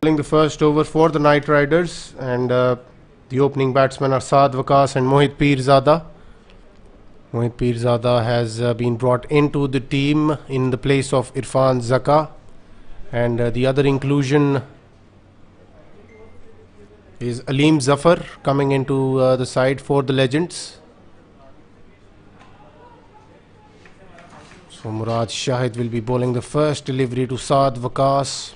bowling the first over for the Knight Riders, and the opening batsmen are Saad Waqas and Mohit Pirzada. Mohit Pirzada has been brought into the team in the place of Irfan Zaka, and the other inclusion is Aleem Zafar coming into the side for the Legends. So Murad Shahid will be bowling the first delivery to Saad Waqas.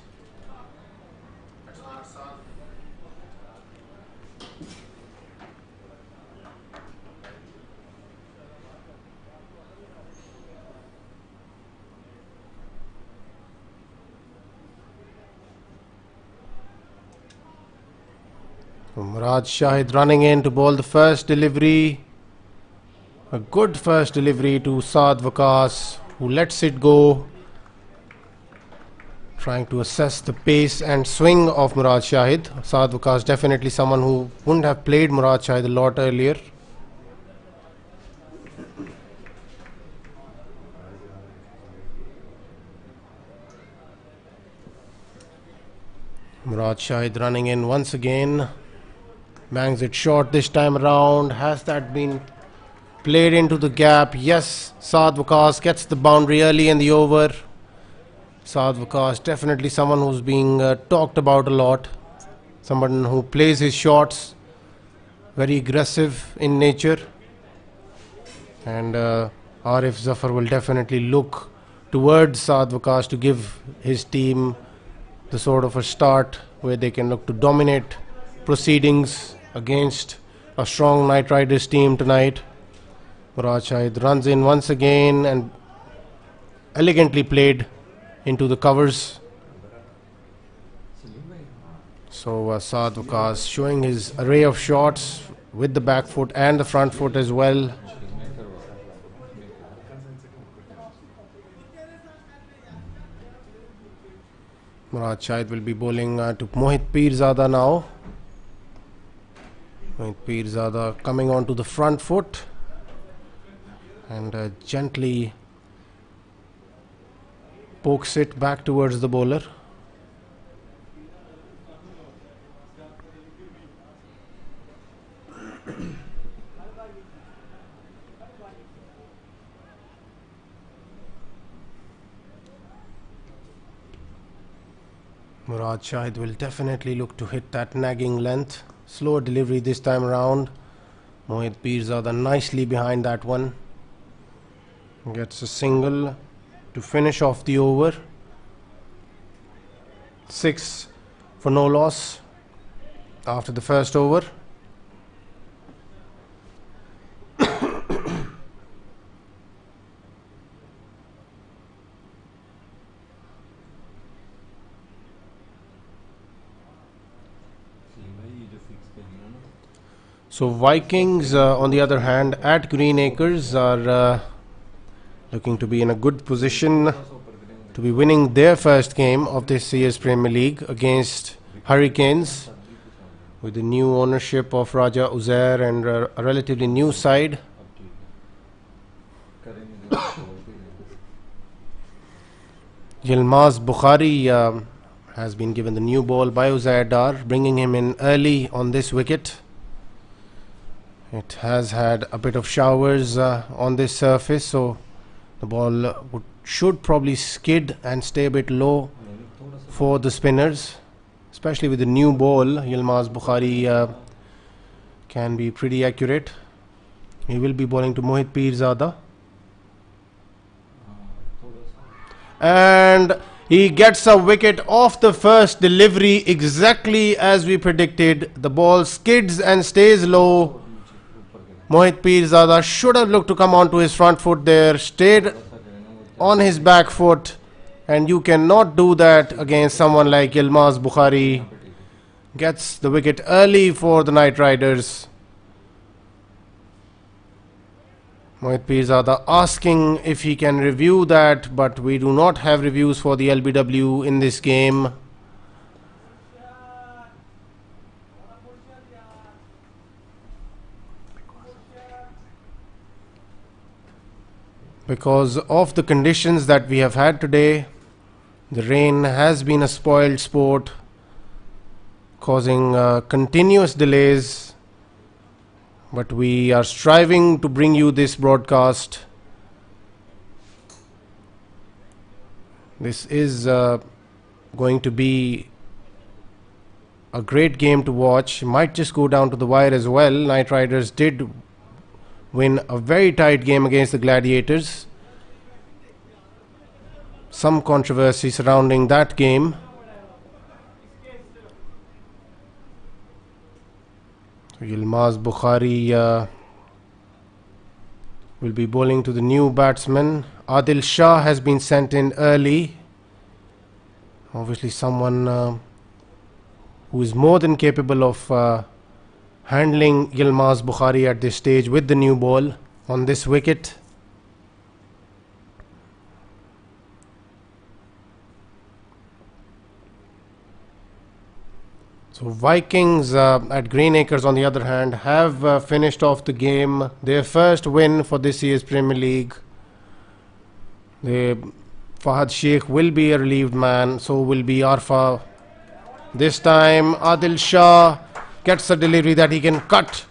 Murad Shahid running in to bowl the first delivery. A good first delivery to Saad Waqas, who lets it go, trying to assess the pace and swing of Murad Shahid. Saad Waqas definitely someone who wouldn't have played Murad Shahid a lot earlier. Murad Shahid running in once again. Bangs it short this time around. Has that been played into the gap? Yes, Saad Waqas gets the boundary early in the over. Saad Waqas definitely someone who's being talked about a lot. Someone who plays his shots, very aggressive in nature. And Arif Zafar will definitely look towards Saad Waqas to give his team the sort of a start where they can look to dominate proceedings against a strong Knight Riders team tonight. Murad Shahid runs in once again and elegantly played into the covers. So Saad Waqas showing his array of shots with the back foot and the front foot as well. Murad Shahid will be bowling to Mohit Pirzada now. Mohit Pirzada coming onto the front foot and gently pokes it back towards the bowler. Murad Shahid will definitely look to hit that nagging length. Slower delivery this time around. Mohit Pirzada nicely behind that one. Gets a single to finish off the over. 6 for no loss after the first over. So Vikings on the other hand at Green Acres are looking to be in a good position to be winning their first game of this year's Premier League against Hurricanes, with the new ownership of Raja Uzair and a relatively new side. Yilmaz Bukhari has been given the new ball by Uzair Dar, bringing him in early on this wicket. It has had a bit of showers on this surface, so the ball should probably skid and stay a bit low for the spinners, especially with the new ball. Yilmaz Bukhari can be pretty accurate. He will be bowling to Mohit Pirzada, and he gets a wicket off the first delivery exactly as we predicted. The ball skids and stays low. Mohit Pirzada should have looked to come onto his front foot there, stayed on his back foot, and you cannot do that against someone like Yilmaz Bukhari. Gets the wicket early for the Knight Riders. Mohit Pirzada asking if he can review that, but we do not have reviews for the LBW in this game. Because of the conditions that we have had today, the rain has been a spoiled sport. causing continuous delays, but we are striving to bring you this broadcast. This is going to be a great game to watch. Might just go down to the wire as well. Knight Riders did win a very tight game against the Gladiators. Some controversy surrounding that game. So Yilmaz Bukhari will be bowling to the new batsman. Adil Shah has been sent in early. Obviously someone who is more than capable of handling Yilmaz Bukhari at this stage with the new ball on this wicket. So Vikings at Greenacres, on the other hand, have finished off the game. Their first win for this year's Premier League. Fahad Sheikh will be a relieved man, so will be Arfa. This time Adil Shah gets a delivery that he can cut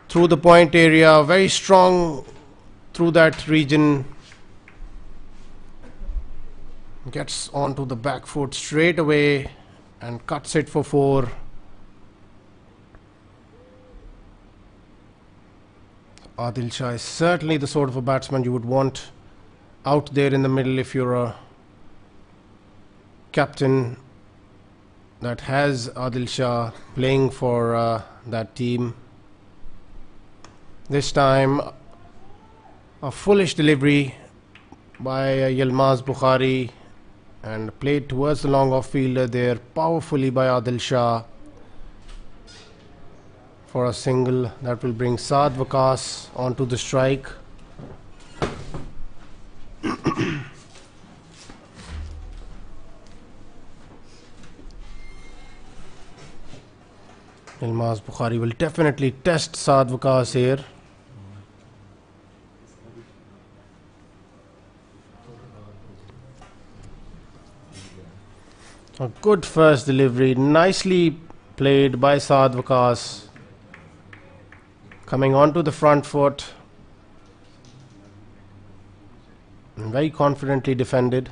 through the point area. Very strong through that region. Gets onto the back foot straight away and cuts it for 4. Adil Shah is certainly the sort of a batsman you would want out there in the middle if you're a captain that has Adil Shah playing for that team. This time a foolish delivery by Yilmaz Bukhari and played towards the long off fielder there powerfully by Adil Shah for a single that will bring Saad Waqas onto the strike. Yilmaz Bukhari will definitely test Saad Waqas here. A good first delivery, nicely played by Saad Waqas, coming onto the front foot and very confidently defended.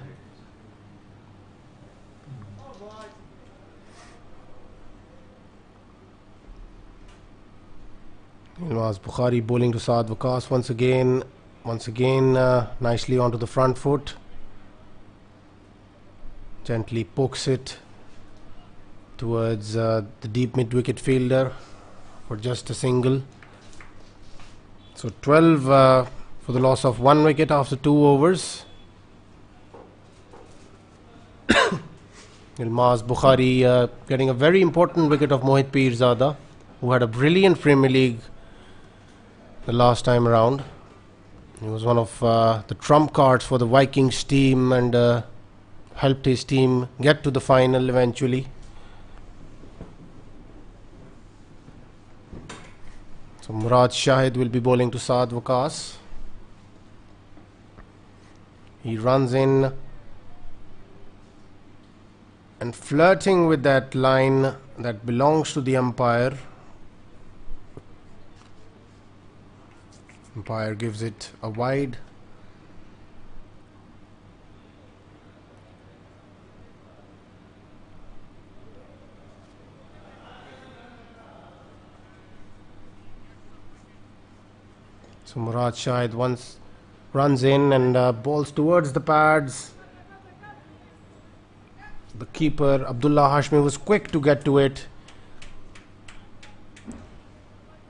Yilmaz Bukhari bowling to Saad Waqas once again nicely onto the front foot. Gently pokes it towards the deep mid-wicket fielder for just a single. So 12 for the loss of 1 wicket after 2 overs. Yilmaz Bukhari getting a very important wicket of Mohit Pirzada, who had a brilliant Premier League the last time around. He was one of the trump cards for the Vikings team and helped his team get to the final eventually. So Murad Shahid will be bowling to Saad Waqas. He runs in and flirting with that line that belongs to the umpire. Umpire gives it a wide. So Murad Shahid once runs in and bowls towards the pads. The keeper Abdullah Hashmi was quick to get to it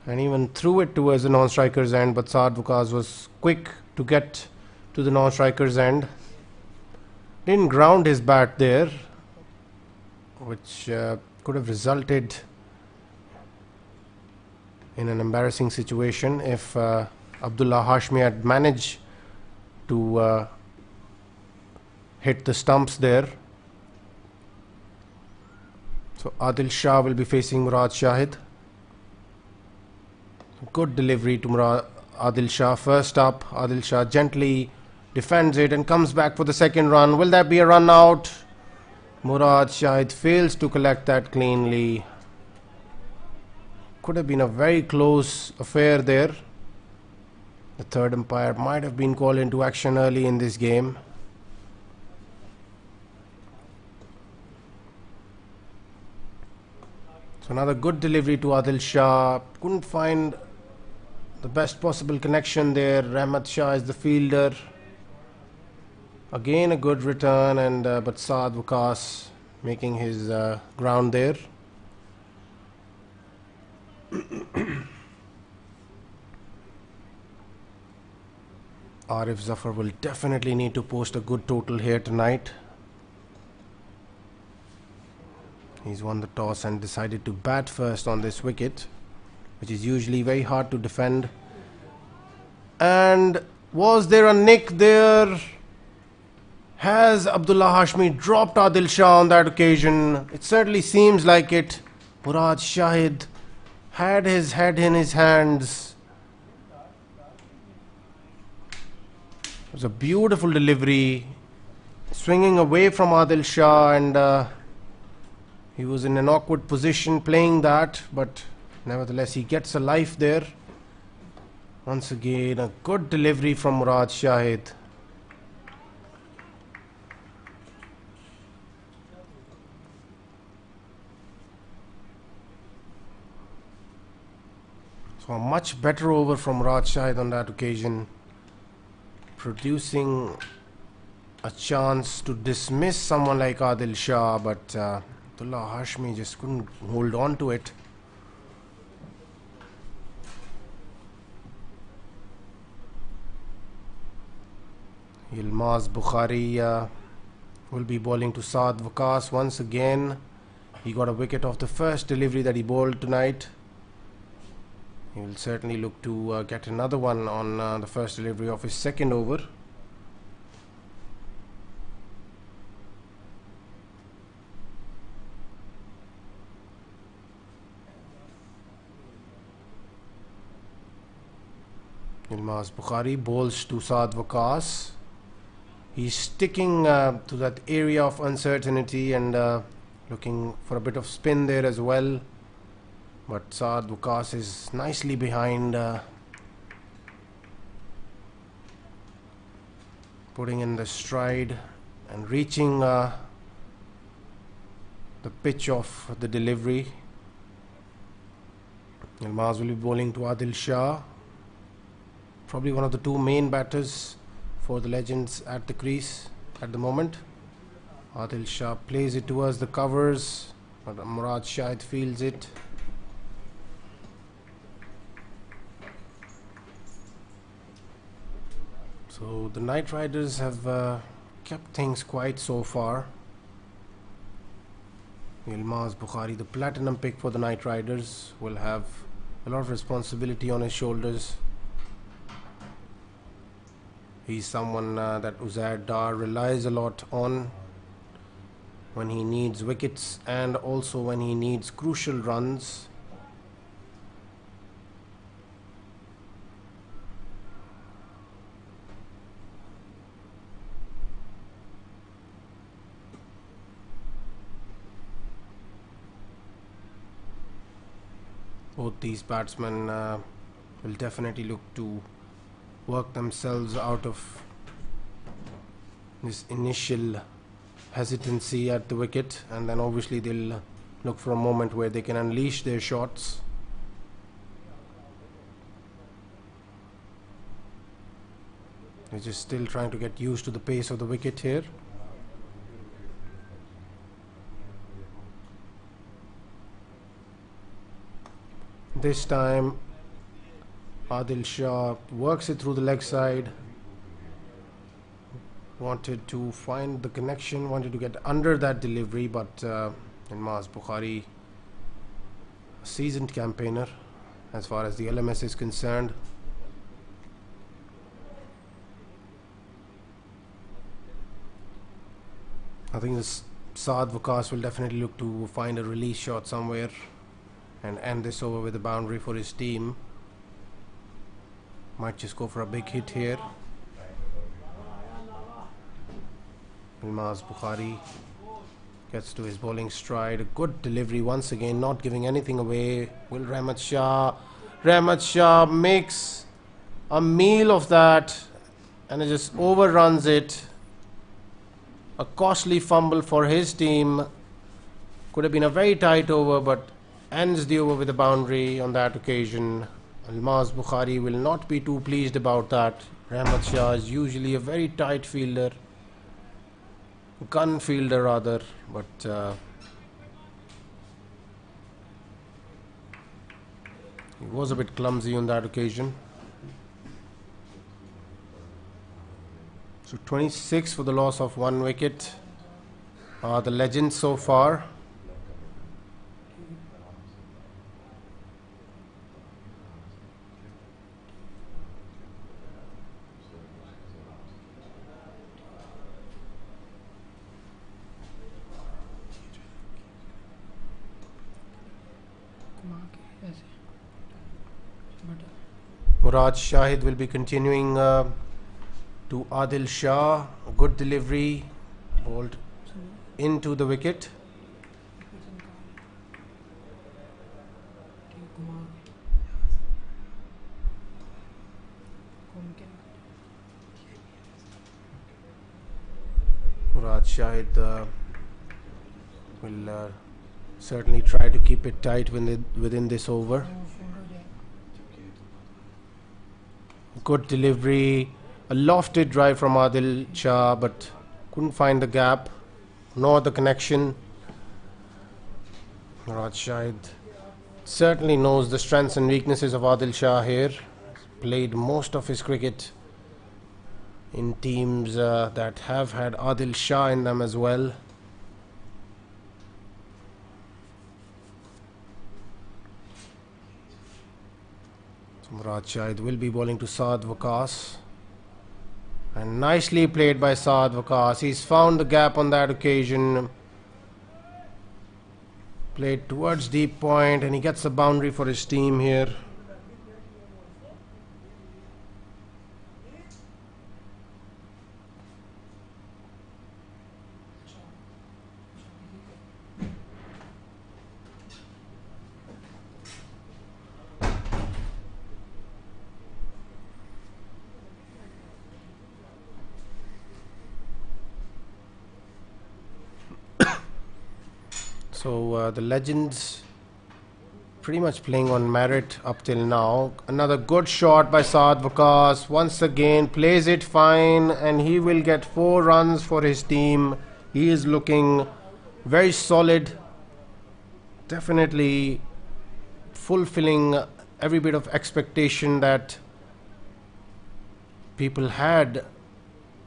and even threw it towards the non-striker's end, but Saad Waqas was quick to get to the non-striker's end. Didn't ground his bat there, which could have resulted in an embarrassing situation if Abdullah Hashmi had managed to hit the stumps there. So Adil Shah will be facing Murad Shahid. Good delivery to Adil Shah. First up, Adil Shah gently defends it and comes back for the second run. Will that be a run out? Murad Shahid fails to collect that cleanly. could have been a very close affair there. The third umpire might have been called into action early in this game. So another good delivery to Adil Shah. Couldn't find the best possible connection there. Rahmat Shah is the fielder. Again a good return, and but Saad Waqas making his ground there. Arif Zafar will definitely need to post a good total here tonight. He's won the toss and decided to bat first on this wicket, which is usually very hard to defend. And was there a nick there? Has Abdullah Hashmi dropped Adil Shah on that occasion? It certainly seems like it. Murad Shahid had his head in his hands. It was a beautiful delivery, swinging away from Adil Shah, and he was in an awkward position playing that, but nevertheless he gets a life there. Once again a good delivery from Murad Shahid. So a much better over from Murad Shahid on that occasion, producing a chance to dismiss someone like Adil Shah, but Abdullah Hashmi just couldn't hold on to it. Yilmaz Bukhari will be bowling to Saad Waqas once again. He got a wicket off the first delivery that he bowled tonight. He will certainly look to get another one on the first delivery of his second over. Yilmaz Bukhari bowls to Saad Waqas. He's sticking to that area of uncertainty and looking for a bit of spin there as well. But Saad Waqas is nicely behind, putting in the stride and reaching the pitch of the delivery. Yilmaz will be bowling to Adil Shah, probably one of the two main batters for the Legends at the crease at the moment. Adil Shah plays it towards the covers, but Murad Shahid fields it. So the Knight Riders have kept things quiet so far. Yilmaz Bukhari, the platinum pick for the Knight Riders, will have a lot of responsibility on his shoulders. He's someone that Uzair Dar relies a lot on when he needs wickets and also when he needs crucial runs. Both these batsmen will definitely look to work themselves out of this initial hesitancy at the wicket, and then obviously they'll look for a moment where they can unleash their shots. They're just still trying to get used to the pace of the wicket here. This time Adil Shah works it through the leg side. Wanted to find the connection, wanted to get under that delivery, but Yilmaz Bukhari, a seasoned campaigner as far as the LMS is concerned. I think this Saad Waqas will definitely look to find a release shot somewhere and end this over with a boundary for his team. Might just go for a big hit here. Yilmaz Bukhari Gets to his bowling stride. A good delivery once again, not giving anything away. Will Rahmat Shah. Rahmat Shah makes a meal of that and it just overruns it. A costly fumble for his team. Could have been a very tight over, but ends the over with a boundary on that occasion. Yilmaz Bukhari will not be too pleased about that. Rahmat Shah is usually a very tight fielder. Gun fielder rather, but he was a bit clumsy on that occasion. So 26 for the loss of 1 wicket are the legends so far. Murad Shahid will be continuing to Adil Shah. A good delivery, bowled into the wicket. Murad Shahid will certainly try to keep it tight within this over. Good delivery, a lofted drive from Adil Shah, but couldn't find the gap nor the connection. Murad Shahid certainly knows the strengths and weaknesses of Adil Shah here. Played most of his cricket in teams that have had Adil Shah in them as well. Murad Shahid will be bowling to Saad Waqas, and nicely played by Saad Waqas. He's found the gap on that occasion, played towards deep point, and he gets a boundary for his team here. So the legends pretty much playing on merit up till now. Another good shot by Saad Waqas. Once again plays it fine, and he will get 4 runs for his team. He is looking very solid, definitely fulfilling every bit of expectation that people had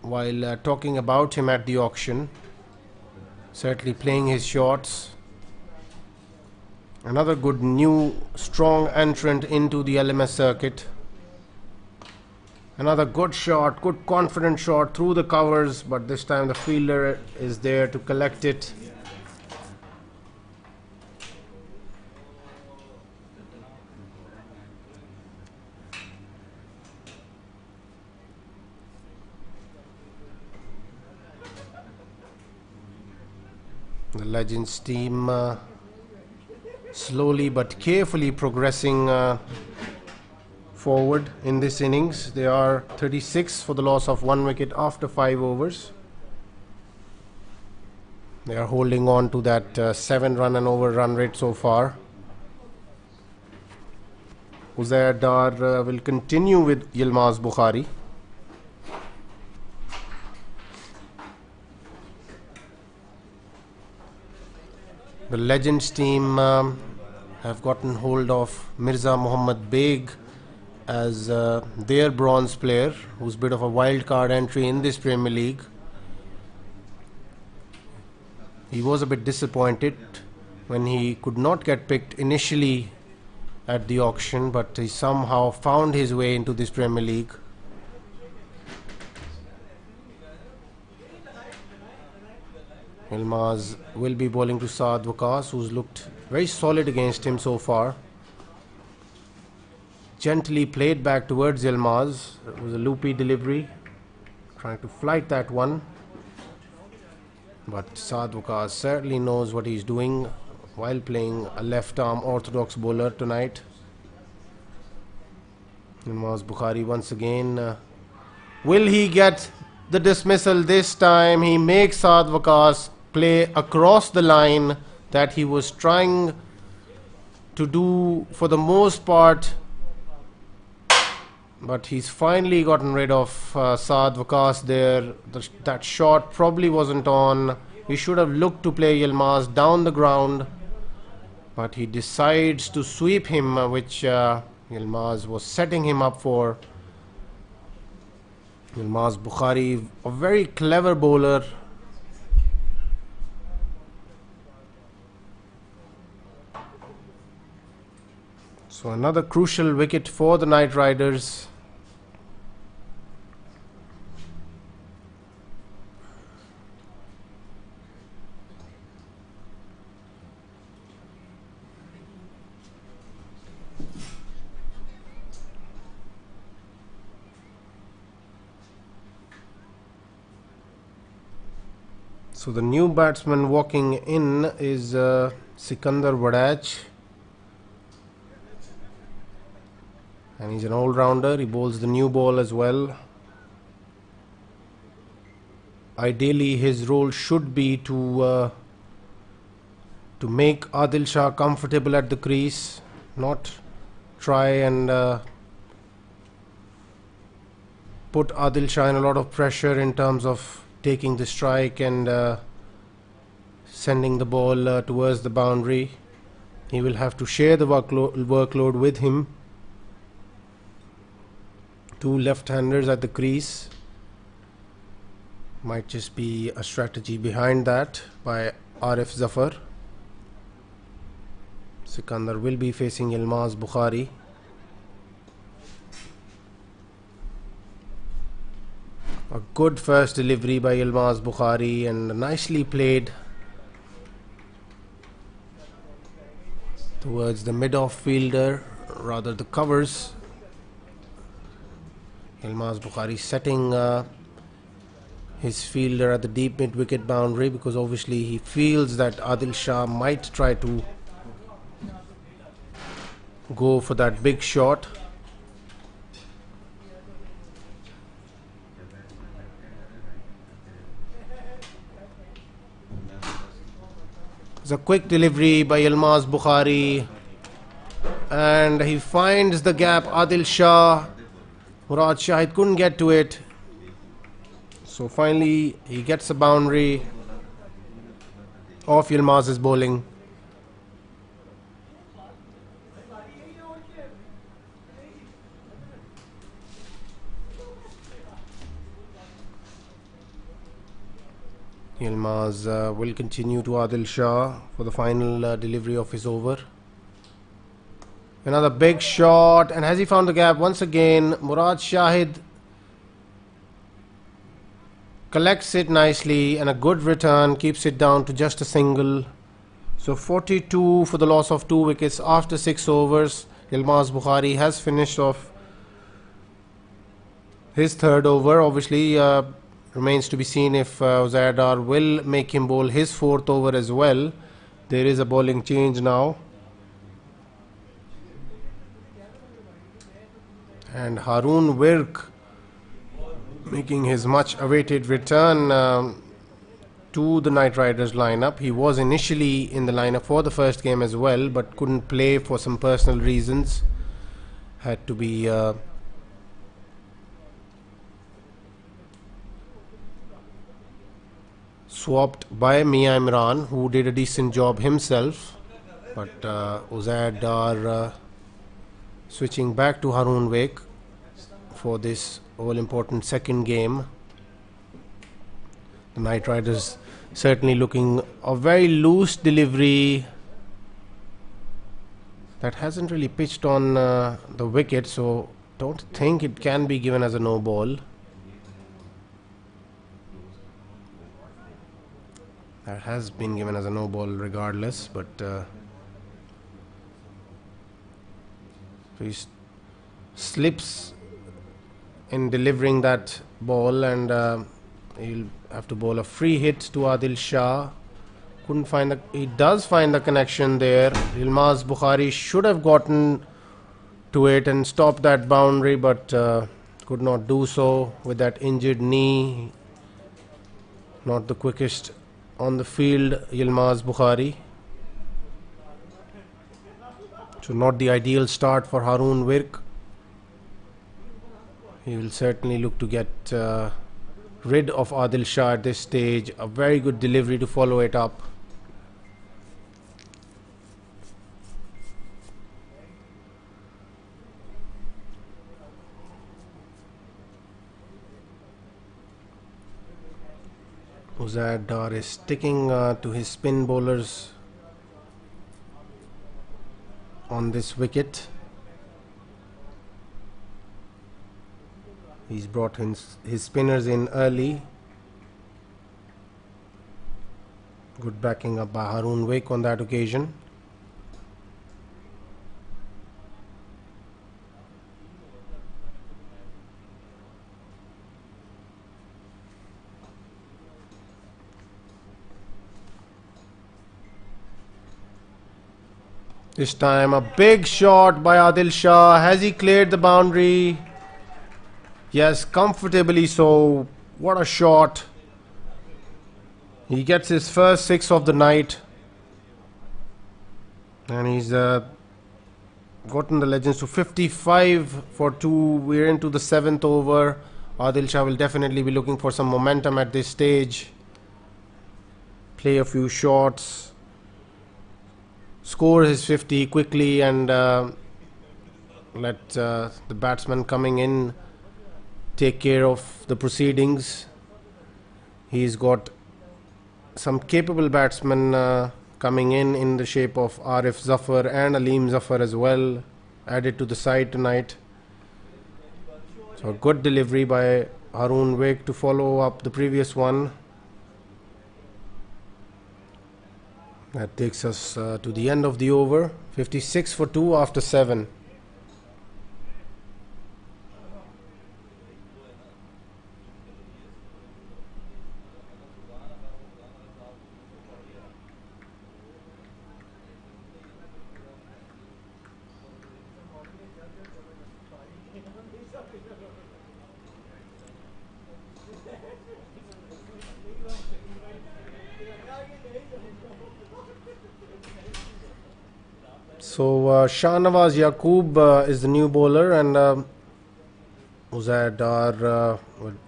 while talking about him at the auction. Certainly playing his shots. Another good new strong entrant into the LMS circuit. Another good shot, good confident shot through the covers, but this time the fielder is there to collect it. The Legends team slowly but carefully progressing forward in this innings. They are 36 for the loss of 1 wicket after 5 overs. They are holding on to that 7 run and over run rate so far. Uzair Dar will continue with Yilmaz Bukhari. The Legends team have gotten hold of Mirza Muhammad Beg as their bronze player, who's a bit of a wild card entry in this Premier League. He was a bit disappointed when he could not get picked initially at the auction, but he somehow found his way into this Premier League. Yilmaz will be bowling to Saad Waqas, who's looked very solid against him so far. Gently played back towards Yilmaz. It was a loopy delivery, trying to flight that one. But Saad Waqas certainly knows what he's doing while playing a left-arm orthodox bowler tonight. Yilmaz Bukhari once again. Will he get the dismissal this time? He makes Saad Waqas play across the line that he was trying to do for the most part. But he's finally gotten rid of Saad Waqas there. That shot probably wasn't on. He should have looked to play Yilmaz down the ground. But he decides to sweep him, which Yilmaz was setting him up for. Yilmaz Bukhari, a very clever bowler. So another crucial wicket for the Knight Riders. So the new batsman walking in is Sikandar Wadach. And he's an all-rounder. He bowls the new ball as well. Ideally, his role should be to make Adil Shah comfortable at the crease, not try and put Adil Shah in a lot of pressure in terms of taking the strike and sending the ball towards the boundary. He will have to share the workload with him. Two left-handers at the crease. Might just be a strategy behind that by Arif Zafar. Sikandar will be facing Yilmaz Bukhari. A good first delivery by Yilmaz Bukhari and nicely played towards the mid-off fielder, rather the covers. Yilmaz Bukhari setting his fielder at the deep mid-wicket boundary because obviously he feels that Adil Shah might try to go for that big shot. It's a quick delivery by Yilmaz Bukhari and he finds the gap. Adil Shah, Murad Shahid couldn't get to it. So finally he gets a boundary off Yilmaz's bowling. Yilmaz will continue to Adil Shah for the final delivery of his over. Another big shot, and has he found the gap once again? Murad Shahid collects it nicely and a good return, keeps it down to just a single. So 42 for the loss of 2 wickets after 6 overs. Yilmaz Bukhari has finished off his third over. Obviously remains to be seen if Uzair Dar will make him bowl his 4th over as well. There is a bowling change now. And Haroon Virk making his much awaited return to the Knight Riders lineup. He was initially in the lineup for the first game as well, but couldn't play for some personal reasons. Had to be swapped by Mia Imran, who did a decent job himself. But Uzair Dar switching back to Haroon Virk for this all-important second game. The Knight Riders certainly looking a very loose delivery that hasn't really pitched on the wicket, so don't think it can be given as a no ball. That has been given as a no ball regardless, but he slips in delivering that ball, and he'll have to bowl a free hit to Adil Shah. Couldn't find the... He does find the connection there. Yilmaz Bukhari should have gotten to it and stopped that boundary, but could not do so with that injured knee. Not the quickest on the field, Yilmaz Bukhari. So not the ideal start for Haroon Virk. He will certainly look to get rid of Adil Shah at this stage. A very good delivery to follow it up. Uzair Dar is sticking to his spin bowlers on this wicket. He's brought his spinners in early. Good backing up by Haroon Virk on that occasion. This time a big shot by Adil Shah. Has he cleared the boundary? Yes, comfortably so. What a shot. He gets his first 6 of the night. And he's gotten the Legends to 55 for 2. We're into the 7th over. Adil Shah will definitely be looking for some momentum at this stage. Play a few shots. Score his 50 quickly and let the batsman coming in take care of the proceedings. He's got some capable batsmen coming in the shape of Arif Zafar and Aleem Zafar as well, added to the side tonight. So a good delivery by Haroon Virk to follow up the previous one. That takes us to the end of the over. 56 for 2 after 7. So Shahnawaz Yaqub is the new bowler, and Uzair Dar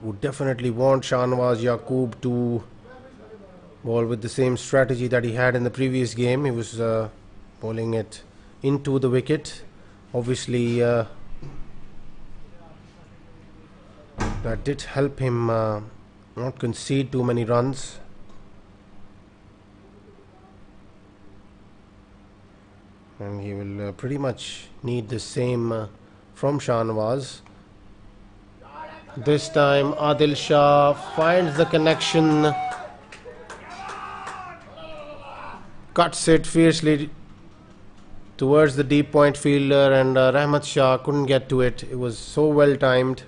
would definitely want Shahnawaz Yaqub to bowl with the same strategy that he had in the previous game. He was bowling it into the wicket. Obviously that did help him not concede too many runs. And he will pretty much need the same from Shahnawaz. This time Adil Shah finds the connection, cuts it fiercely towards the deep point fielder, and Rahmat Shah couldn't get to it. It was so well timed.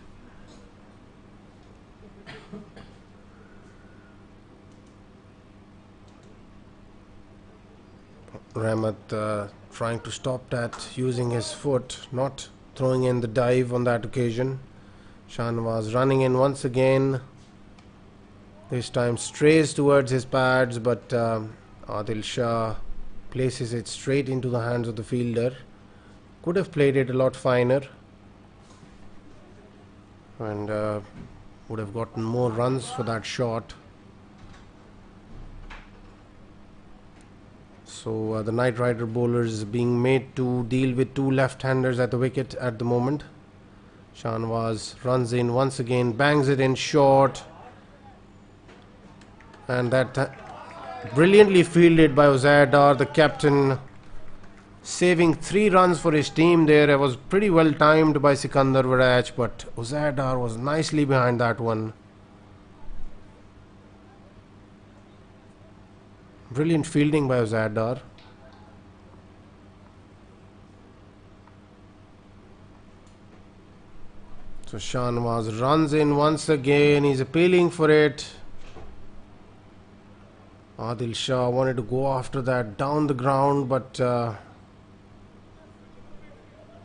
Rahmat trying to stop that using his foot, not throwing in the dive on that occasion. Shahnawaz running in once again. This time strays towards his pads, but Adil Shah places it straight into the hands of the fielder. Could have played it a lot finer and would have gotten more runs for that shot. So the Knight Rider bowlers being made to deal with 2 left-handers at the wicket at the moment. Shahnawaz runs in once again, bangs it in short, and that brilliantly fielded by Uzair Dar, the captain, saving 3 runs for his team there. It was pretty well timed by Sikandar Varach, but Uzair Dar was nicely behind that one. Brilliant fielding by Uzair Dar. So Shahnawaz runs in once again. He's appealing for it. Adil Shah wanted to go after that down the ground, but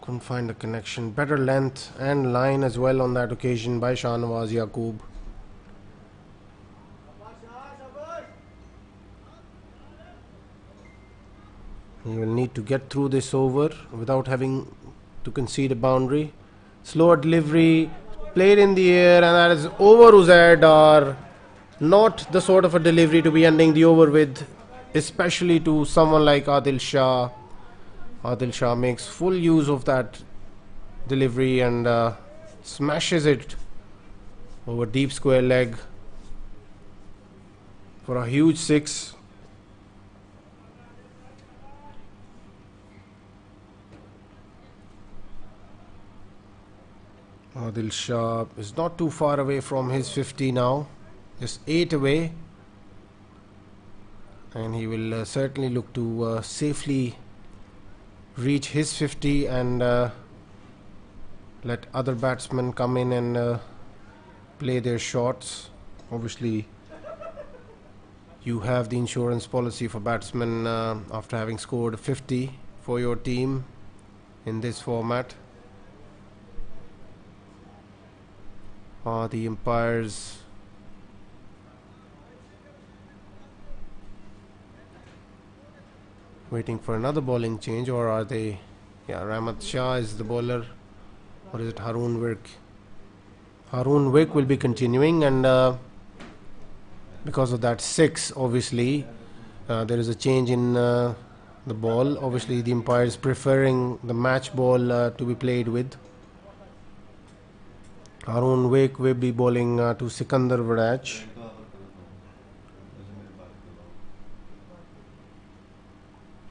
couldn't find the connection. Better length and line as well on that occasion by Shahnawaz Yaqub. He will need to get through this over without having to concede a boundary. Slower delivery, played in the air, and that is over. Uzair Dar. Not the sort of a delivery to be ending the over with, especially to someone like Adil Shah. Adil Shah makes full use of that delivery and smashes it over deep square leg for a huge 6. Adil Shah is not too far away from his 50 now, just 8 away, and he will certainly look to safely reach his 50 and let other batsmen come in and play their shots. Obviously, you have the insurance policy for batsmen after having scored 50 for your team in this format. Are the umpires waiting for another bowling change, or are they? Yeah, Rahmat Shah is the bowler, or is it Haroon Wirk? Haroon Wirk will be continuing, and because of that 6, obviously there is a change in the ball. Obviously the umpires preferring the match ball to be played with. Haroon Wirk will be bowling to Sikandar Wadaj.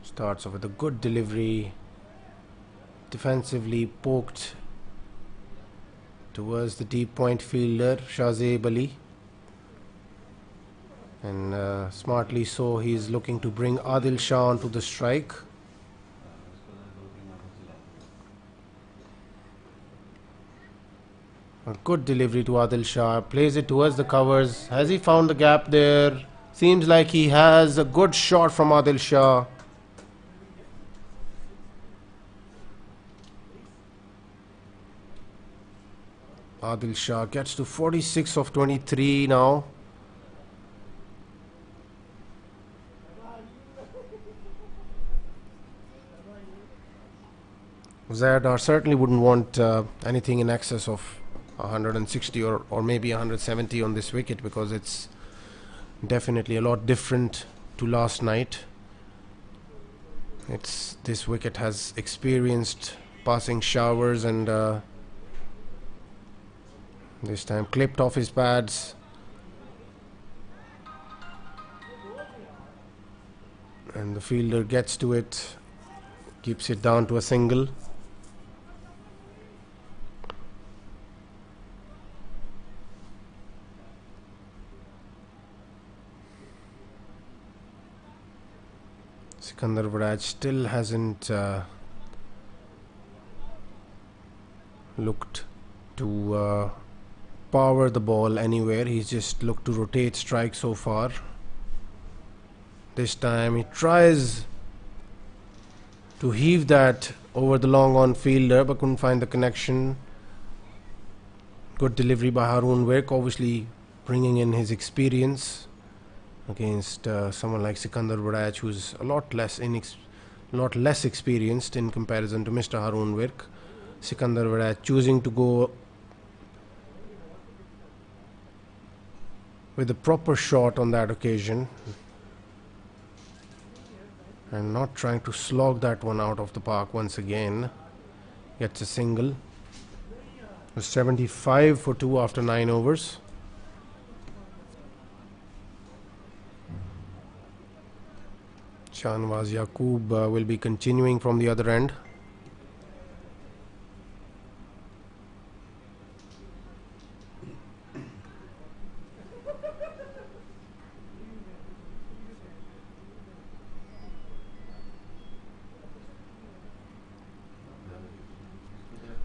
Starts off with a good delivery, defensively poked towards the deep point fielder Shazib Ali, and smartly so he is looking to bring Adil Shah onto the strike. A good delivery to Adil Shah, plays it towards the covers. Has he found the gap there? Seems like he has. A good shot from Adil Shah. Adil Shah gets to 46 of 23 now. Zardar certainly wouldn't want anything in excess of 160 or maybe 170 on this wicket, because it's definitely a lot different to last night. This wicket has experienced passing showers, and this time clipped off his pads. And the fielder gets to it, keeps it down to a single. Sikandar Wadaj still hasn't looked to power the ball anywhere. He's just looked to rotate strike so far. This time he tries to heave that over the long on fielder, but couldn't find the connection. Good delivery by Haroon Wirk, obviously bringing in his experience against someone like Sikandar Wadaj, who's a lot less experienced in comparison to Mr. Haroon Wirk. Sikandar Wadaj choosing to go with a proper shot on that occasion and not trying to slog that one out of the park once again. Gets a single. 75 for 2 after 9 overs. Shahnawaz Yaqub will be continuing from the other end.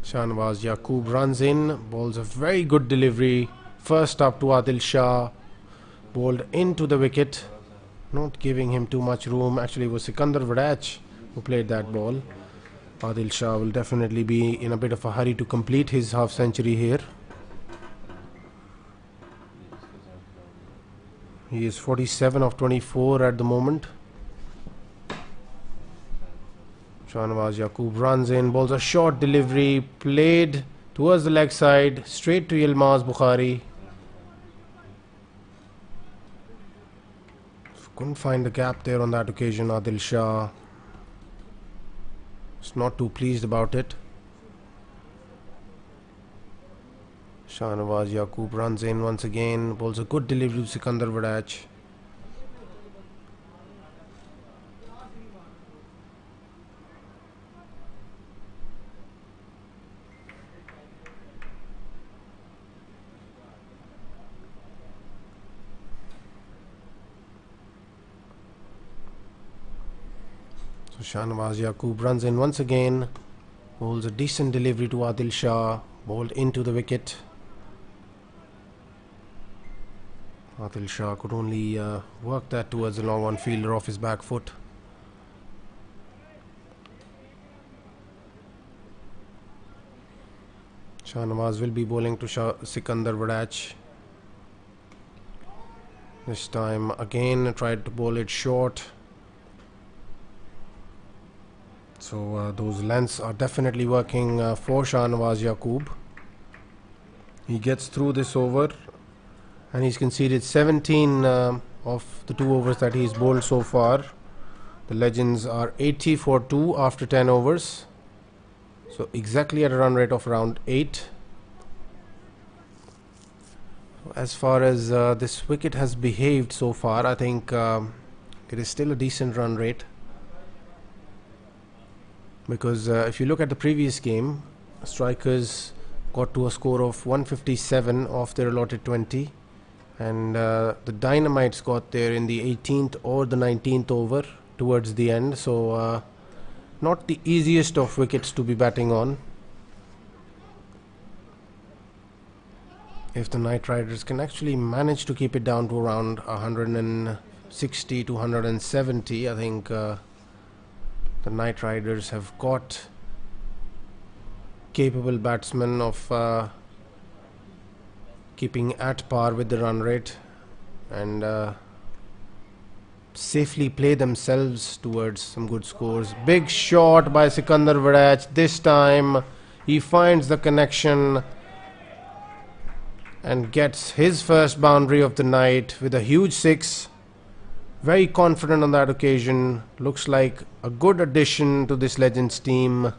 Shahnawaz Yaqub runs in, bowls a very good delivery. First up to Adil Shah, bowled into the wicket. not giving him too much room. Actually, it was Sikandar Vadach who played that ball. Adil Shah will definitely be in a bit of a hurry to complete his half century here. He is 47 of 24 at the moment. Shahnawaz Yaqub runs in, bowls a short delivery, played towards the leg side, straight to Yilmaz Bukhari. Couldn't find the gap there on that occasion, Adil Shah. Is not too pleased about it. Shahnawaz Yaqub runs in once again, bowls a good delivery to Sikandar Vadach. Shahnawaz Yaqub runs in once again, bowls a decent delivery to Adil Shah, bowled into the wicket. Adil Shah could only work that towards the long on fielder off his back foot. Shahnawaz will be bowling to Sikandar Vadach. This time again tried to bowl it short. So those lengths are definitely working for Shahnawaz Yaqub. He gets through this over and he's conceded 17 of the 2 overs that he's bowled so far. The Legends are 80 for 2 after 10 overs. So exactly at a run rate of around 8. As far as this wicket has behaved so far, I think it is still a decent run rate. Because if you look at the previous game, strikers got to a score of 157 off their allotted 20, and the Dynamites got there in the 18th or the 19th over towards the end. So not the easiest of wickets to be batting on. If the Knight Riders can actually manage to keep it down to around 160 to 170, I think the Knight Riders have got capable batsmen of keeping at par with the run rate and safely play themselves towards some good scores. Big shot by Sikandar Vadach. This time he finds the connection and gets his first boundary of the night with a huge 6. Very confident on that occasion. Looks like a good addition to this Legends team.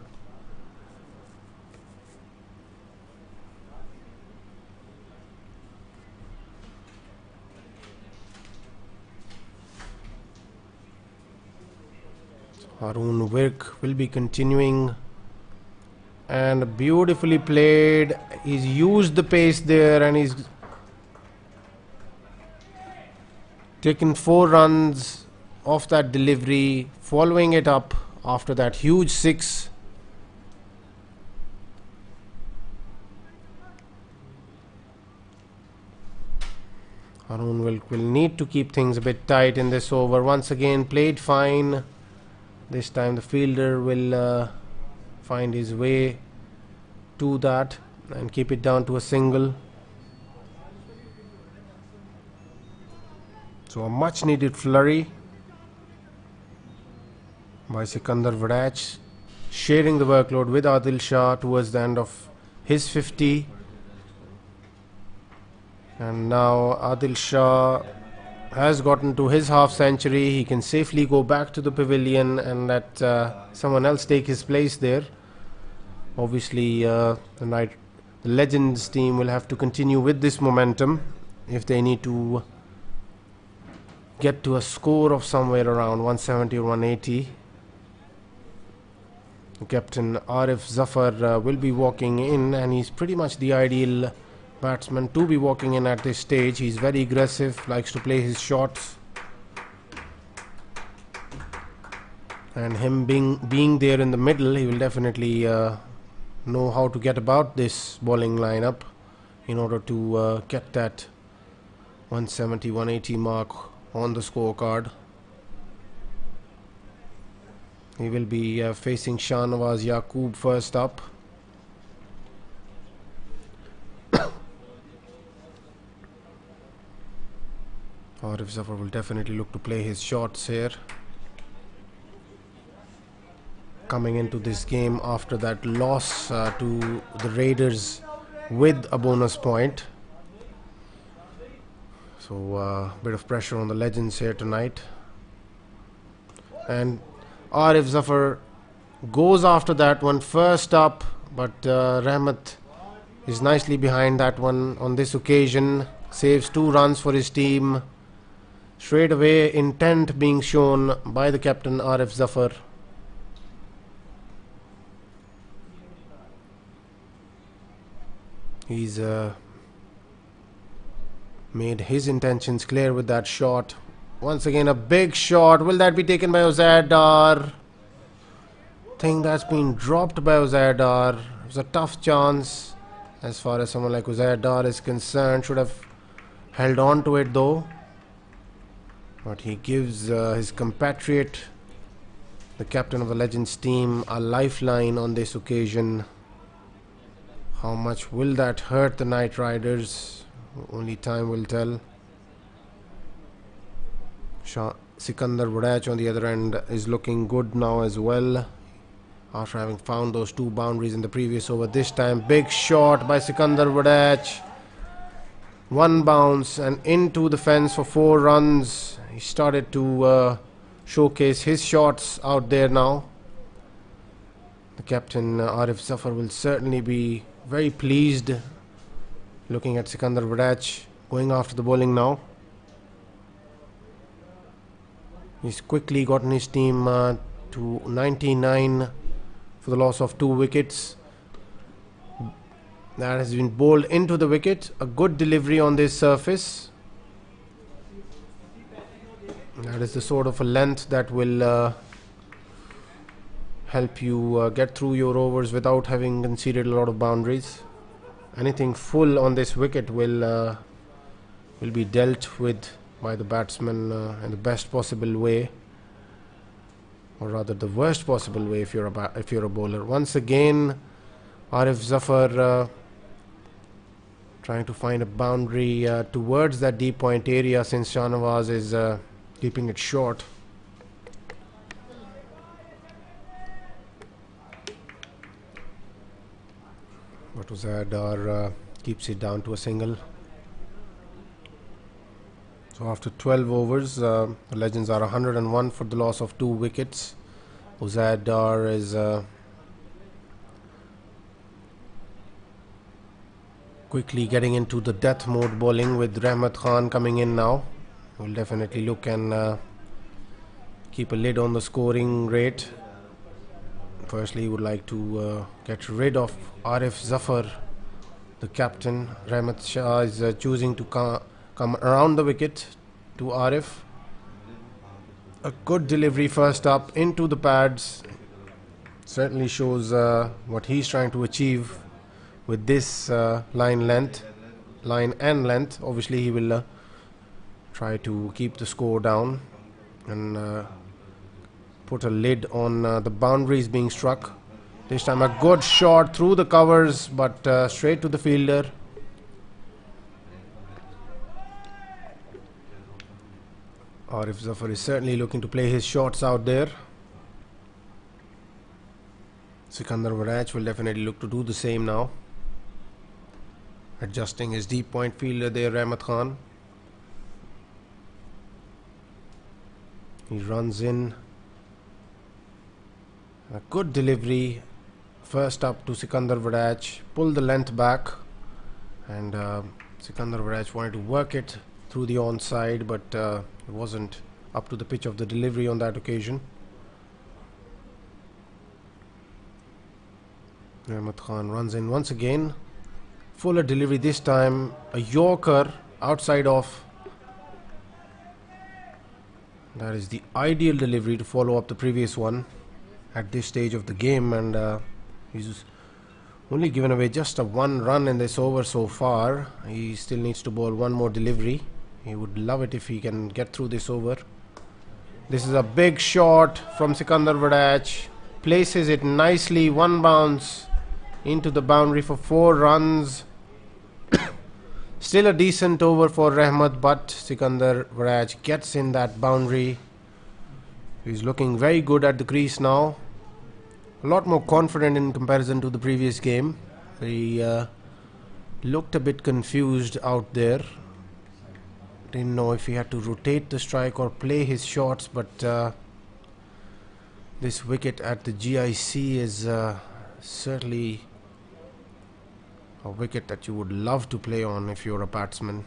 Haroon Virk will be continuing. And beautifully played. He's used the pace there and he's taken 4 runs off that delivery, following it up after that huge 6. Haroon will need to keep things a bit tight in this over. Once again played fine. This time the fielder will find his way to that and keep it down to a single. So a much needed flurry by Sikandar Vadach, sharing the workload with Adil Shah towards the end of his 50. And now Adil Shah has gotten to his half century. He can safely go back to the pavilion and let someone else take his place there. Obviously the Legends team will have to continue with this momentum if they need to get to a score of somewhere around 170 or 180. Captain Arif Zafar will be walking in, and he's pretty much the ideal batsman to be walking in at this stage. He's very aggressive, likes to play his shots, and him being there in the middle, he will definitely know how to get about this bowling lineup in order to get that 170 180 mark on the scorecard. He will be facing Shahnawaz Yaqoob first up. Arif Zafar will definitely look to play his shots here. Coming into this game after that loss to the Raiders with a bonus point. So a bit of pressure on the legends here tonight. And Arif Zafar goes after that one first up, but Rahmat is nicely behind that one on this occasion. Saves 2 runs for his team. Straight away intent being shown by the captain Arif Zafar. He's made his intentions clear with that shot. Once again a big shot. Will that be taken by Uzair? Think that's been dropped by Uzair. It was a tough chance as far as someone like Uzair is concerned. Should have held on to it though. But he gives his compatriot, the captain of the Legends team, a lifeline on this occasion. How much will that hurt the Knight Riders? Only time will tell. Sikandar Wadaj on the other end is looking good now as well, after having found those 2 boundaries in the previous over. This time big shot by Sikandar Wadaj. 1 bounce and into the fence for 4 runs. He started to showcase his shots out there now. The captain Arif Zafar will certainly be very pleased looking at Sikandar Wadaj going after the bowling now. He's quickly gotten his team to 99 for the loss of 2 wickets. That has been bowled into the wicket. A good delivery on this surface. That is the sort of a length that will help you get through your overs without having conceded a lot of boundaries. Anything full on this wicket will be dealt with by the batsman in the best possible way, or rather the worst possible way if you're a bowler. Once again, Arif Zafar trying to find a boundary towards that deep point area, since Shahnawaz is keeping it short. But Uzair keeps it down to a single. So after 12 overs, the Legends are 101 for the loss of 2 wickets. Uzair is quickly getting into the death mode bowling, with Rahmat Khan coming in now. Will definitely look and keep a lid on the scoring rate. Firstly, he would like to get rid of Arif Zafar, the captain. Rahmat Shah is choosing to come around the wicket to Arif. A good delivery first up into the pads. Certainly shows what he's trying to achieve with this line and length. Obviously he will try to keep the score down and put a lid on the boundaries being struck. This time a good shot through the covers, but straight to the fielder. Arif Zafar is certainly looking to play his shots out there. Sikandar Wadaj will definitely look to do the same now, adjusting his deep point fielder there, Rahmat Khan. He runs in. A good delivery first up to Sikandar Wadaj. Pull the length back, and Sikandar Wadaj wanted to work it through the onside, but it wasn't up to the pitch of the delivery on that occasion. Rahmat Khan runs in once again. Fuller delivery this time. A Yorker outside off. That is the ideal delivery to follow up the previous one at this stage of the game, and he's only given away just a 1 run in this over so far. He still needs to bowl one more delivery. He would love it if he can get through this over. This is a big shot from Sikandar Vadach. Places it nicely, one bounce into the boundary for 4 runs. Still a decent over for Rahmat, but Sikandar Vadach gets in that boundary. He's looking very good at the crease now. A lot more confident in comparison to the previous game. He looked a bit confused out there. Didn't know if he had to rotate the strike or play his shots, but this wicket at the GIC is certainly a wicket that you would love to play on if you're a batsman.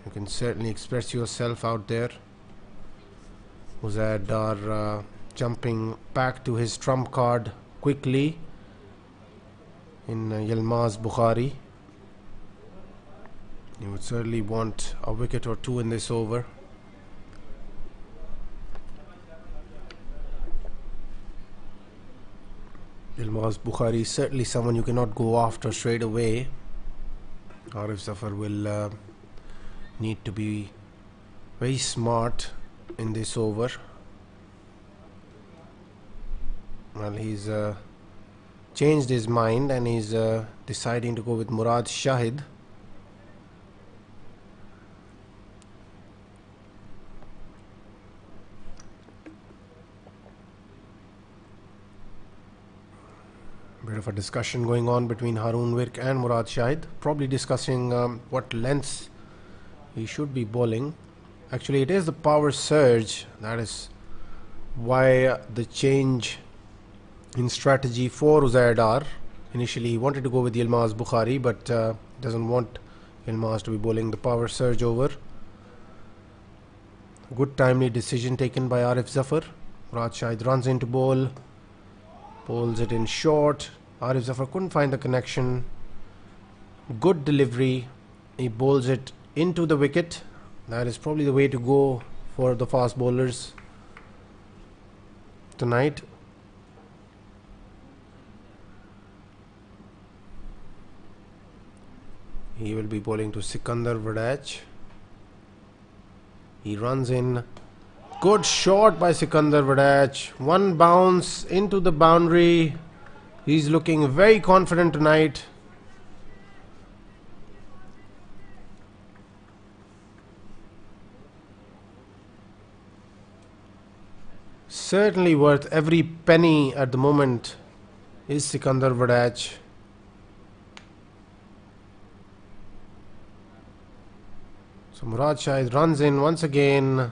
You can certainly express yourself out there. Uzair Dar jumping back to his trump card quickly in Yilmaz Bukhari. You would certainly want a wicket or two in this over. Yilmaz Bukhari is certainly someone you cannot go after straight away. Arif Zafar will need to be very smart in this over. Well, he's changed his mind and he's deciding to go with Murad Shahid. Bit of a discussion going on between Haroon Virk and Murad Shahid, probably discussing what lengths he should be bowling. Actually, it is the power surge that is why the change in strategy for Uzair Dar. Initially he wanted to go with Yilmaz Bukhari, but doesn't want Yilmaz to be bowling the power surge over. Good timely decision taken by Arif Zafar. Murad Shahid runs into bowl, bowls it in short. Arif Zafar couldn't find the connection. Good delivery. He bowls it into the wicket. That is probably the way to go for the fast bowlers tonight. He will be bowling to Sikandar Vadach. He runs in. Good shot by Sikandar Vadach. One bounce into the boundary. He's looking very confident tonight. Certainly worth every penny at the moment is Sikandar Vadach. So Murad Shahid runs in once again.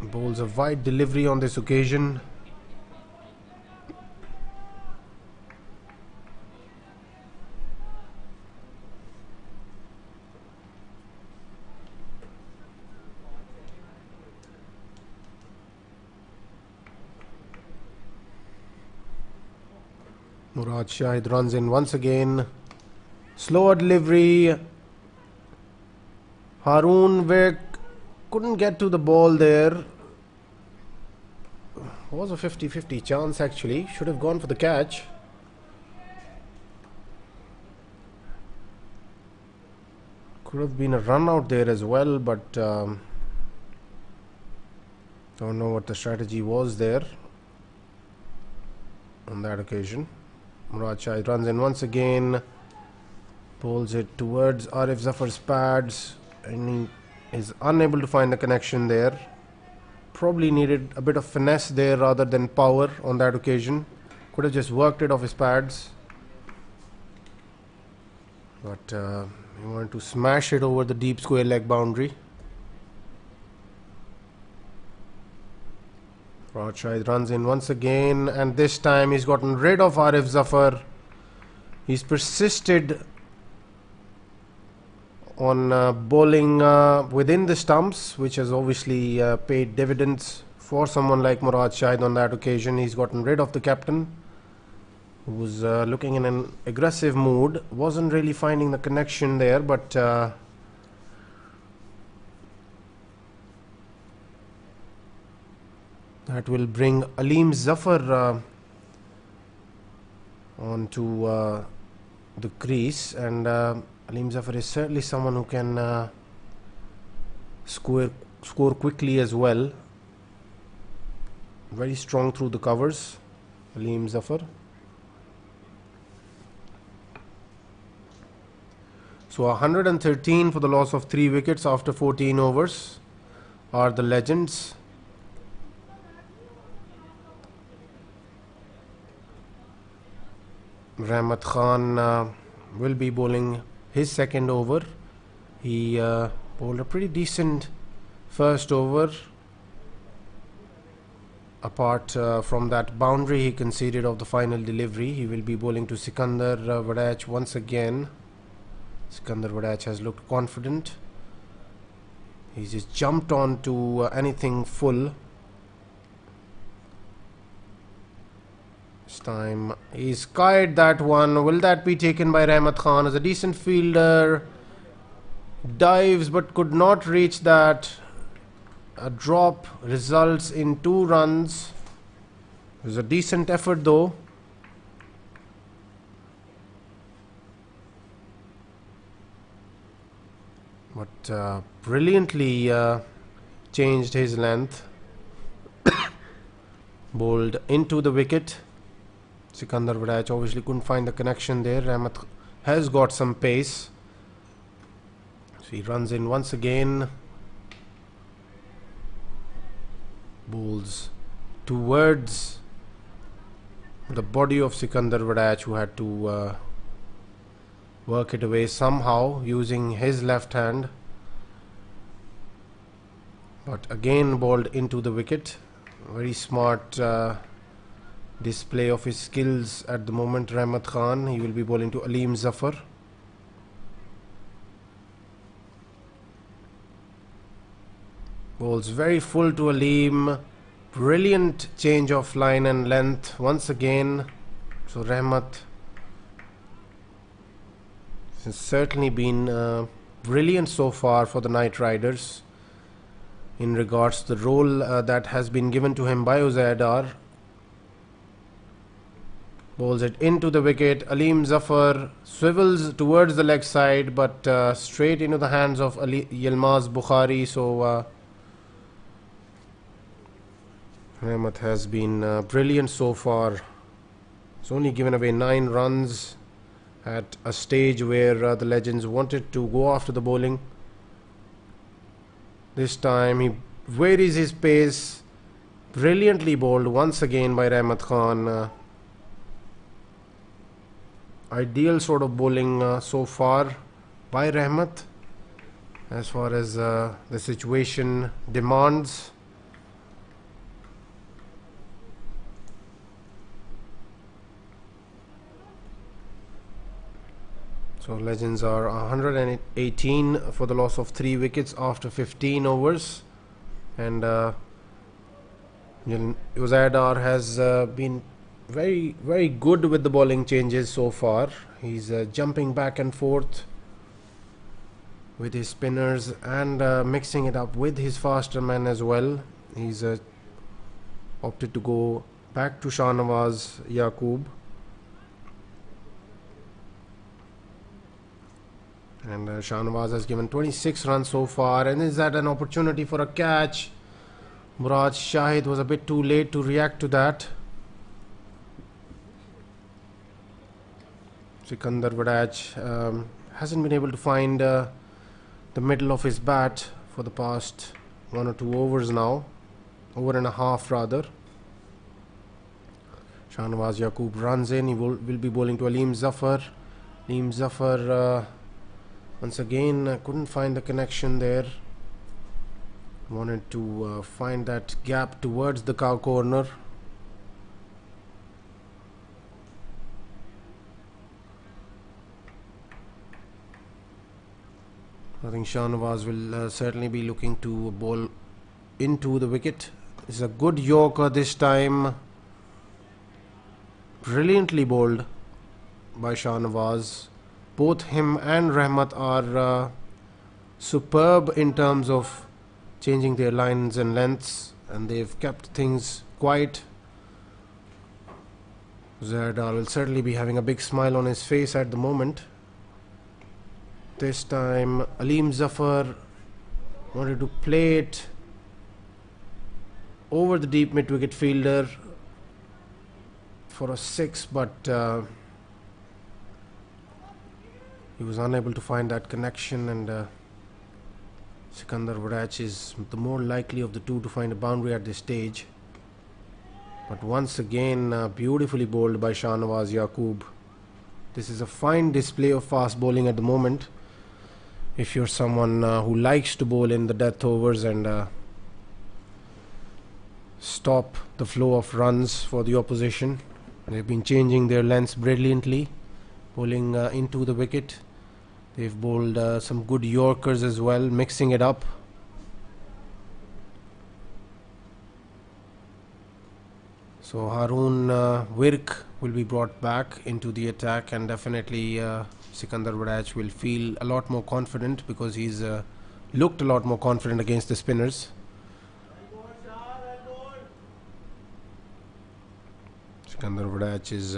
Bowls a wide delivery on this occasion. Murad Shahid runs in once again. Slower delivery. Haroon Virk couldn't get to the ball there. Was a 50-50 chance actually. Should have gone for the catch. Could have been a run out there as well, but don't know what the strategy was there on that occasion. Murad Shahid runs in once again. Pulls it towards Arif Zafar's pads and he is unable to find the connection there. Probably needed a bit of finesse there rather than power on that occasion. Could have just worked it off his pads, but he wanted to smash it over the deep square leg boundary. Murad Shahid runs in once again, and this time he's gotten rid of Arif Zafar. He's persisted on bowling within the stumps, which has obviously paid dividends for someone like Murad Shahid on that occasion. He's gotten rid of the captain, who was looking in an aggressive mood. Wasn't really finding the connection there, but that will bring Aleem Zafar onto the crease, and Aleem Zafar is certainly someone who can score quickly as well. Very strong through the covers, Aleem Zafar. So 113 for the loss of 3 wickets after 14 overs are the legends. Rahmat Khan will be bowling his second over. He bowled a pretty decent first over. Apart from that boundary he conceded of the final delivery, he will be bowling to Sikandar Wadach once again. Sikandar Wadach has looked confident. He's just jumped on to anything full. This time he's skied that one. Will that be taken by Rahmat Khan? As a decent fielder, dives but could not reach that. A drop results in 2 runs. It was a decent effort though. But brilliantly changed his length. Bowled into the wicket. Sikandar Wadach obviously couldn't find the connection there. Rahmat has got some pace. So he runs in once again. Bowls towards the body of Sikandar Wadach, who had to work it away somehow using his left hand. But again bowled into the wicket. Very smart display of his skills at the moment, Rahmat Khan. He will be bowling to Aleem Zafar. Bowls very full to Aleem. Brilliant change of line and length once again. So Rahmat has certainly been brilliant so far for the Knight Riders in regards to the role that has been given to him by Uzair Dar. Bowls it into the wicket. Aleem Zafar swivels towards the leg side, but straight into the hands of Yilmaz Bukhari. So Rahmat has been brilliant so far. He's only given away 9 runs at a stage where the legends wanted to go after the bowling. This time he varies his pace. Brilliantly bowled once again by Rahmat Khan. Ideal sort of bowling so far by Rahmat as far as the situation demands. So legends are 118 for the loss of 3 wickets after 15 overs, and Uzair Dar has been very good with the bowling changes so far. He's jumping back and forth with his spinners and mixing it up with his faster men as well. He's opted to go back to Shahnawaz Yaqub. And Shahnawaz has given 26 runs so far, and is that an opportunity for a catch? Murad Shahid was a bit too late to react to that. Sikandar Wadach hasn't been able to find the middle of his bat for the past 1 or 2 overs now, over and a half rather. Shahnawaz Yaqub runs in. He will be bowling to Aleem Zafar. Aleem Zafar once again couldn't find the connection there. Wanted to find that gap towards the cow corner. I think Shahnawaz will certainly be looking to bowl into the wicket. It's a good Yorker this time. Brilliantly bowled by Shahnawaz. Both him and Rahmat are superb in terms of changing their lines and lengths, and they've kept things quiet. Uzair Dar will certainly be having a big smile on his face at the moment. This time Aleem Zafar Wanted to play it over the deep mid-wicket fielder for a 6, but he was unable to find that connection, and Sikandar Wadach is the more likely of the two to find a boundary at this stage. But once again, beautifully bowled by Shahnawaz Yaqub. This is a fine display of fast bowling at the moment. If you're someone who likes to bowl in the death overs and stop the flow of runs for the opposition, they've been changing their lengths brilliantly, bowling into the wicket. They've bowled some good Yorkers as well, mixing it up. So Haroon Virk will be brought back into the attack, and definitely Sikandar Wadach will feel a lot more confident because he's looked a lot more confident against the spinners. Sikandar Wadach is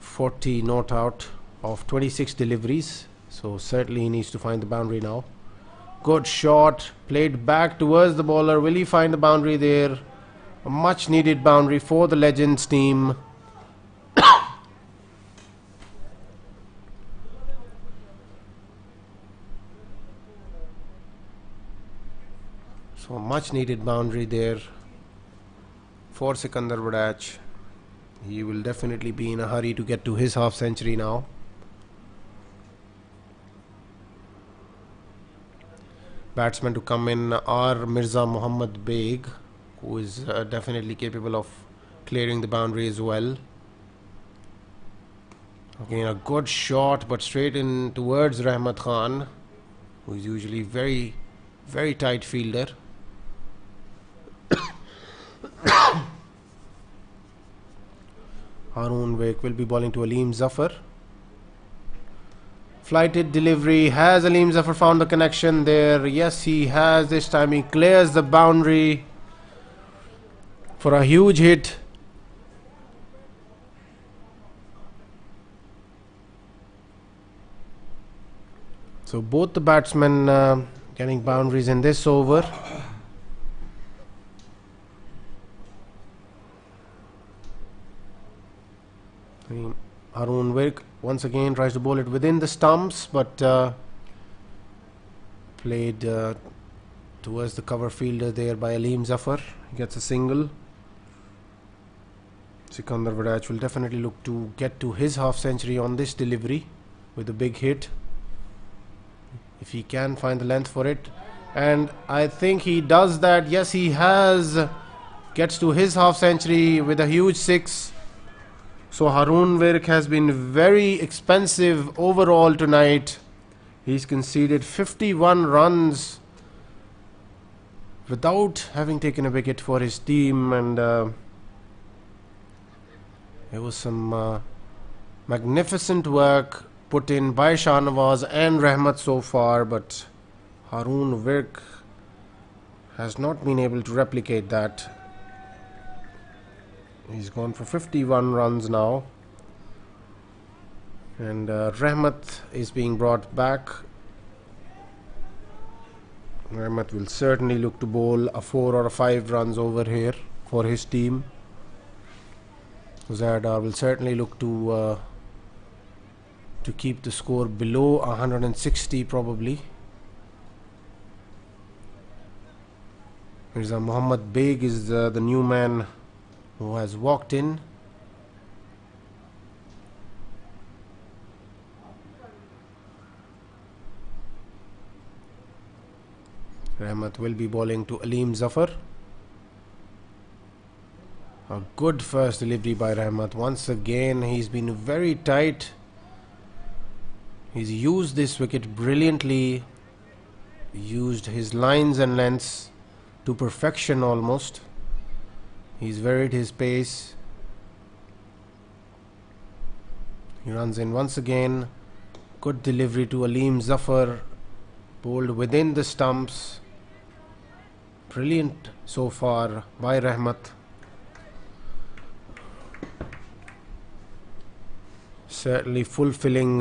40 not out of 26 deliveries, so certainly he needs to find the boundary now. Good shot, played back towards the bowler. Will he find the boundary there? A much needed boundary for the Legends team. So a much needed boundary there for Sikandar Wadach. He will definitely be in a hurry to get to his half century now. Batsmen to come in are Mirza Muhammad Beg, who is definitely capable of clearing the boundary as well. Again, a good shot, but straight in towards Rahmat Khan, who is usually very, very tight fielder. Haroon Virk will be bowling to Aleem Zafar. Flighted delivery. Has Aleem Zafar found the connection there? Yes, he has. This time he clears the boundary for a huge hit. So both the batsmen getting boundaries in this over. Haroon Virk once again tries to bowl it within the stumps, but played towards the cover fielder there by Aleem Zafar. He gets a single. Sikandar Wadach will definitely look to get to his half century on this delivery with a big hit, if he can find the length for it, and I think he does that. Yes, he has. Gets to his half century with a huge 6. So Haroon Virk has been very expensive overall tonight. He's conceded 51 runs without having taken a wicket for his team, and there was some magnificent work put in by Shahnawaz and Rahmat so far, but Haroon Virk has not been able to replicate that. He's gone for 51 runs now, and Rahmat is being brought back. Rahmat will certainly look to bowl a 4 or a 5 runs over here for his team. Zardar will certainly look to keep the score below 160 probably. Mirza Muhammad Beg is the new man who has walked in. Rahmat will be bowling to Aleem Zafar. A good first delivery by Rahmat. Once again, he's been very tight. He's used this wicket brilliantly. Used his lines and lengths to perfection almost. He's varied his pace. He runs in once again. Good delivery to Aleem Zafar. Bowled within the stumps. Brilliant so far by Rahmat. Certainly fulfilling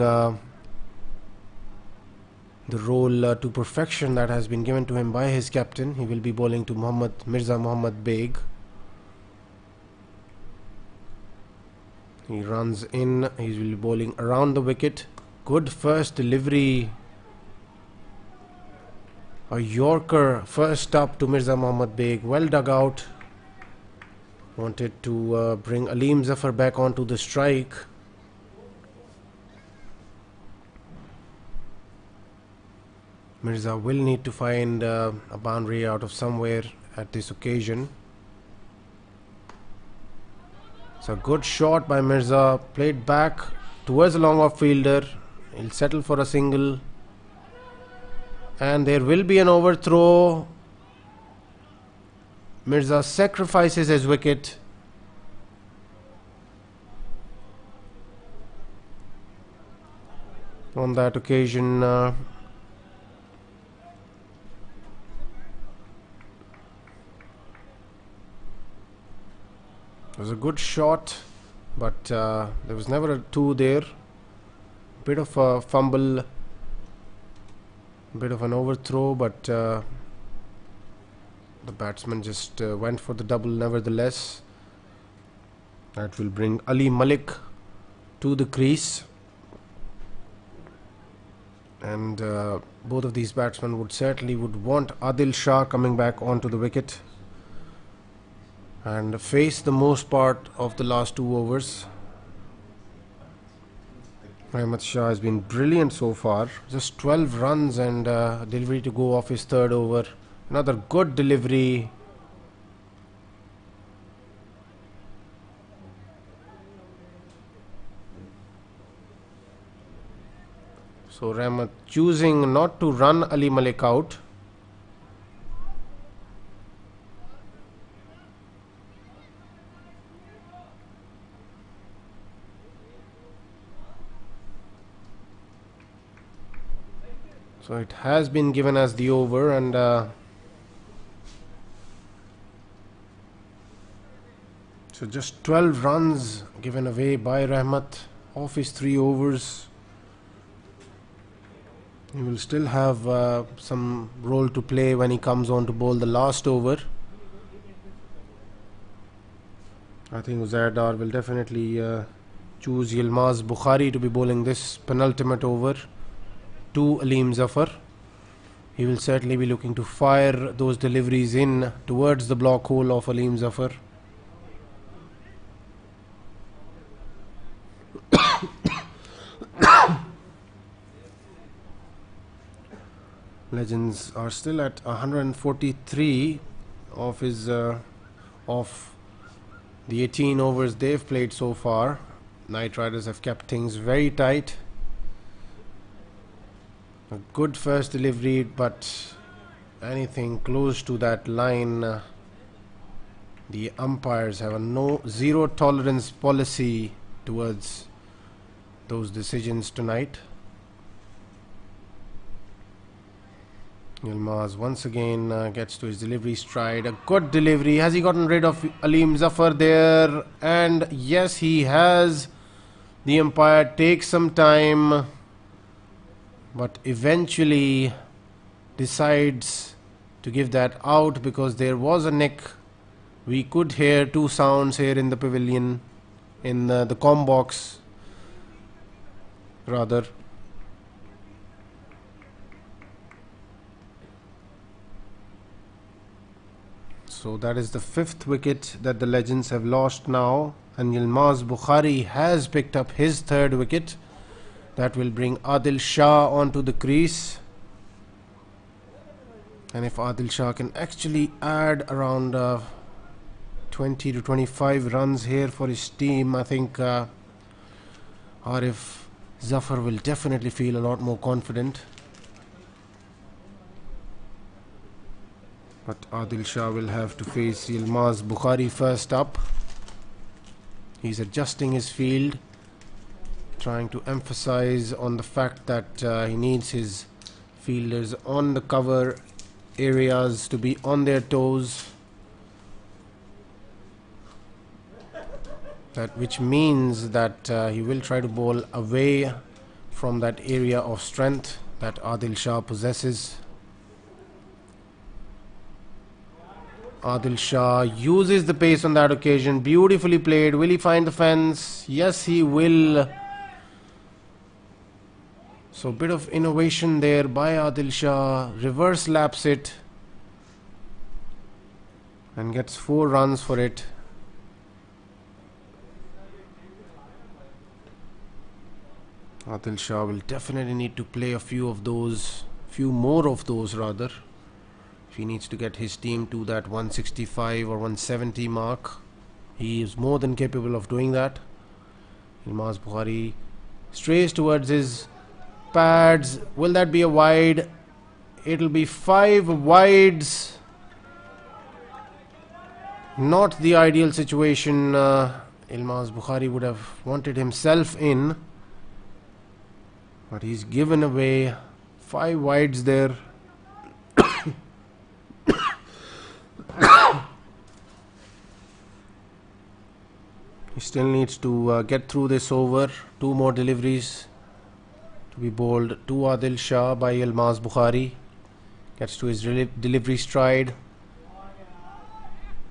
the role to perfection that has been given to him by his captain. He will be bowling to Mirza Muhammad Beg. He runs in. He will be bowling around the wicket. Good first delivery. A Yorker first up to Mirza Muhammad Beg. Well dug out. Wanted to bring Aleem Zafar back onto the strike. Mirza will need to find a boundary out of somewhere at this occasion. It's a good shot by Mirza. Played back towards the long off fielder. He'll settle for a single. And there will be an overthrow. Mirza sacrifices his wicket. On that occasion, it was a good shot, but there was never a two there. Bit of a fumble, bit of an overthrow, but the batsman just went for the double nevertheless. That will bring Ali Malik to the crease, and both of these batsmen would want Adil Shah coming back onto the wicket and face the most part of the last 2 overs. Ahmed Shah has been brilliant so far. Just 12 runs and delivery to go off his 3rd over. Another good delivery. So Rahmat choosing not to run Ali Malik out. So it has been given as the over, and so just 12 runs given away by Rahmat off his 3 overs. He will still have some role to play when he comes on to bowl the last over. I think Zardar will definitely choose Yilmaz Bukhari to be bowling this penultimate over to Aleem Zafar. He will certainly be looking to fire those deliveries in towards the block hole of Aleem Zafar. Legends are still at 143 of his of the 18 overs they've played so far. Knight Riders have kept things very tight. A good first delivery, but anything close to that line, the umpires have a zero tolerance policy towards those decisions tonight. Yilmaz once again gets to his delivery stride. A good delivery. Has he gotten rid of Aleem Zafar there? And yes, he has. The umpire takes some time, but eventually decides to give that out because there was a nick. We could hear 2 sounds here in the pavilion, in the comm box rather. So that is the 5th wicket that the Legends have lost now, and Yilmaz Bukhari has picked up his 3rd wicket. That will bring Adil Shah onto the crease. And if Adil Shah can actually add around 20 to 25 runs here for his team, I think Arif Zafar will definitely feel a lot more confident. But Adil Shah will have to face Yilmaz Bukhari first up. He's adjusting his field, trying to emphasize on the fact that he needs his fielders on the cover areas to be on their toes. Which means that he will try to bowl away from that area of strength that Adil Shah possesses. Adil Shah uses the pace on that occasion. Beautifully played. Will he find the fence? Yes, he will. So, bit of innovation there by Adil Shah. Reverse laps it and gets 4 runs for it. Adil Shah will definitely need to play a few more of those rather. If he needs to get his team to that 165 or 170 mark, he is more than capable of doing that. Yilmaz Bukhari strays towards his pads. Will that be a wide? It'll be 5 wides. Not the ideal situation. Yilmaz Bukhari would have wanted himself in, but he's given away 5 wides there. He still needs to get through this over. 2 more deliveries to be bowled to Adil Shah by Yilmaz Bukhari. Gets to his delivery stride,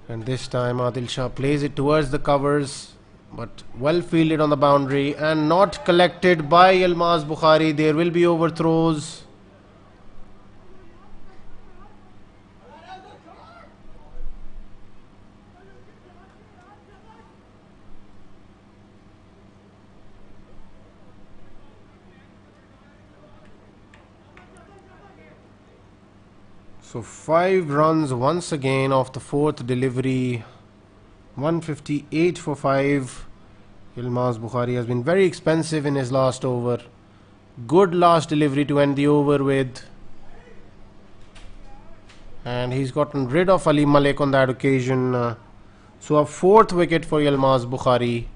and this time Adil Shah plays it towards the covers, but well fielded on the boundary and not collected by Yilmaz Bukhari. There will be overthrows. So 5 runs once again off the 4th delivery. 158 for 5. Yilmaz Bukhari has been very expensive in his last over. Good last delivery to end the over with. And he's gotten rid of Ali Malik on that occasion. So a 4th wicket for Yilmaz Bukhari.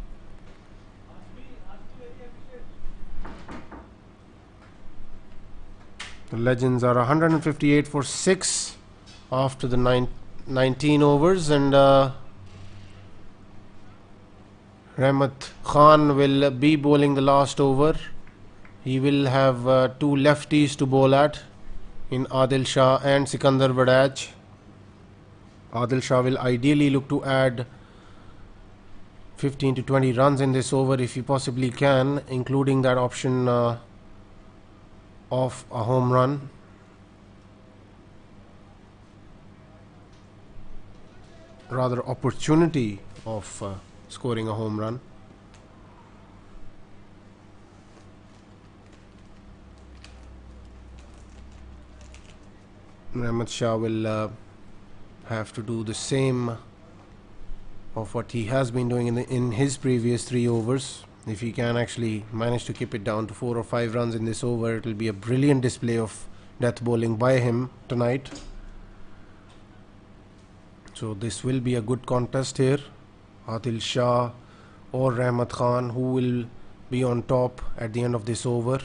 The Legends are 158 for 6 after the 19 overs, and Rahmat Khan will be bowling the last over. He will have 2 lefties to bowl at in Adil Shah and Sikandar Badaj. Adil Shah will ideally look to add 15 to 20 runs in this over if he possibly can, including that option of a home run. Rather opportunity of scoring a home run. Rahmat Shah will have to do the same of what he has been doing in his previous 3 overs. If he can actually manage to keep it down to 4 or 5 runs in this over, it will be a brilliant display of death bowling by him tonight. So this will be a good contest here. Adil Shah or Rahmat Khan, who will be on top at the end of this over.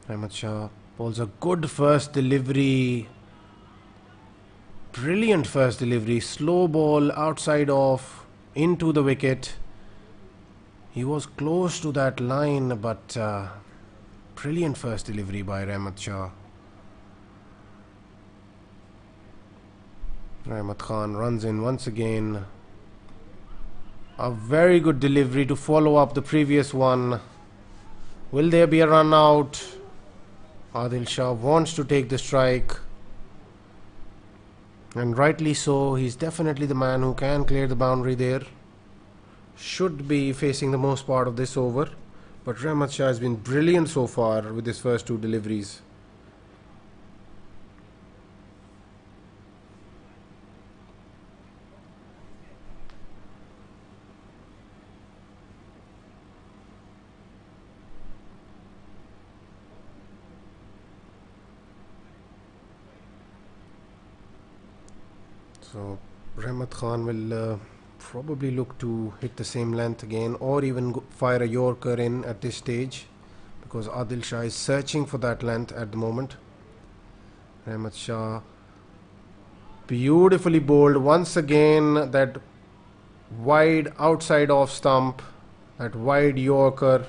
Rahmat Shah bowls a good first delivery. Brilliant first delivery. Slow ball outside off into the wicket. He was close to that line, but brilliant first delivery by Rahmat Shah. Rahmat Khan runs in once again. A very good delivery to follow up the previous one. Will there be a run out? Adil Shah wants to take the strike, and rightly so. He's definitely the man who can clear the boundary there. Should be facing the most part of this over, but Rahmat Shah has been brilliant so far with his first 2 deliveries. So Rahmat Khan will probably look to hit the same length again, or even fire a Yorker in at this stage, because Adil Shah is searching for that length at the moment. Rahmat Shah beautifully bowled once again. That wide outside off stump, that wide Yorker.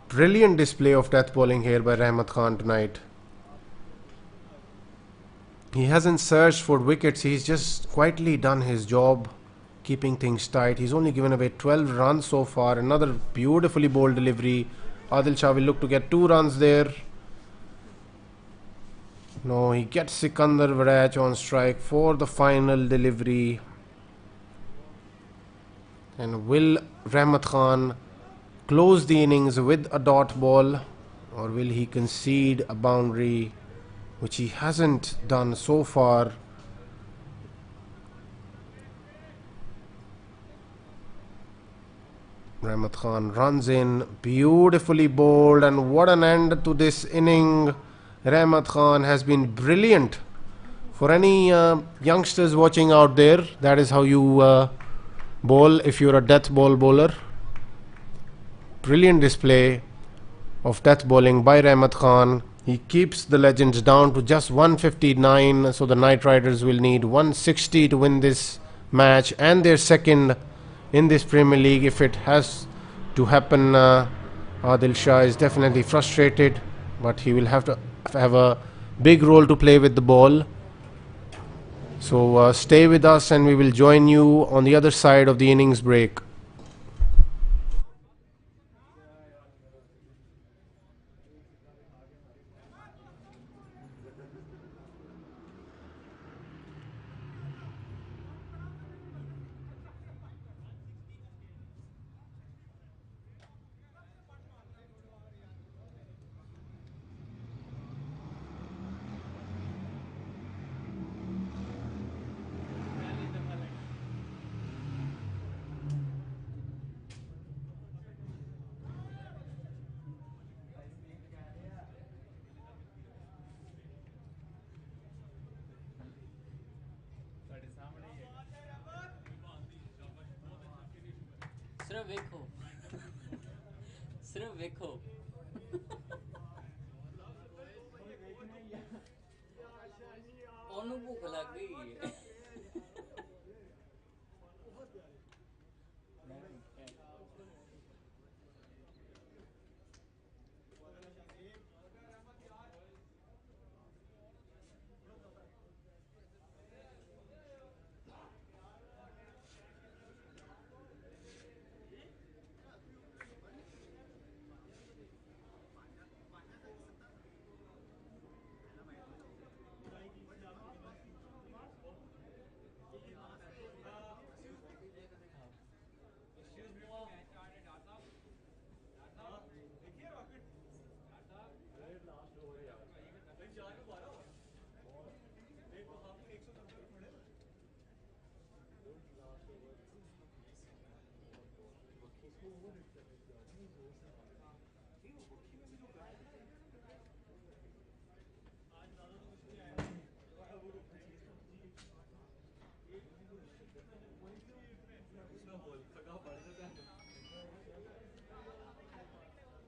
Brilliant display of death bowling here by Rahmat Khan tonight. He hasn't searched for wickets, he's just quietly done his job, keeping things tight. He's only given away 12 runs so far. Another beautifully bowled delivery. Adil Shah will look to get 2 runs there. No, he gets Sikandar Varach on strike for the final delivery. And will Rahmat Khan close the innings with a dot ball, or will he concede a boundary, which he hasn't done so far? Rahmat Khan runs in, beautifully bowled, and what an end to this inning. Rahmat Khan has been brilliant. For any youngsters watching out there, that is how you bowl if you're a death ball bowler. Brilliant display of death bowling by Rahmat Khan. He keeps the legends down to just 159, so the Knight Riders will need 160 to win this match and their second in this Premier League. If it has to happen, Adil Shah is definitely frustrated, but he will have to have a big role to play with the ball. So stay with us and we will join you on the other side of the innings break. सिर्फ देखो सिर्फ देखो ਉਹਨੂੰ ਭੁੱਖ ਲੱਗ ਗਈ ਹੈ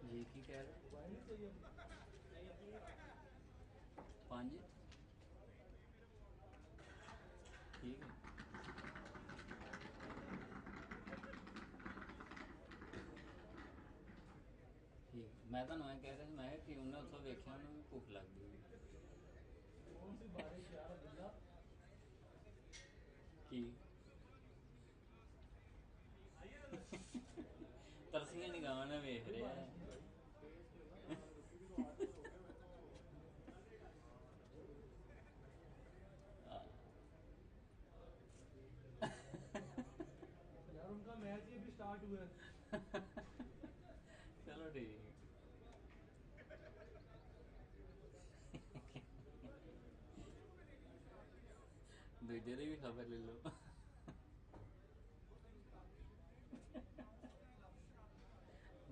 जी की कह रहे 5 ठीक है ठीक मैं ਤੁਹਾਨੂੰ ਇਹ ਕਹਿ ਰਿਹਾ ਸੀ ਮੈਂ ਕਿ ਉਹਨੇ ਉੱਥੋਂ ਵੇਖਿਆ ਉਹਨੂੰ ਵੀ ਭੁੱਖ ਲੱਗ ਗਈ ਕੀ ਤਰਸੀਆਂ ਨਿਗਾਹਾਂ ਨਾਲ ਵੇਖ ਰਿਹਾ यार उनका मैच ही अभी स्टार्ट हुआ है चलो ठीक दूजे की भी खबर ले लो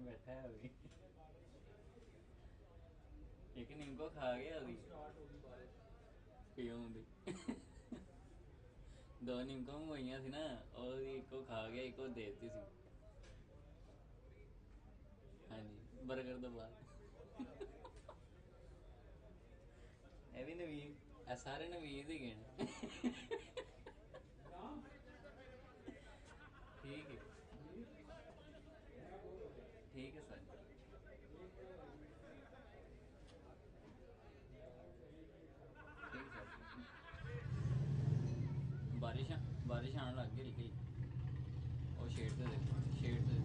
बैठा है अभी लेकिन इनको खा गया अभी पियों दी दो निम्को मंगाइया सी ना और एक को खा गया एक को दे दी सी हाँ जी बर्गर तो बाद ਇਹ ਵੀ ਨਵੀਂ ਸਾਰੇ ਨਵੀਂ ਹੀ ਗਏ ठीक है ठीक है सर बारिश आने लग गई लिखी वो शेड से देखो शेड से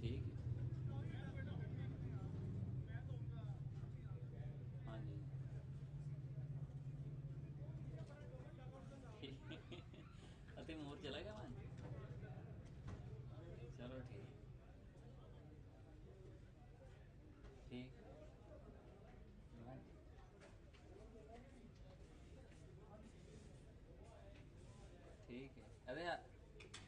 ठीक हाँ जी अति मोर चला गया मैं चलो ठीक ठीक ठीक है अरे ठीक है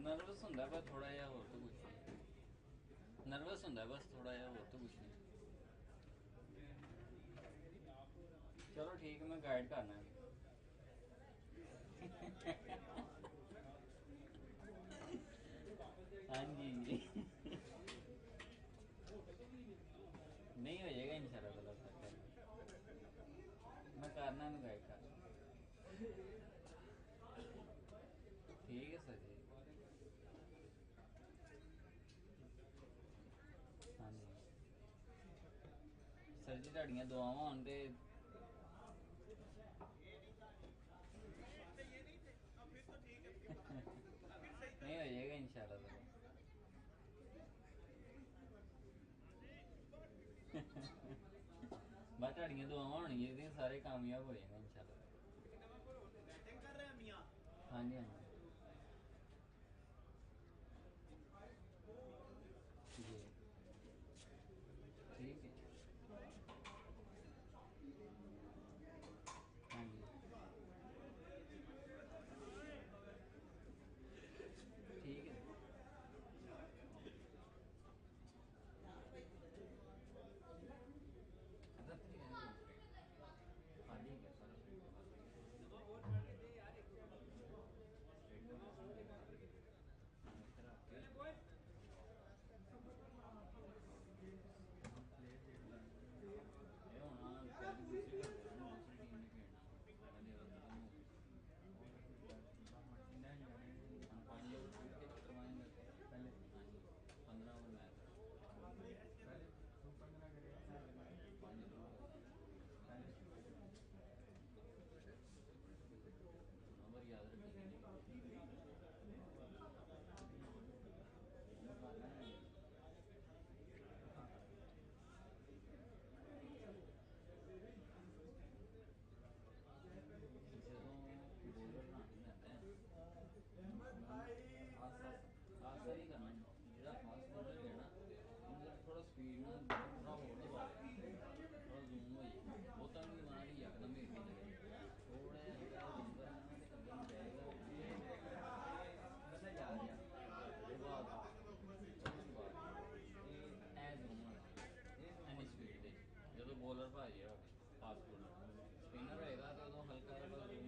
नर्वस होंगे पर थोड़ा या हो तो कुछ नहीं नर्वस होंगे बस थोड़ा या हो तो कुछ नहीं चलो ठीक है मैं गाइड करना है हाँ जी नहीं हो जाएगा इंशाल्लाह ताला मैं करना है गाइड करना ठीक है सर जी हाँ जी सर जी ਤੁਹਾਡੀਆਂ ਦੁਆਵਾਂ ਹੋਣ ਤੇ नहीं हो जाएगा इंशाल्लाह ताला बस ਤੁਹਾਡੀਆਂ ਦੁਆਵਾਂ ਹੋਣਗੀਆਂ ਤੇ ਸਾਰੇ ਕਾਮਯਾਬ ਹੋ ਜਾਣਗੇ इंशाल्लाह हाँ जी हाँ जी जी ठीक है हाँ जी ठीक है खाली है सारा नंबर याद रखेंगे थोड़ा स्पीड ना थोड़ा होड़ दबा थोड़ा जूम हो जाए बहुत तंग नहीं माना कि यकदम ही हिट लगे थोड़ा हल्का नंबर है ना तो कदम जाएगा बंदा जा रहा उसके बाद ए जूम होना एनी स्पीड पे जो बॉलर भाजी हो फास्ट बॉलर स्पिनर होएगा तो हल्का जूम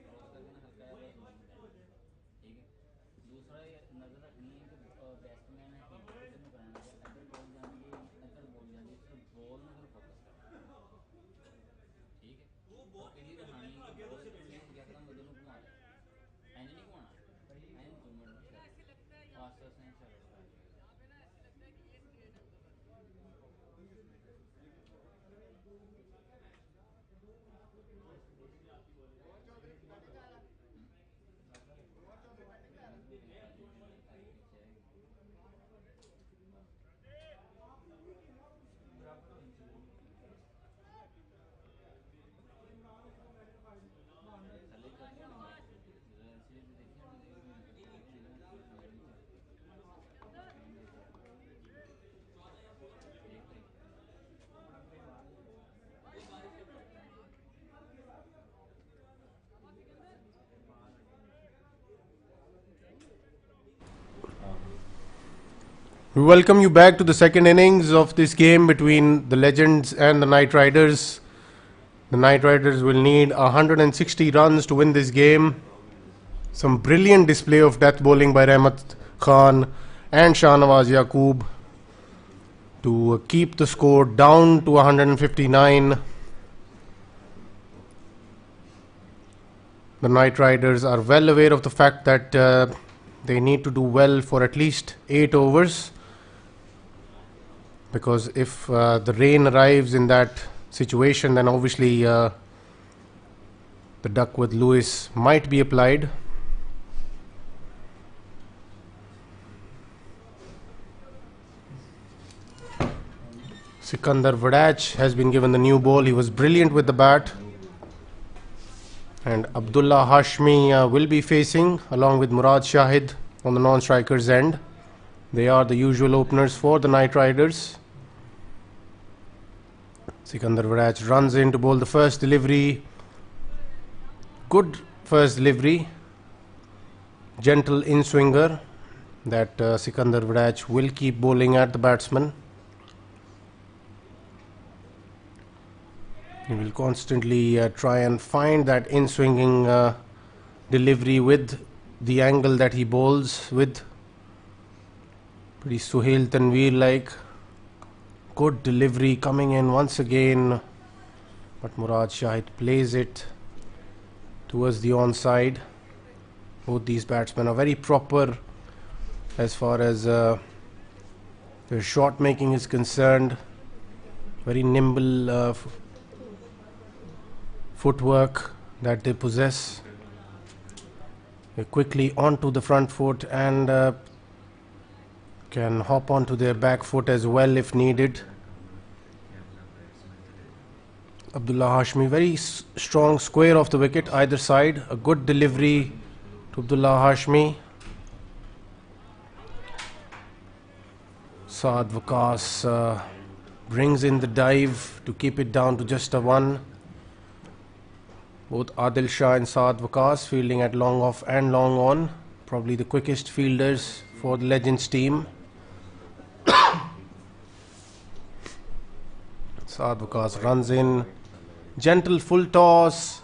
क्रॉस करके ना हल्का जूम ठीक है दूसरा ये नज़र रखनी है कि बैट्समैन है किधर में कराना है इधर बॉल जाएंगे इधर बॉल जाएंगे सिर्फ बॉल में फिर फोकस करना ठीक है तो इन्हीं दिखानी है कि बॉल यकदम बदल में घुमा इंज नहीं घुमाना इंज घूमना फास्ट से चल We welcome you back to the second innings of this game between the Legends and the Knight Riders. The Knight Riders will need 160 runs to win this game. Some brilliant display of death bowling by Rahmat Khan and Shahnawaz Yaqub to keep the score down to 159. The Knight Riders are well aware of the fact that They need to do well for at least 8 overs, because if the rain arrives in that situation, then obviously the Duckworth Lewis might be applied. Sikandar Vadach has been given the new ball. He was brilliant with the bat. And Abdullah Hashmi will be facing along with Murad Shahid on the non-strikers end. They are the usual openers for the Knight Riders. Sikandar Vadach runs in to bowl the first delivery. Good first delivery. Gentle in-swinger that Sikandar Vadach will keep bowling at the batsman. He will constantly try and find that in-swinging delivery with the angle that he bowls with. Pretty Suhail Tanveer like. Good delivery coming in once again, but Murad Shahid plays it towards the onside. Both these batsmen are very proper as far as their shot making is concerned. Very nimble footwork that they possess. They're quickly onto the front foot and can hop onto their back foot as well if needed. Abdullah Hashmi, very strong square off the wicket either side. A good delivery to Abdullah Hashmi. Saad Waqas brings in the dive to keep it down to just a 1. Both Adil Shah and Saad Waqas fielding at long off and long on. Probably the quickest fielders for the Legends team. Saad Waqas runs in. Gentle full toss.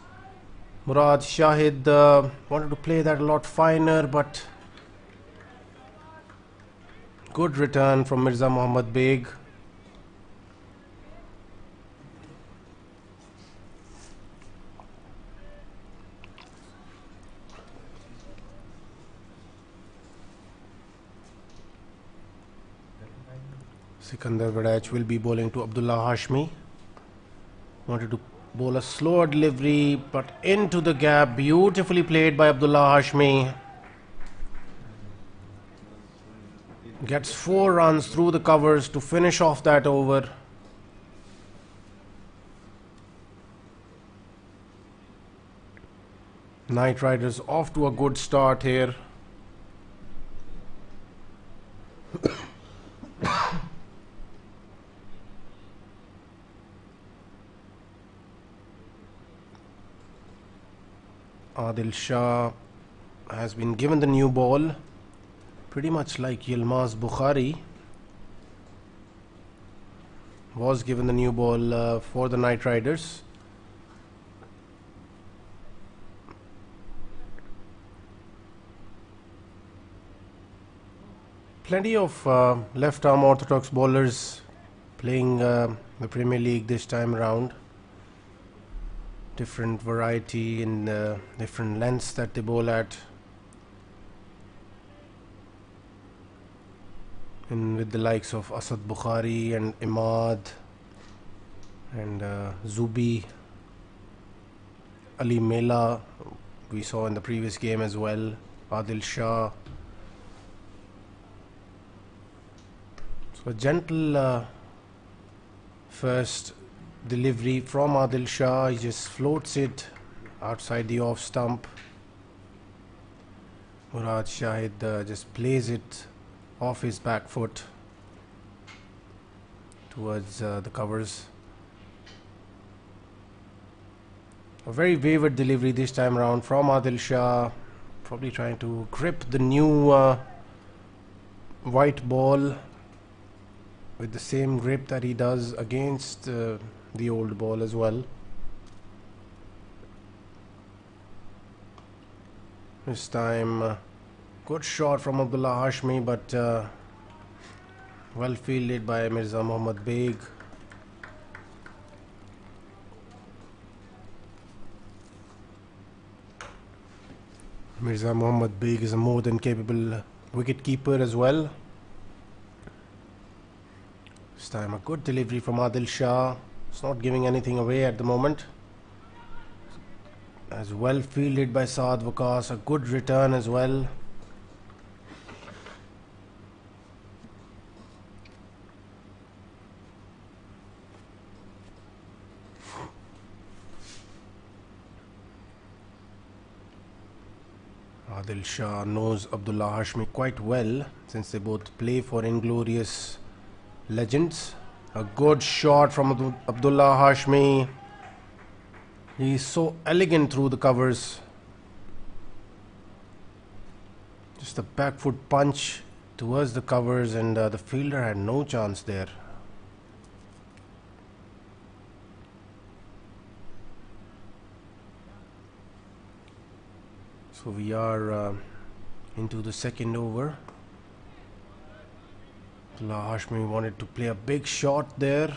Murad Shahid wanted to play that a lot finer, but good return from Mirza Muhammad Beg. Sikandar Vadach will be bowling to Abdullah Hashmi. Wanted to bowl a slower delivery, but into the gap. Beautifully played by Abdullah Hashmi. Gets 4 runs through the covers to finish off that over. Knight Riders off to a good start here. Adil Shah has been given the new ball, pretty much like Yilmaz Bukhari was given the new ball for the Knight Riders. Plenty of left arm orthodox bowlers playing the Premier League this time around. Different variety in different lengths that they bowl at. And with the likes of Asad Bukhari and Imad and Zubi, Ali Mela, we saw in the previous game as well, Adil Shah. So a gentle first delivery from Adil Shah. He just floats it outside the off stump. Murad Shahid just plays it off his back foot towards the covers. A very wayward delivery this time around from Adil Shah, probably trying to grip the new white ball with the same grip that he does against the old ball as well. This time good shot from Abdullah Hashmi, but well fielded by Mirza Muhammad Beg. Mirza Muhammad Beg is a more than capable wicket keeper as well. This time a good delivery from Adil Shah. It's not giving anything away at the moment. As well fielded by Saad Waqas. A good return as well. Adil Shah knows Abdullah Hashmi quite well since they both play for Inglorious Legends. A good shot from Abdullah Hashmi. He is so elegant through the covers. Just a back foot punch towards the covers, and the fielder had no chance there. So we are into the second over. Abdullah Hashmi wanted to play a big shot there,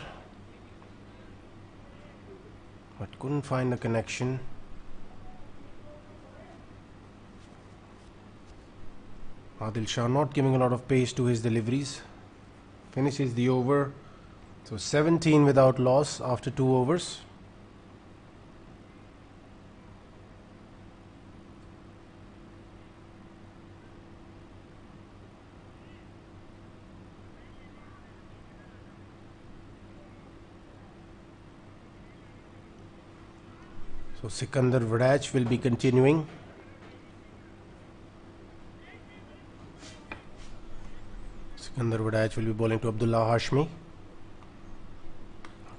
but couldn't find the connection. Adil Shah not giving a lot of pace to his deliveries. Finishes the over. So 17 without loss after 2 overs. So Sikandar Vadach will be continuing. Sikandar Vadach will be bowling to Abdullah Hashmi.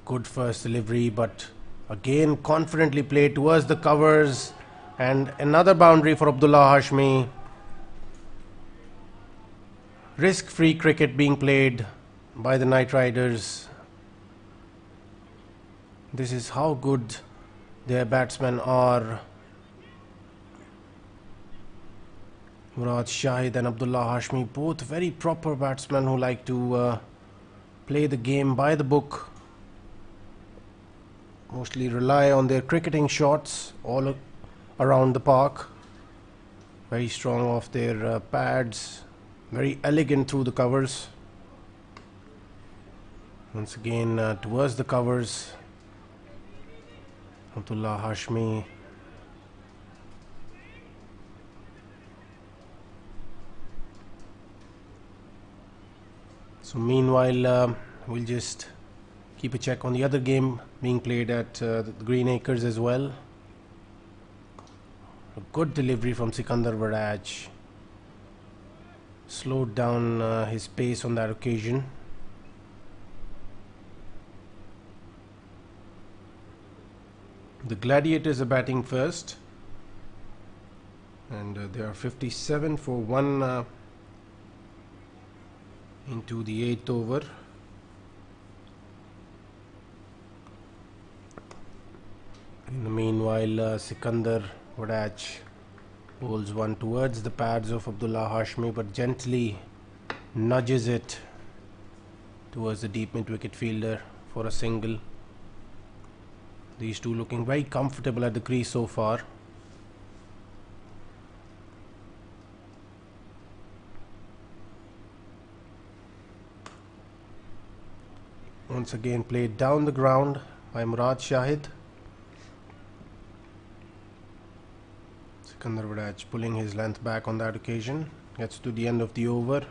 Good first delivery, but again confidently played towards the covers, and another boundary for Abdullah Hashmi. Risk-free cricket being played by the Knight Riders. This is how good their batsmen are. Murad Shahid and Abdullah Hashmi, both very proper batsmen who like to play the game by the book. Mostly rely on their cricketing shots all around the park. Very strong off their pads. Very elegant through the covers. Once again towards the covers. Abdullah Hashmi. So meanwhile we'll just keep a check on the other game being played at the Green Acres as well. A good delivery from Sikandar Vadach. Slowed down his pace on that occasion. The Gladiators are batting first, and they are 57 for 1 into the 8th over. In the meanwhile, Sikandar Vadach bowls one towards the pads of Abdullah Hashmi, but gently nudges it towards the deep mid-wicket fielder for a single. These two looking very comfortable at the crease so far. Once again played down the ground by Murad Shahid. Sikandar Vadach pulling his length back on that occasion. Gets to the end of the over.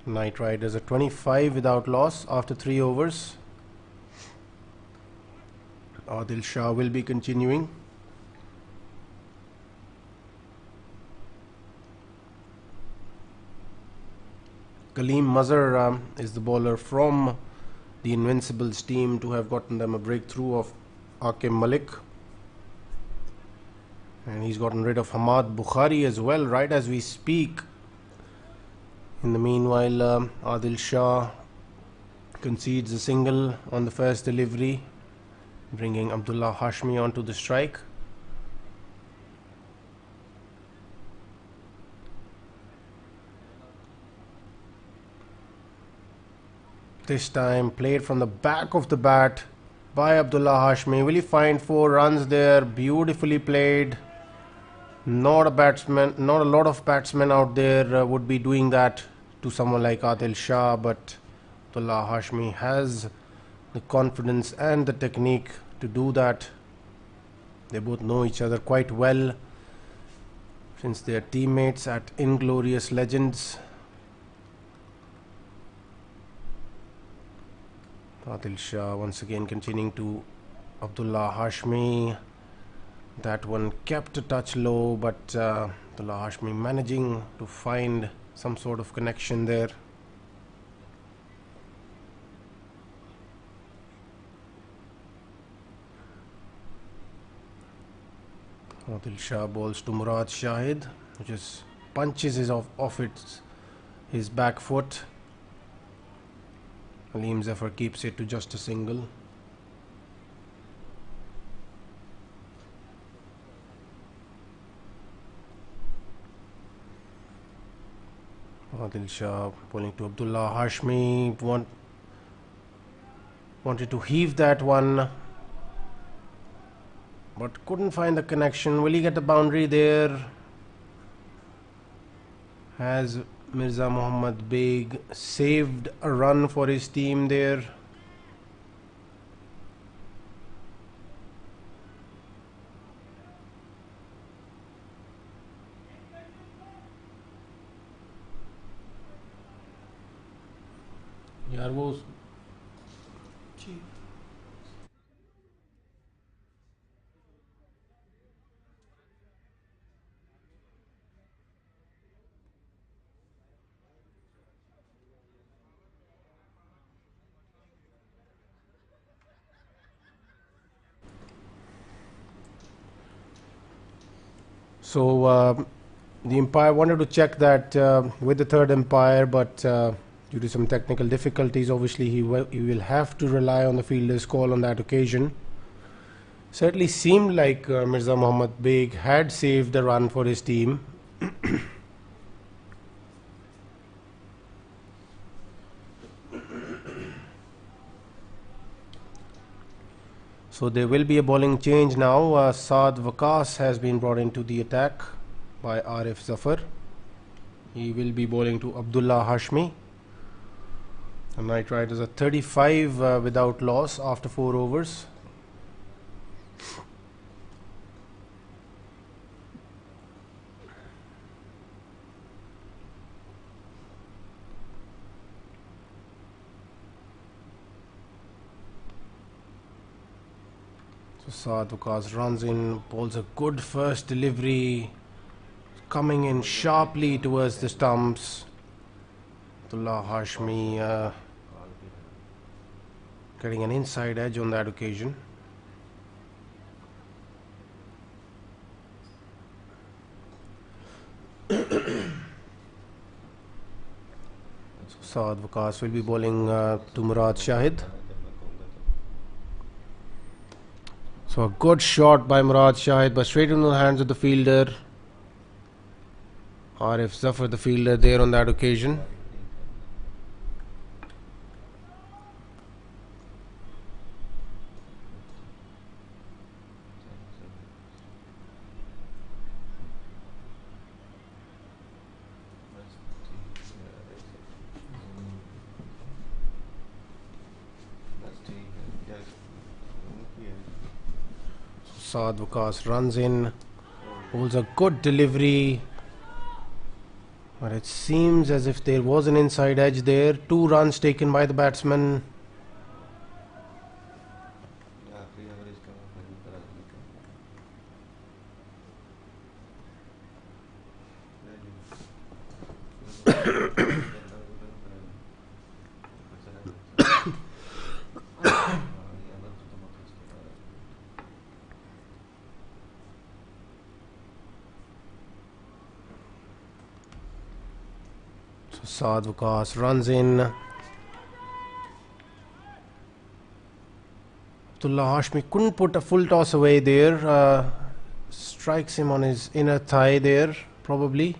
Knight Riders are 25 without loss after 3 overs. Adil Shah will be continuing. Kaleem Mazhar is the bowler from the Invincibles team to have gotten them a breakthrough of Akim Malik. And he's gotten rid of Hamad Bukhari as well right as we speak. In the meanwhile, Adil Shah concedes a single on the first delivery, bringing Abdullah Hashmi onto the strike. This time played from the back of the bat by Abdullah Hashmi. Will he find 4 runs there? Beautifully played. Not a lot of batsmen out there would be doing that to someone like Adil Shah, but Abdullah Hashmi has the confidence and the technique to do that. They both know each other quite well since they are teammates at Inglorious Legends. Adil Shah once again continuing to Abdullah Hashmi. That one kept a touch low, but Abdullah Hashmi managing to find some sort of connection there. Adil Shah bowls to Murad Shahid, which is punches his off his back foot. Aleem Zafar keeps it to just a single. Adil Shah bowling to Abdullah Hashmi, wanted to heave that one, but couldn't find the connection. Will he get the boundary there? Has Mirza Muhammad Beg saved a run for his team there? यार वो So the umpire wanted to check that with the third umpire, but due to some technical difficulties, obviously he will have to rely on the fielder's call on that occasion. Certainly seemed like Mirza Muhammad Beg had saved the run for his team. So there will be a bowling change now. Saad Waqas has been brought into the attack by Arif Zafar. He will be bowling to Abdullah Hashmi. The Knight Riders are 35 without loss after 4 overs. So Saad Waqas runs in, bowls a good first delivery, coming in sharply towards the stumps. Abdullah Hashmi getting an inside edge on that occasion. So Saad Waqas will be bowling to Murad Shahid. So a good shot by Murad Shahid, but straight into the hands of the fielder. Arif Zafar, the fielder, there on that occasion. Saad Waqas runs in, holds a good delivery, but it seems as if there was an inside edge there. 2 runs taken by the batsman. Saad Waqas runs in. Abdullah Hashmi couldn't put a full toss away there. Strikes him on his inner thigh there, probably.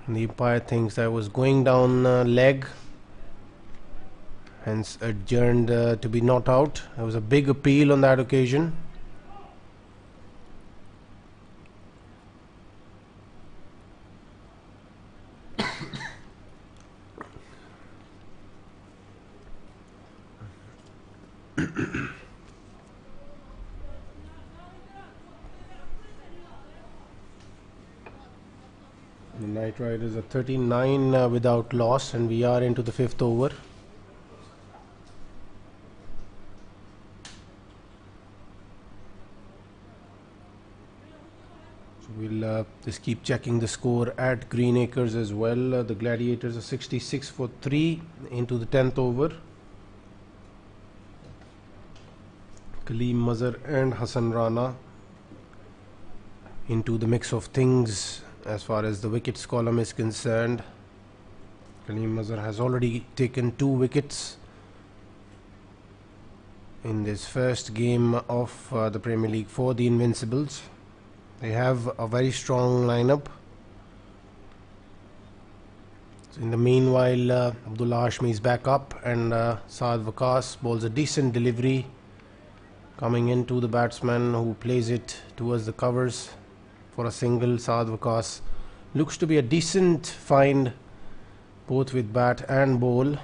The umpire thinks I was going down leg, hence adjourned to be not out. There was a big appeal on that occasion. The Knight Riders are 39 without loss, and we are into the 5th over. So we'll just keep checking the score at Greenacres as well. The Gladiators are 66 for 3 into the 10th over. Kaleem Mazhar and Hassan Rana into the mix of things as far as the wickets column is concerned. Kaleem Mazhar has already taken 2 wickets in this first game of the Premier League for the Invincibles. They have a very strong lineup. So in the meanwhile, Abdullah Hashmi is back up, and Saad Waqas bowls a decent delivery coming into the batsman, who plays it towards the covers for a single. Saad Waqas looks to be a decent find both with bat and ball.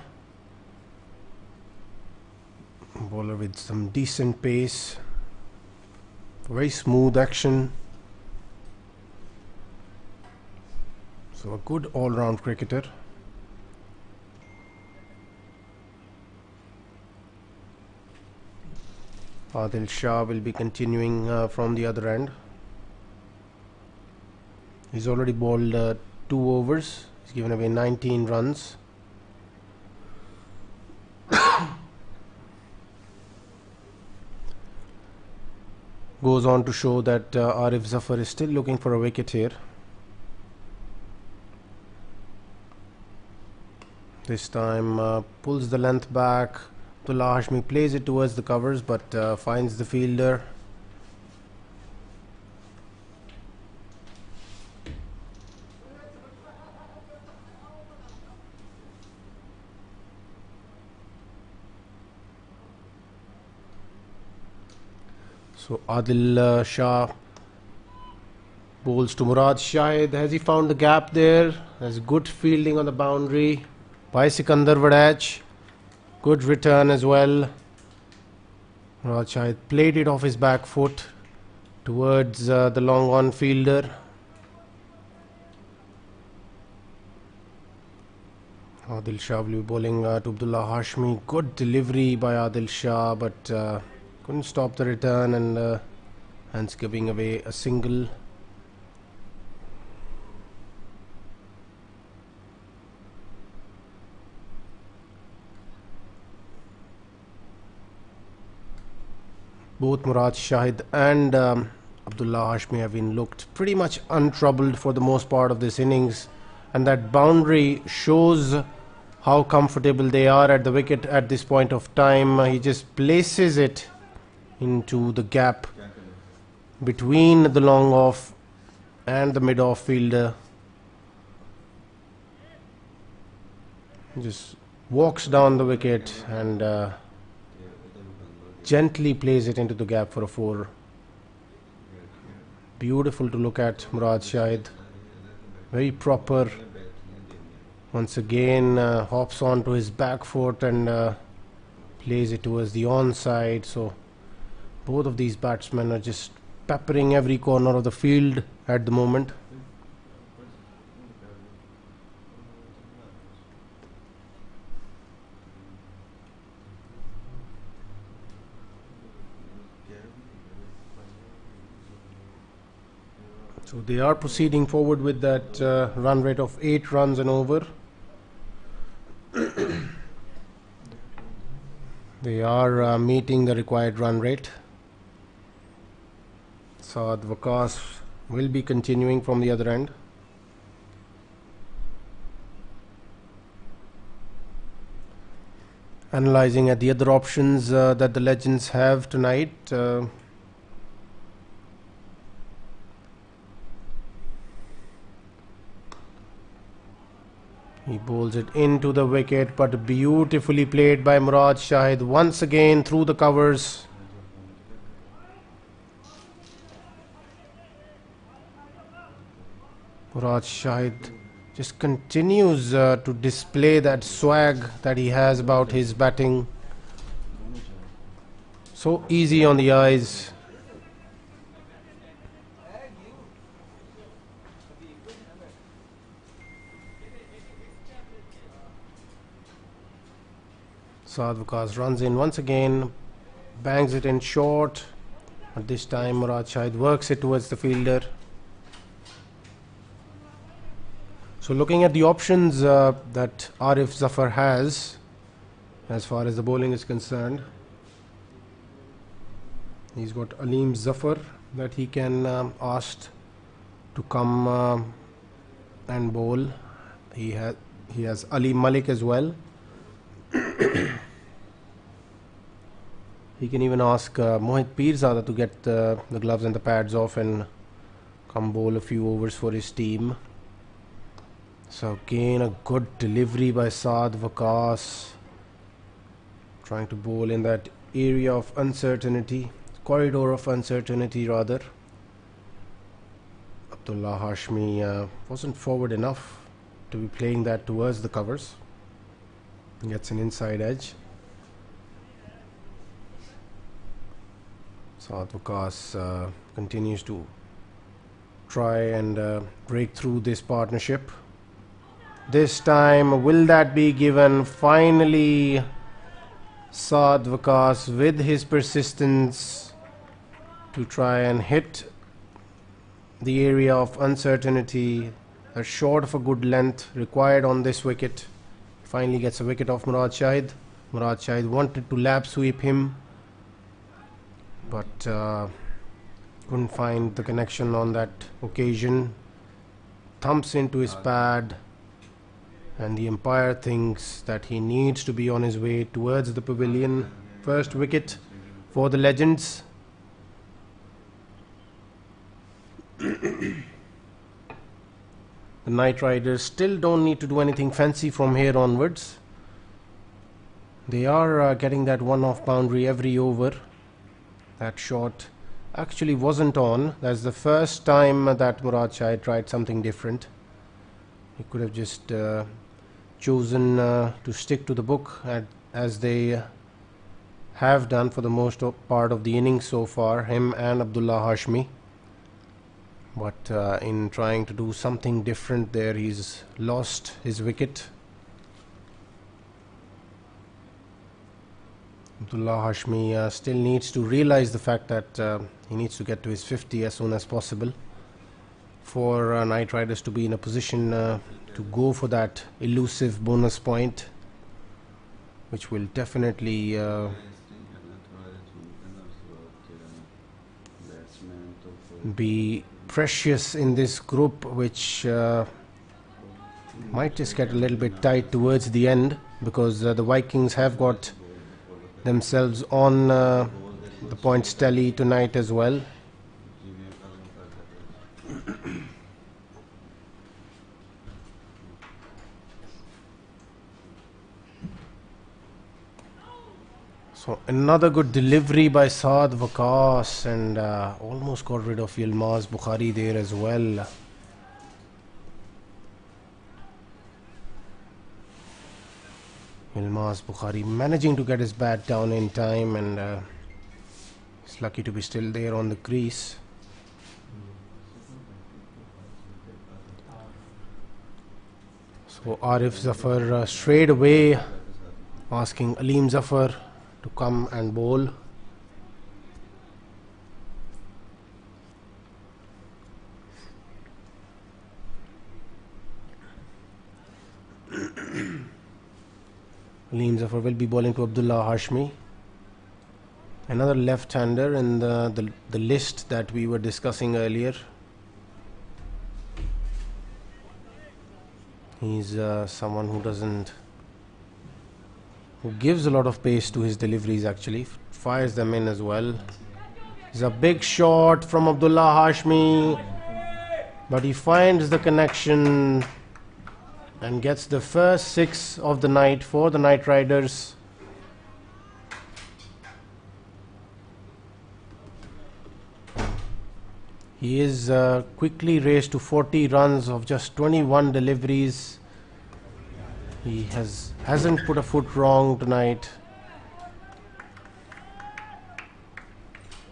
Bowler with some decent pace, very smooth action. So a good all-round cricketer. Adil Shah will be continuing from the other end. He's already bowled 2 overs. He's given away 19 runs. Goes on to show that Arif Zafar is still looking for a wicket here. This time pulls the length back. Abdullah Hashmi plays it towards the covers, but finds the fielder. So Adil Shah bowls to Murad Shahid. Has he found the gap there? Has good fielding on the boundary by Sikandar Wadaj. Good return as well. Murad Shahid played it off his back foot towards the long on fielder. Adil Shah will be bowling to Abdullah Hashmi. Good delivery by Adil Shah, but couldn't stop the return, and hence giving away a single. Both Murad Shahid and Abdullah Hashmi have been looked pretty much untroubled for the most part of this innings, and that boundary shows how comfortable they are at the wicket at this point of time. He just places it into the gap between the long off and the mid off fielder. Just walks down the wicket and gently plays it into the gap for a 4. Beautiful to look at. Murad Shahid, very proper. Once again hops on to his back foot and plays it towards the onside. So both of these batsmen are just peppering every corner of the field at the moment. So they are proceeding forward with that run rate of 8 runs and over. They are meeting the required run rate. Saad Waqas will be continuing from the other end. Analyzing at the other options that the legends have tonight. He bowls it into the wicket, but beautifully played by Murad Shahid once again through the covers. Murad Shahid just continues to display that swag that he has about his batting. So easy on the eyes. Saad Waqas runs in once again, bangs it in short, but this time Murad Shahid works it towards the fielder. So looking at the options that Arif Zafar has as far as the bowling is concerned, he's got Aleem Zafar that he can ask to come and bowl. He has Ali Malik as well. He can even ask Mohit Pirzada to get the gloves and the pads off and come bowl a few overs for his team. So again a good delivery by Saad Waqas, trying to bowl in that area of uncertainty, corridor of uncertainty rather. Abdullah Hashmi wasn't forward enough to be playing that towards the covers. Gets an inside edge. Saad Waqas continues to try and break through this partnership. This time, will that be given? Finally, Saad Waqas with his persistence to try and hit the area of uncertainty, a short of a good length required on this wicket. Finally gets a wicket off Murad Shahid. Murad Shahid wanted to lap sweep him, but couldn't find the connection on that occasion. Thumps into his pad, and the umpire thinks that he needs to be on his way towards the pavilion. First wicket for the legends. The Knight Riders still don't need to do anything fancy from here onwards. They are getting that one-off boundary every over. That shot actually wasn't on. That's the first time that Murad Shahid tried something different. He could have just chosen to stick to the book as they have done for the most part of the innings so far, him and Abdullah Hashmi. But in trying to do something different there, he's lost his wicket. Abdullah Hashmi still needs to realize the fact that he needs to get to his 50 as soon as possible for Knight Riders to be in a position to go for that elusive bonus point, which will definitely be precious in this group, which might just get a little bit tight towards the end, because the Vikings have got themselves on the points tally tonight as well. So another good delivery by Saad Waqas, and almost got rid of Yilmaz Bukhari there as well. Yilmaz Bukhari managing to get his bat down in time, and he's lucky to be still there on the crease. So Arif Zafar straight away asking Aleem Zafar to come and bowl. Aleem Zafar will be bowling to Abdullah Hashmi, another left-hander in the list that we were discussing earlier. He's someone who gives a lot of pace to his deliveries, actually fires them in as well. It's a big shot from Abdullah Hashmi, but he finds the connection and gets the first 6 of the night for the Night Riders. He is quickly raised to 40 runs of just 21 deliveries. He hasn't put a foot wrong tonight.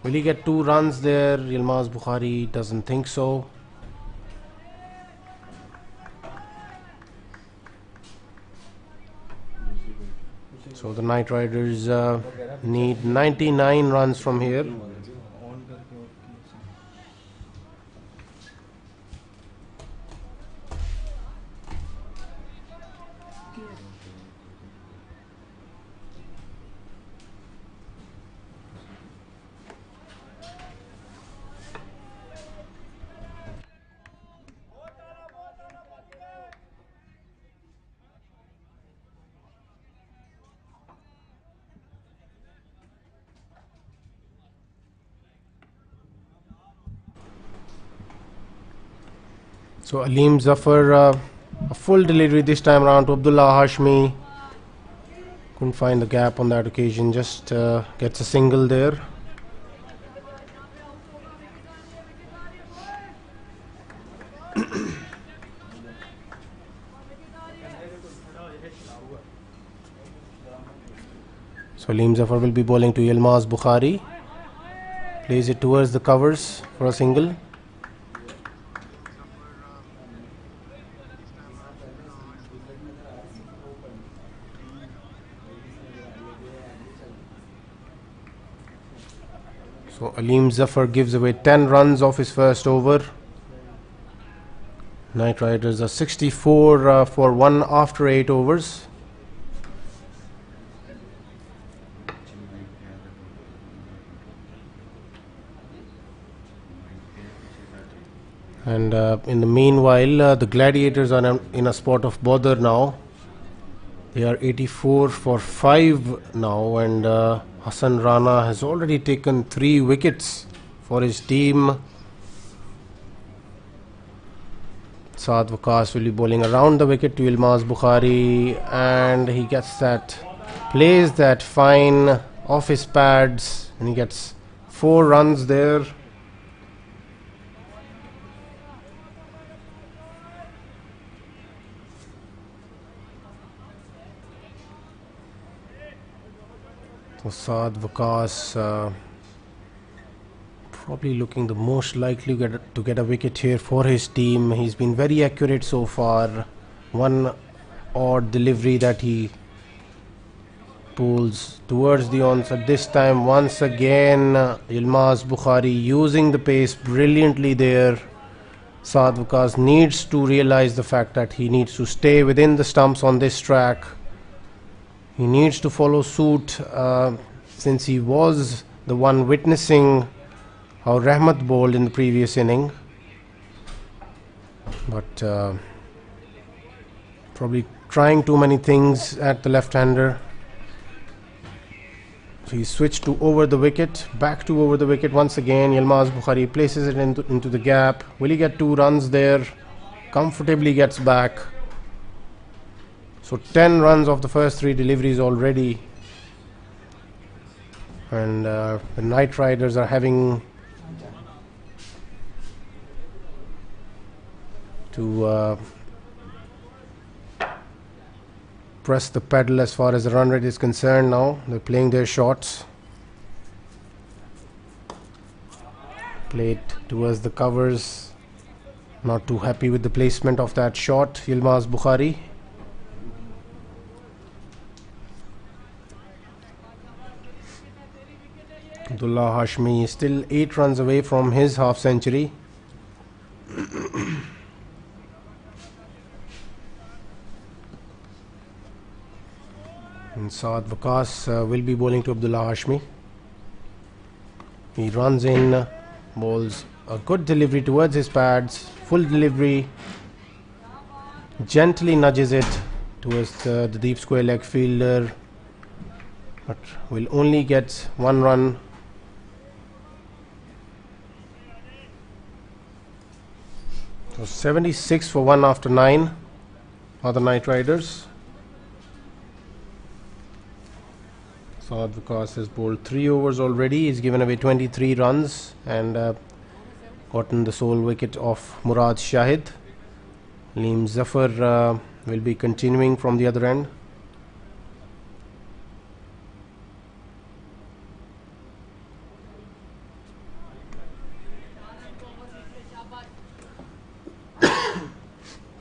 Will he get 2 runs there? Yilmaz Bukhari doesn't think so. So the Night Riders need 99 runs from here. So Aleem Zafar, a full delivery this time around to Abdullah Hashmi. Couldn't find the gap on that occasion, just gets a single there. So Aleem Zafar will be bowling to Yilmaz Bukhari. Plays it towards the covers for a single. So Aleem Zafar gives away 10 runs off his first over. Night Riders are 64 for 1 after 8 overs. And in the meanwhile, the Gladiators are in a spot of bother now. They are 84 for 5 now, and Hassan Rana has already taken 3 wickets for his team. Saad Waqas will be bowling around the wicket to Yilmaz Bukhari, and he gets that, plays that fine off his pads, and he gets 4 runs there. So Saad Waqas probably looking the most likely to get a wicket here for his team. He's been very accurate so far. One odd delivery that he pulls towards the onset. This time once again Yilmaz Bukhari using the pace brilliantly there. Saad Waqas needs to realize the fact that he needs to stay within the stumps on this track. He needs to follow suit since he was the one witnessing how Rahmat bowled in the previous inning. But probably trying too many things at the left-hander. So he switched to over the wicket, back to over the wicket once again. Yilmaz Bukhari places it into the gap. Will he get 2 runs there? Comfortably gets back. So 10 runs of the first 3 deliveries already. And the Night Riders are having to press the pedal as far as the run rate is concerned now. They're playing their shots. Played towards the covers. Not too happy with the placement of that shot, Yilmaz Bukhari. Abdullah Hashmi is still 8 runs away from his half century. And Saad Waqas will be bowling to Abdullah Hashmi. He runs in, bowls a good delivery towards his pads, full delivery, gently nudges it towards the deep square leg fielder, but will only get 1 run. So 76 for 1 after 9. are the Knight Riders. Saad Vikas has bowled 3 overs already. He's given away 23 runs and gotten the sole wicket of Murad Shahid. Aleem Zafar will be continuing from the other end.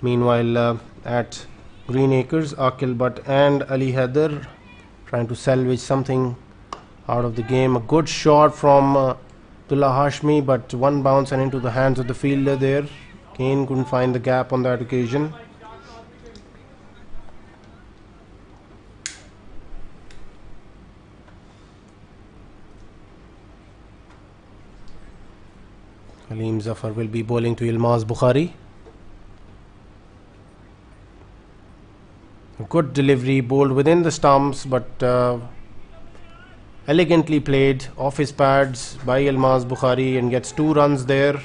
Meanwhile, at Green Acres, Akil Butt and Ali Haider trying to salvage something out of the game. A good shot from Abdullah Hashmi, but one bounce and into the hands of the fielder there. Kane couldn't find the gap on that occasion. Aleem Zafar will be bowling to Yilmaz Bukhari. Good delivery, bowled within the stumps, but elegantly played off his pads by Yilmaz Bukhari and gets 2 runs there.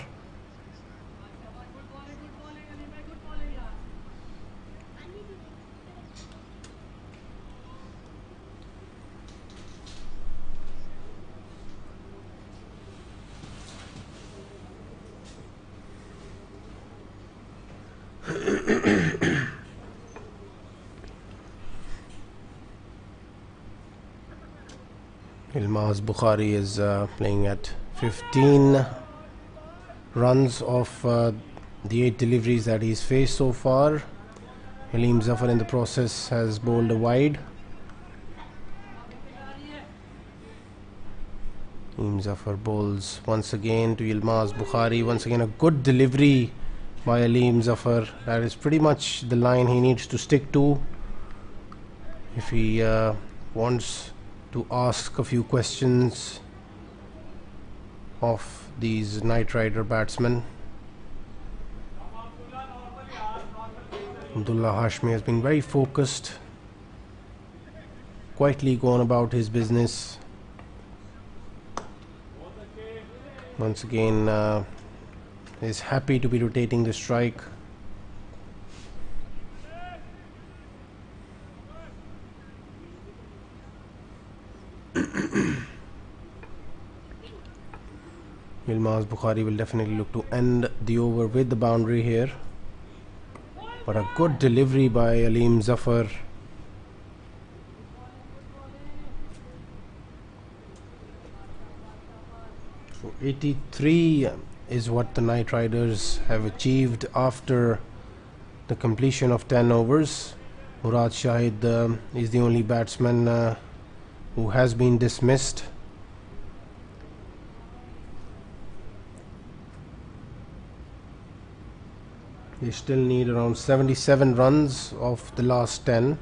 Yilmaz Bukhari is playing at 15 runs of the 8 deliveries that he's faced so far. Aleem Zafar in the process has bowled a wide. Aleem Zafar bowls once again to Yilmaz Bukhari. Once again a good delivery by Aleem Zafar. That is pretty much the line he needs to stick to if he wants to ask a few questions of these Knight Rider batsmen. Abdullah Hashmi has been very focused, quietly gone about his business. Once again is happy to be rotating the strike. Yilmaz Bukhari will definitely look to end the over with the boundary here. But a good delivery by Aleem Zafar. So 83 is what the Knight Riders have achieved after the completion of 10 overs. Murad Shahid is the only batsman who has been dismissed. They still need around 77 runs of the last 10.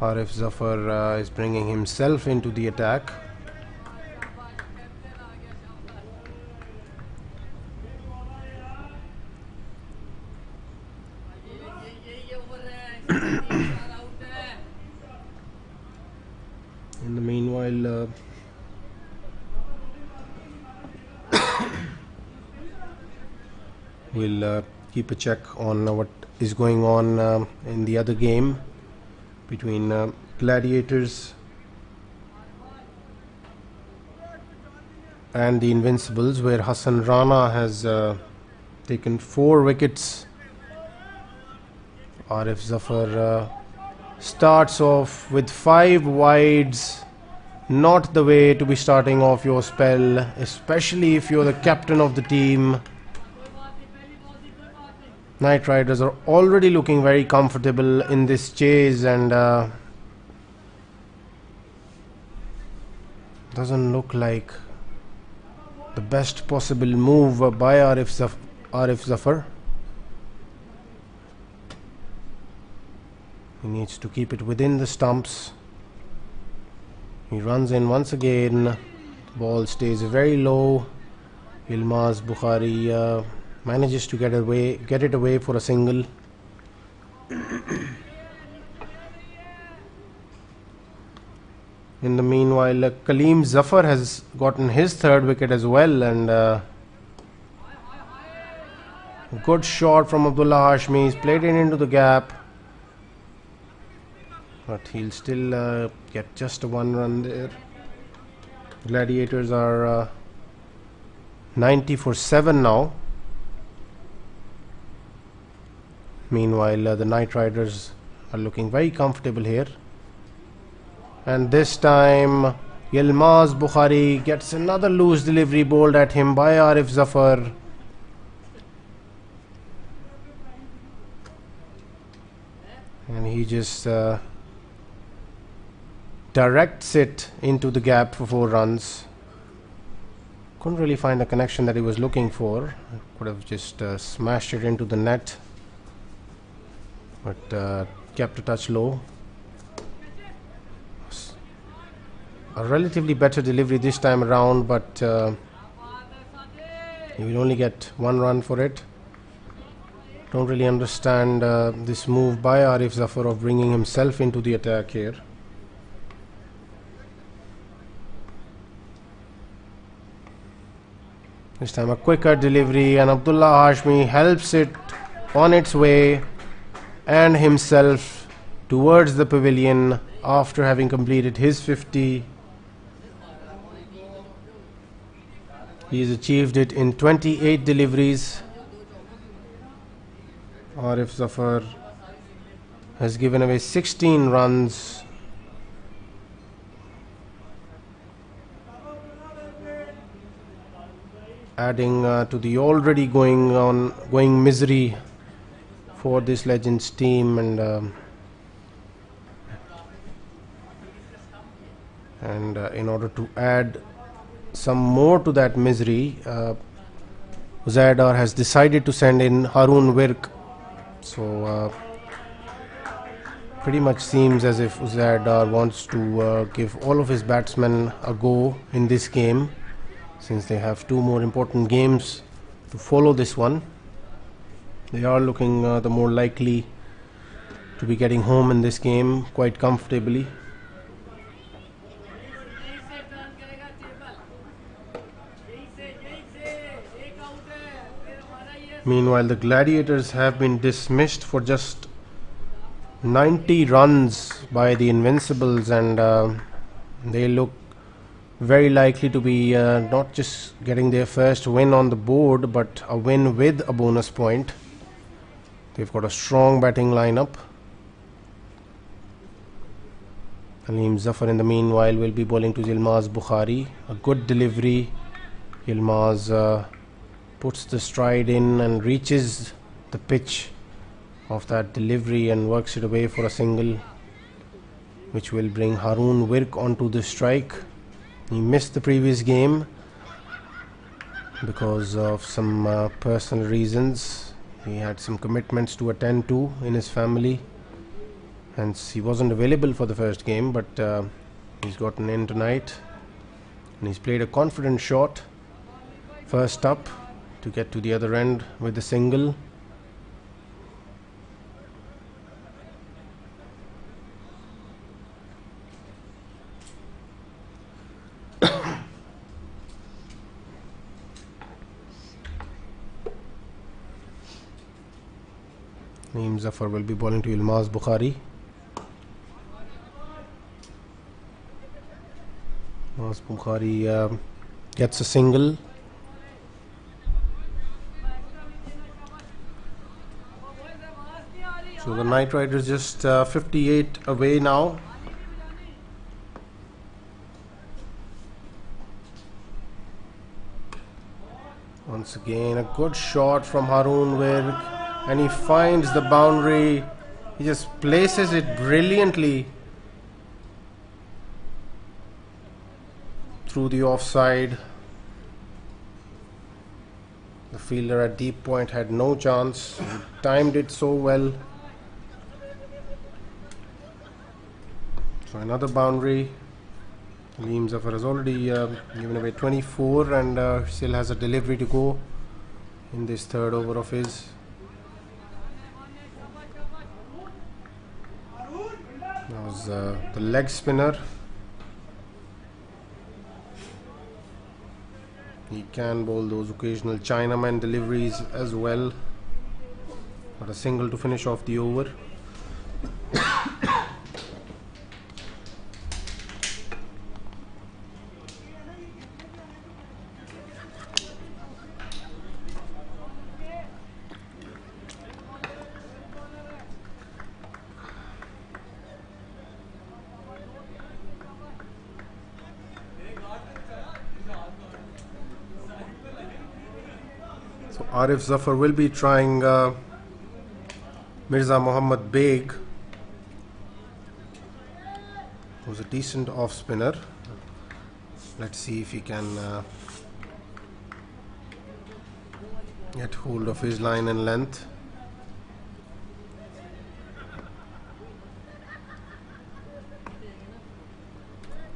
Arif Zafar is bringing himself into the attack. In the meanwhile, we'll keep a check on what is going on in the other game between Gladiators and the Invincibles, where Hassan Rana has taken 4 wickets. Arif Zafar starts off with 5 wides. Not the way to be starting off your spell, especially if you're the captain of the team. Knight Riders are already looking very comfortable in this chase, and doesn't look like the best possible move by Arif Zafar. He needs to keep it within the stumps. He runs in once again. The ball stays very low. Yilmaz Bukhari manages to get it away for a single. In the meanwhile, Kaleem Zafar has gotten his 3rd wicket as well, and Good shot from Abdullah Hashmi. He's played it into the gap, but he'll still get just a 1 run there. Gladiators are 90 for 7 now. Meanwhile, the Knight Riders are looking very comfortable here. And this time, Yilmaz Bukhari gets another loose delivery bowled at him by Arif Zafar. And he just directs it into the gap for 4 runs. Couldn't really find the connection that he was looking for. Could have just smashed it into the net, but kept a touch low. A relatively better delivery this time around, but he will only get 1 run for it. Don't really understand this move by Arif Zafar of bringing himself into the attack here. This time a quicker delivery, and Abdullah Hashmi helps it on its way and himself towards the pavilion after having completed his 50. He's achieved it in 28 deliveries. Arif Zafar has given away 16 runs. Adding to the already going misery for this Legends team, and in order to add some more to that misery, Uzaidar has decided to send in Haroon Wirk. So pretty much seems as if Uzaidar wants to give all of his batsmen a go in this game, since they have 2 more important games to follow this one. They are looking the more likely to be getting home in this game quite comfortably. Meanwhile, the Gladiators have been dismissed for just 90 runs by the Invincibles, and they look very likely to be not just getting their first win on the board, but a win with a bonus point. They've got a strong batting lineup. Aleem Zafar in the meanwhile will be bowling to Yilmaz Bukhari. A good delivery. Yilmaz puts the stride in and reaches the pitch of that delivery and works it away for a single, which will bring Haroon Wirk onto the strike. He missed the previous game because of some personal reasons. He had some commitments to attend to in his family, hence he wasn't available for the first game, but he's gotten in tonight and he's played a confident shot first up to get to the other end with the single. Aleem Zafar will be bowling to Yilmaz Bukhari. Yilmaz Bukhari gets a single. So the Knight Riders just 58 away now. Once again a good shot from Haroon Wirk, and he finds the boundary. He just places it brilliantly through the offside. The fielder at deep point had no chance. He timed it so well. So another boundary. Aleem Zafar has already given away 24 and still has a delivery to go in this third over of his. That was the leg spinner. He can bowl those occasional Chinaman deliveries as well. Got a single to finish off the over. So Arif Zafar will be trying Mirza Muhammad Beg, who's a decent off spinner. Let's see if he can get hold of his line and length.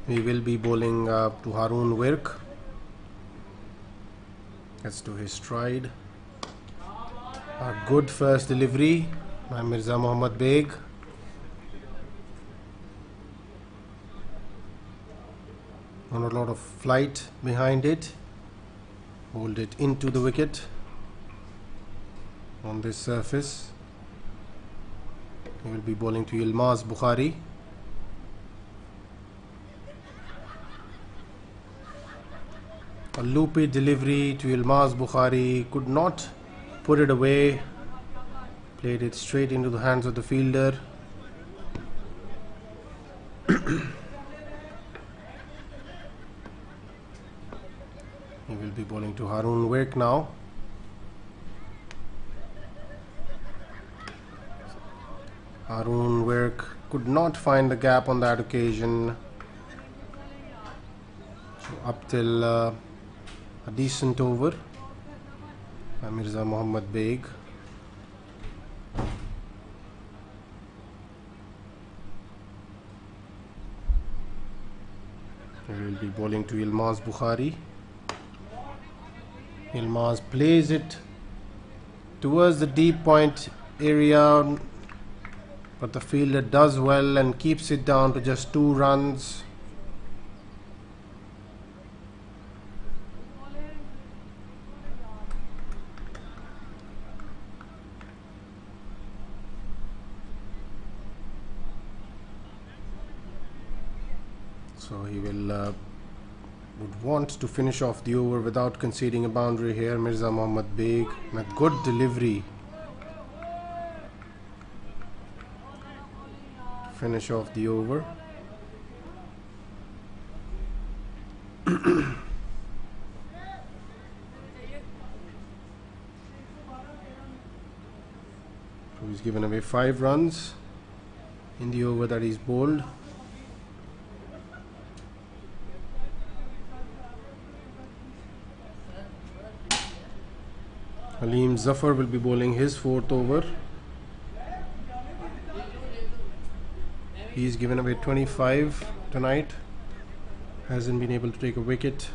We will be bowling to Haroon Wirk. Gets to his stride. A good first delivery by Mirza Muhammad Beg. Not a lot of flight behind it. Hold it into the wicket on this surface. He will be bowling to Yilmaz Bukhari. A loopy delivery to Yilmaz Bukhari, could not put it away, played it straight into the hands of the fielder. He will be bowling to Haroon Wirk now. Haroon Wirk could not find the gap on that occasion. So up till a decent over by Mirza Muhammad Beg. He will be bowling to Yilmaz Bukhari. Yilmaz plays it towards the deep point area, but the fielder does well and keeps it down to just 2 runs. So he will would want to finish off the over without conceding a boundary here. Mirza Muhammad Beg, and a good delivery. Finish off the over. So he's given away 5 runs in the over that he's bowled. Halim Zafar will be bowling his 4th over. He's given away 25 tonight. Hasn't been able to take a wicket.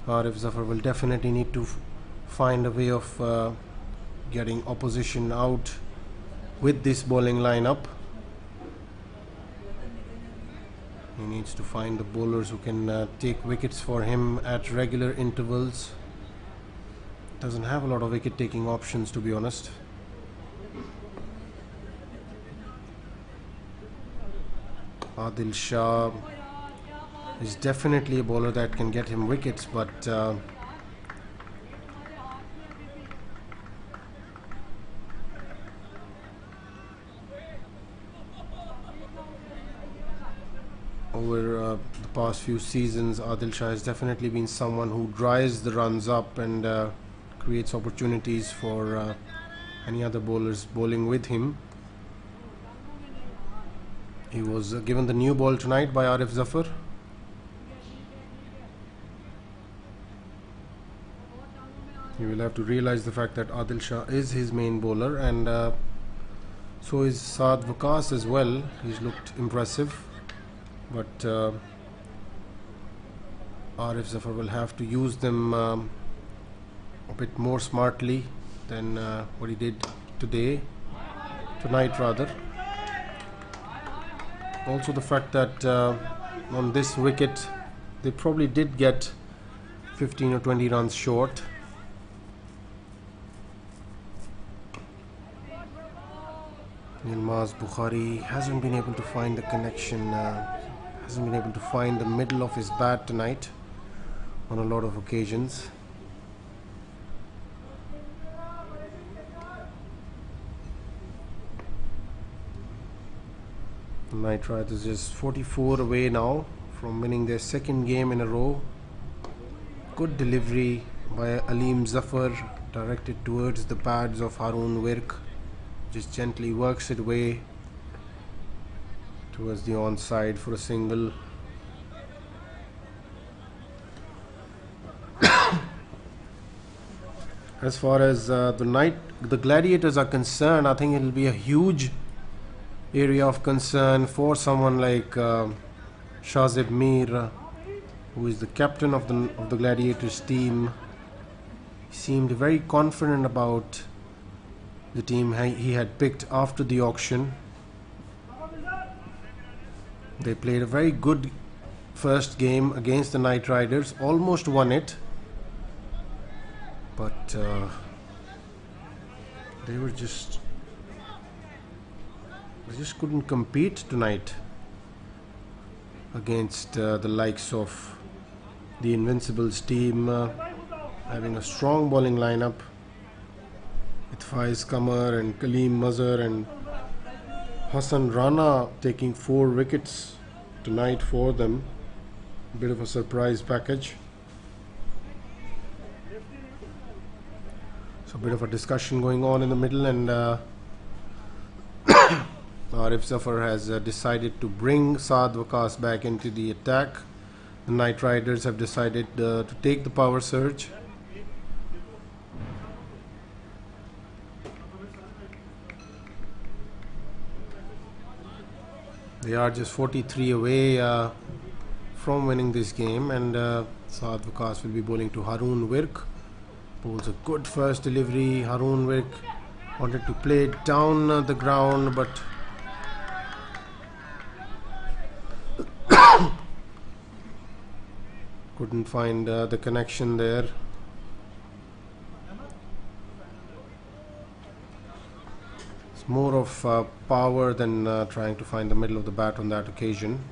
Arif Zafar will definitely need to find a way of getting opposition out with this bowling lineup. He needs to find the bowlers who can take wickets for him at regular intervals. Doesn't have a lot of wicket taking options, to be honest. Adil Shah is definitely a bowler that can get him wickets, but over the past few seasons, Adil Shah has definitely been someone who dries the runs up and creates opportunities for any other bowlers bowling with him. He was given the new ball tonight by Arif Zafar. He will have to realize the fact that Adil Shah is his main bowler, and so is Saad Waqas as well. He's looked impressive, but Arif Zafar will have to use them a bit more smartly than what he did tonight rather. Also the fact that on this wicket they probably did get 15 or 20 runs short. Yilmaz Bukhari hasn't been able to find the connection, hasn't been able to find the middle of his bat tonight on a lot of occasions. The Knight Riders is 44 away now from winning their second game in a row. Good delivery by Aleem Zafar, directed towards the pads of Haroon Wirk. Just gently works it way towards the onside for a single. As far as the Gladiators are concerned, I think it will be a huge area of concern for someone like Shazib Mir, who is the captain of the Gladiators team. He seemed very confident about the team he had picked after the auction. They played a very good first game against the Knight Riders, almost won it, but they just couldn't compete tonight against the likes of the Invincibles team, having a strong bowling lineup with Faiz Qamar and Kaleem Mazhar and Hassan Rana taking 4 wickets tonight for them. A bit of a surprise package. So a bit of a discussion going on in the middle, and Arif Zafar has decided to bring Saad Waqas back into the attack. The Knight Riders have decided to take the power surge. They are just 43 away from winning this game, and Saad Waqas will be bowling to Haroon Wirk. Bowls a good first delivery. Haroon Wirk wanted to play it down the ground, but couldn't find the connection there. It's more of power than trying to find the middle of the bat on that occasion.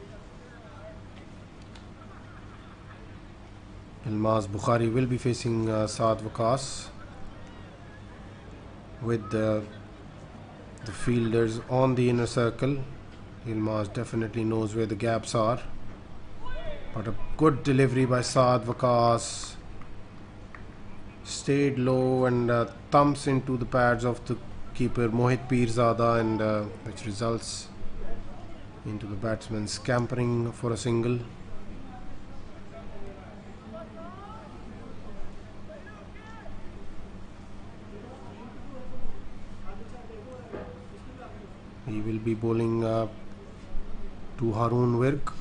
Yilmaz Bukhari will be facing Saad Waqas with the fielders on the inner circle. Yilmaz definitely knows where the gaps are, but a good delivery by Saad Waqas, stayed low and thumps into the pads of the keeper Mohit Pirzada, and which results into the batsman scampering for a single. He will be bowling to Haroon Wirk.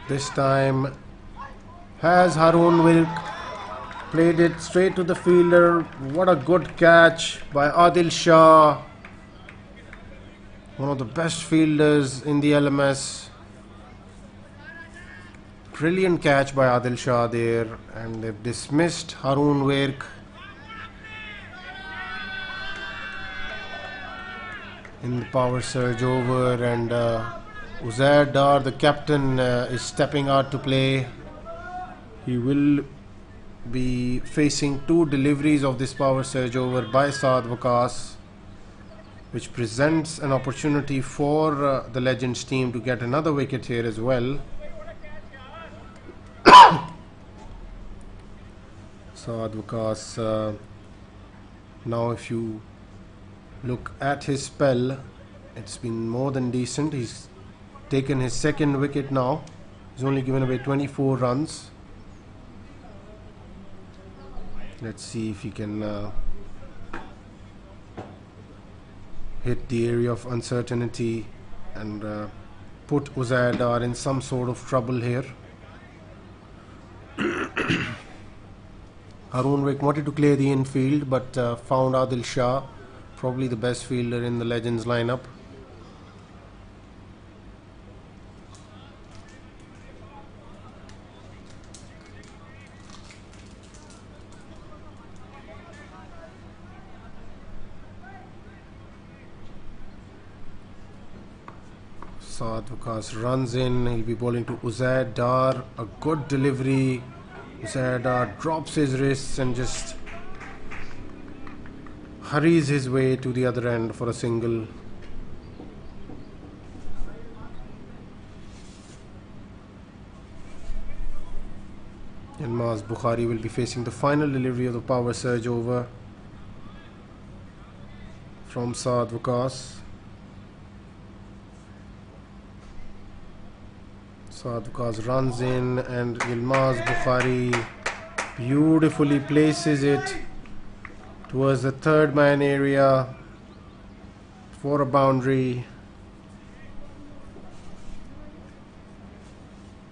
This time has Haroon Wirk played it straight to the fielder. What a good catch by Adil Shah, one of the best fielders in the LMS. Brilliant catch by Adil Shah there, and they've dismissed Haroon Wirk. In the power surge over, and Uzair Dar, the captain, is stepping out to play. He will be facing 2 deliveries of this power surge over by Saad Waqas, which presents an opportunity for the Legends team to get another wicket here as well. Saad Waqas, now if you look at his spell, it's been more than decent. He's taken his second wicket now. He's only given away 24 runs. Let's see if he can hit the area of uncertainty and put Uzair Dar in some sort of trouble here. Haroon Wirk wanted to clear the infield, but found Adil Shah Probably the best fielder in the Legends lineup. Saad Wakas runs in. He'll be bowling to Uzair Dar. A good delivery. Uzair Dar drops his wrists and just hurries his way to the other end for a single. Yilmaz Bukhari will be facing the final delivery of the power surge over from Saad Wakas. Saad Wakas runs in and Yilmaz Bukhari beautifully places it towards the third man area for a boundary.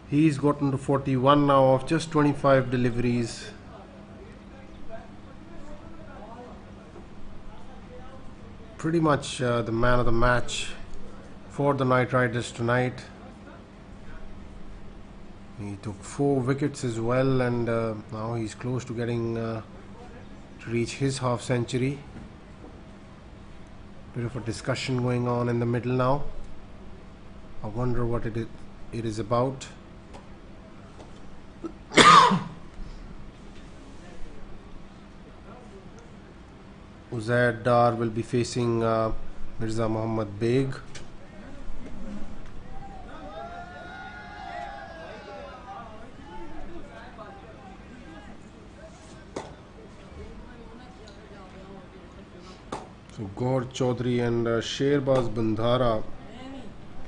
He's gotten to 41 now of just 25 deliveries. Pretty much the man of the match for the Knight Riders tonight. He took 4 wickets as well, and now he's close to getting to reach his half century. Bit of a discussion going on in the middle now. I wonder what it is about. Uzair Dar will be facing Mirza Muhammad Beg. So Gaur Chaudhary and Sherbaz Bandhara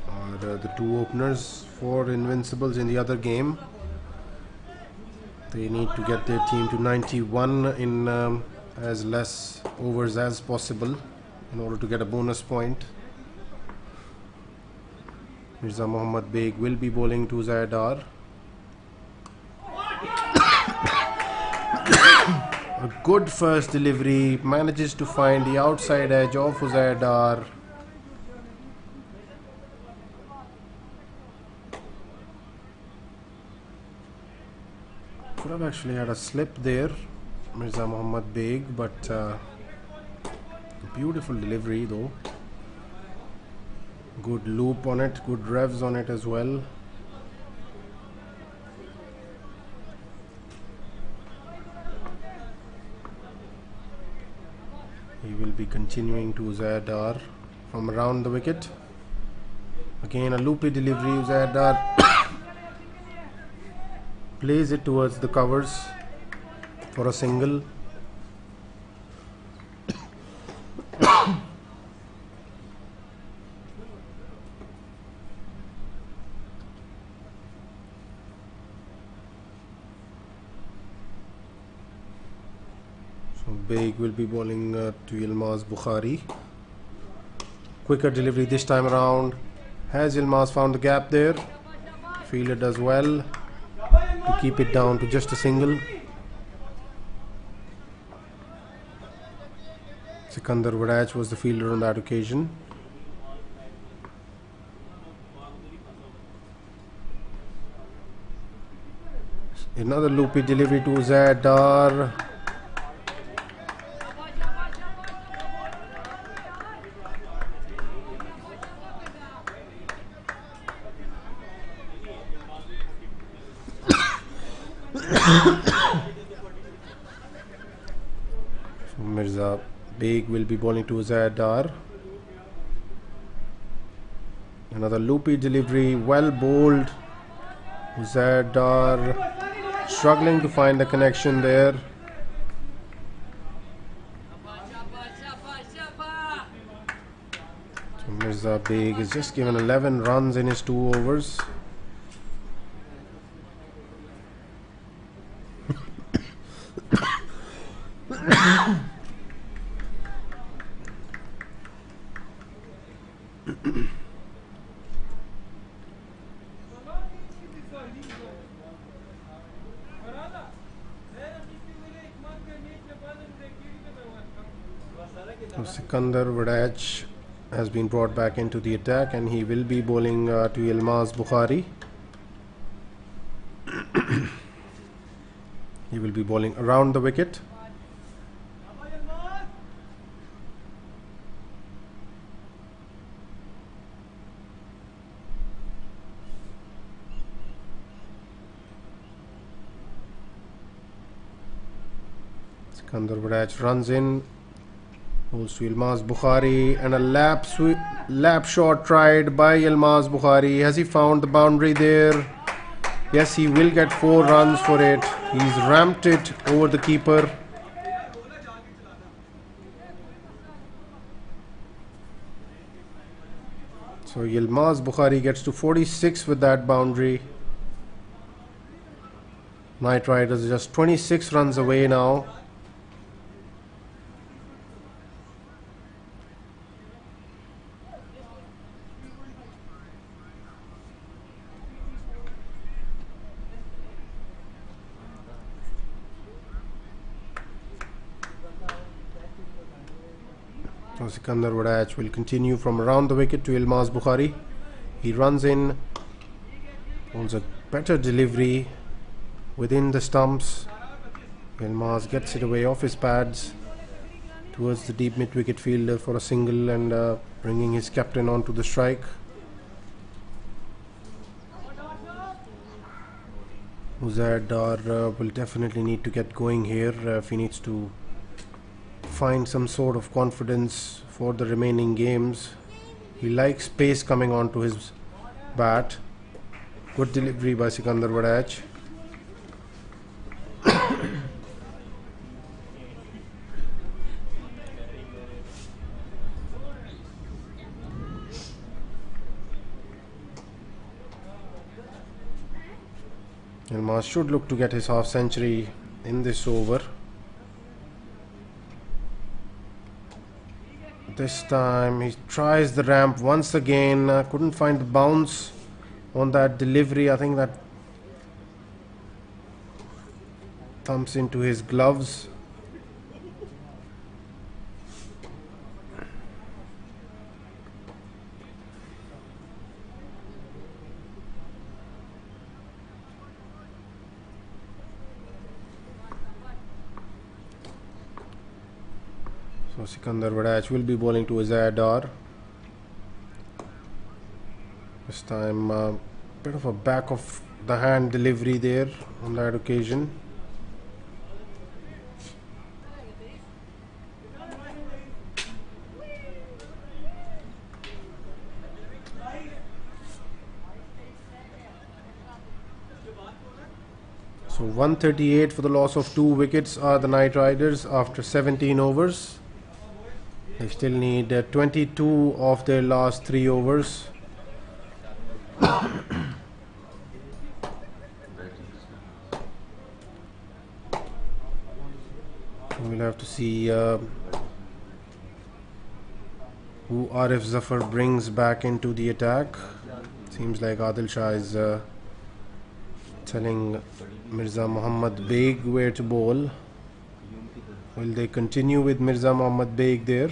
are the 2 openers for Invincibles in the other game. They need to get their team to 91 in as less overs as possible in order to get a bonus point. Mirza Muhammad Beg will be bowling to Uzair Dar. A good first delivery, manages to find the outside edge of Uzair Dar. Could have actually had a slip there, Mirza Muhammad Beg, but beautiful delivery though. Good loop on it, good revs on it as well. He will be continuing to Uzair Dar from around the wicket. Again a loopy delivery. Uzair Dar plays it towards the covers for a single. Beg will be bowling to Yilmaz Bukhari. Quicker delivery this time around. Has Yilmaz found the gap there? Fielder does well to keep it down to just a single. Sikandar Wadaj was the fielder on that occasion. Another loopy delivery to Uzair Dar. Mirza Beg will be bowling to Uzair Dar. Another loopy delivery, well bowled. Uzair Dar struggling to find the connection there. So Mirza Beg has just given 11 runs in his 2 overs. So Sikandar Wadaj has been brought back into the attack, and he will be bowling to Yilmaz Bukhari. He will be bowling around the wicket. Sikandar Wadaj runs in, goes to Yilmaz Bukhari, and a lap shot tried by Yilmaz Bukhari. Has he found the boundary there? Yes, he will get 4 runs for it. He's ramped it over the keeper. So Yilmaz Bukhari gets to 46 with that boundary. Knight Riders are just 26 runs away now. So Sikandar Wadaj will continue from around the wicket to Yilmaz Bukhari. He runs in, holds a better delivery within the stumps. Yilmaz gets it away off his pads towards the deep mid-wicket fielder for a single, and bringing his captain onto the strike. Uzair Dar will definitely need to get going here if he needs to find some sort of confidence for the remaining games. He likes pace coming onto his bat. Good delivery by Sikandar Wadaj. Yilmaz should look to get his half century in this over. This time he tries the ramp once again. Couldn't find the bounce on that delivery. I think that thumps into his gloves. So Sikandar Wadaj will be bowling to Uzair Dar. This time bit of a back of the hand delivery there on that occasion. So 138 for the loss of 2 wickets are the Knight Riders after 17 overs. They still need 22 of their last 3 overs. We'll have to see who Arif Zafar brings back into the attack. Seems like Adil Shah is telling Mirza Muhammad Beg where to bowl. Will they continue with Mirza Muhammad Beg there?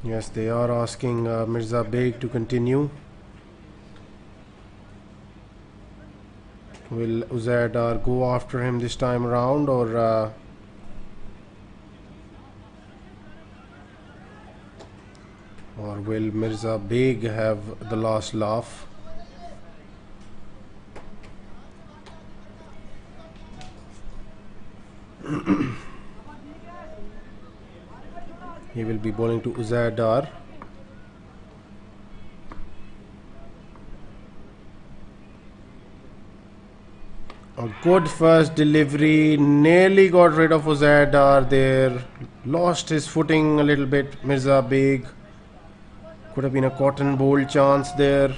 Yes, they are asking Mirza Beg to continue. Will Uzair Dar go after him this time around, or will Mirza Beg have the last laugh? He will be bowling to Uzair Dar. A good first delivery, nearly got rid of Uzair Dar there. Lost his footing a little bit, Mirza Beg. Could have been a cotton bowl chance there.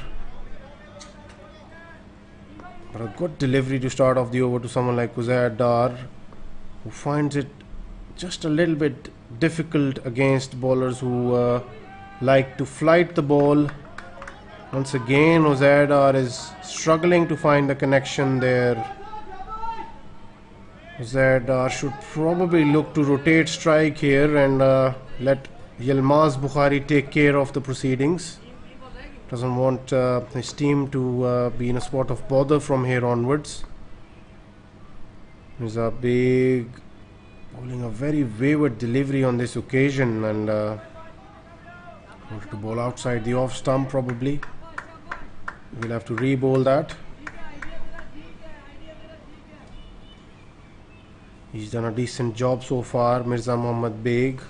But a good delivery to start off the over to someone like Uzair Dar, who finds it just a little bit difficult against bowlers who like to flight the ball. Once again, Uzair Dar is struggling to find the connection there. Zed should probably look to rotate strike here and let Yilmaz Bukhari take care of the proceedings. Doesn't want his team to be in a spot of bother from here onwards. There's a big bowling a very wayward delivery on this occasion and wanted to bowl outside the off stump probably. We'll have to re-bowl that. He's done a decent job so far, Mirza Mohammad Beg.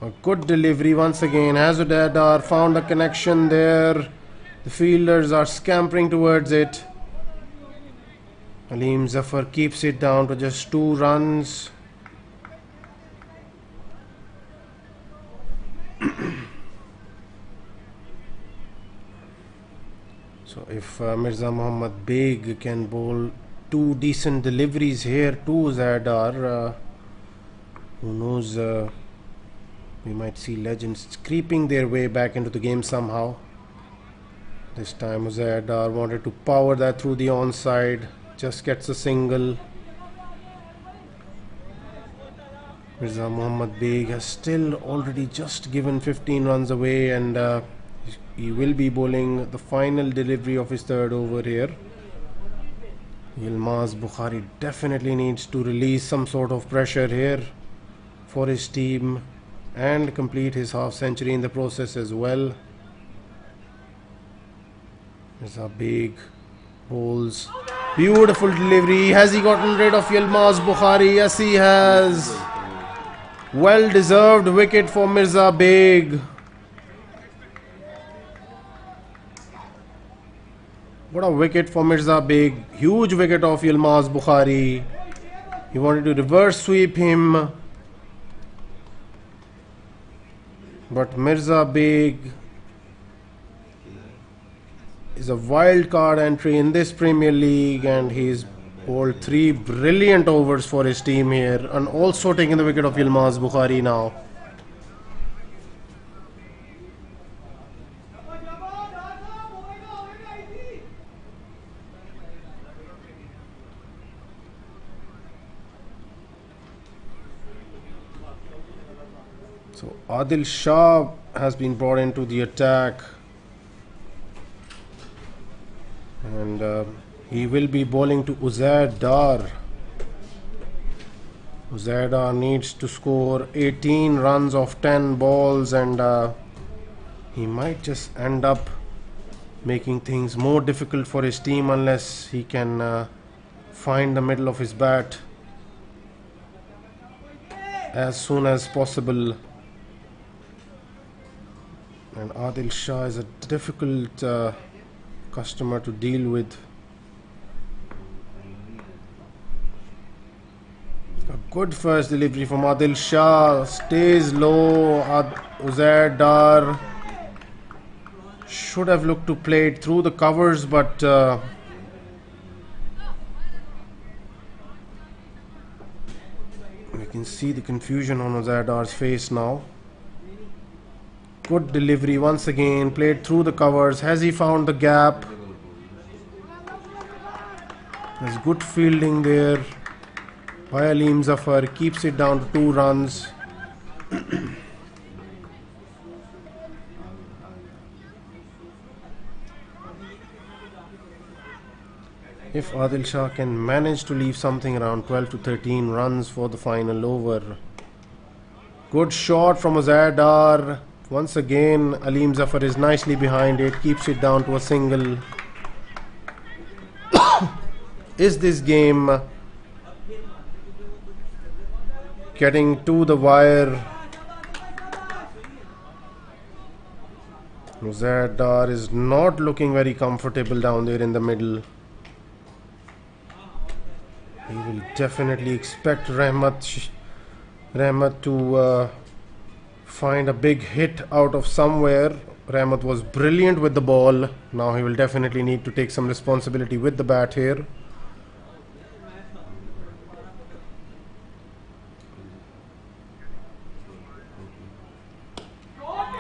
A good delivery once again. Hazudadar found a connection there. The fielders are scampering towards it. Aleem Zafar keeps it down to just 2 runs. So if Mirza Mohammad Beg can bowl 2 decent deliveries here to Zadar, who knows, we might see legends creeping their way back into the game somehow. This time Zadar wanted to power that through the onside, just gets a single. Mirza Mohammad Beg has still already just given 15 runs away and he will be bowling the final delivery of his 3rd over here. Yilmaz Bukhari definitely needs to release some sort of pressure here for his team and complete his half century in the process as well. There's a big bowls. Beautiful delivery. Has he gotten rid of Yilmaz Bukhari? Yes, he has. Well deserved wicket for Mirza Beg. What a wicket for Mirza Beg. Huge wicket of Yilmaz Bukhari. He wanted to reverse sweep him. But Mirza Beg is a wild card entry in this Premier League and he's bowled 3 brilliant overs for his team here and also taking the wicket of Yilmaz Bukhari now. So Adil Shah has been brought into the attack and he will be bowling to Uzair Dar. Uzair Dar needs to score 18 runs off 10 balls and he might just end up making things more difficult for his team unless he can find the middle of his bat as soon as possible. And Adil Shah is a difficult customer to deal with. A good first delivery from Adil Shah. Stays low. Uzair Dar should have looked to play it through the covers, but we can see the confusion on Uzair Dar's face now. Good delivery once again, played through the covers. Has he found the gap? There's good fielding there by Aleem Zafar, keeps it down to 2 runs. If Adil Shah can manage to leave something around 12 to 13 runs for the final over. Good shot from Uzair Dar. Once again, Aleem Zafar is nicely behind it, keeps it down to a single. Is this game getting to the wire? Uzair Dar is not looking very comfortable down there in the middle. He will definitely expect Rahmat to find a big hit out of somewhere. Rahmat was brilliant with the ball. Now he will definitely need to take some responsibility with the bat here.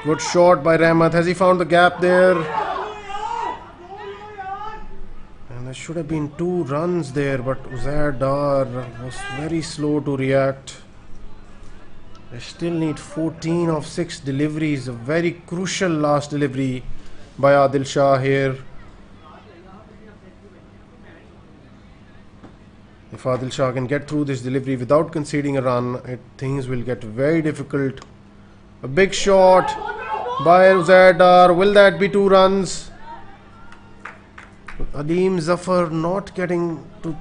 Good shot by Rahmat. Has he found the gap there? Should have been 2 runs there, but Uzair Dar was very slow to react. They still need 14 of 6 deliveries. A very crucial last delivery by Adil Shah here. If Adil Shah can get through this delivery without conceding a run, things will get very difficult. A big shot by Uzair Dar. Will that be 2 runs? Aleem Zafar not getting to.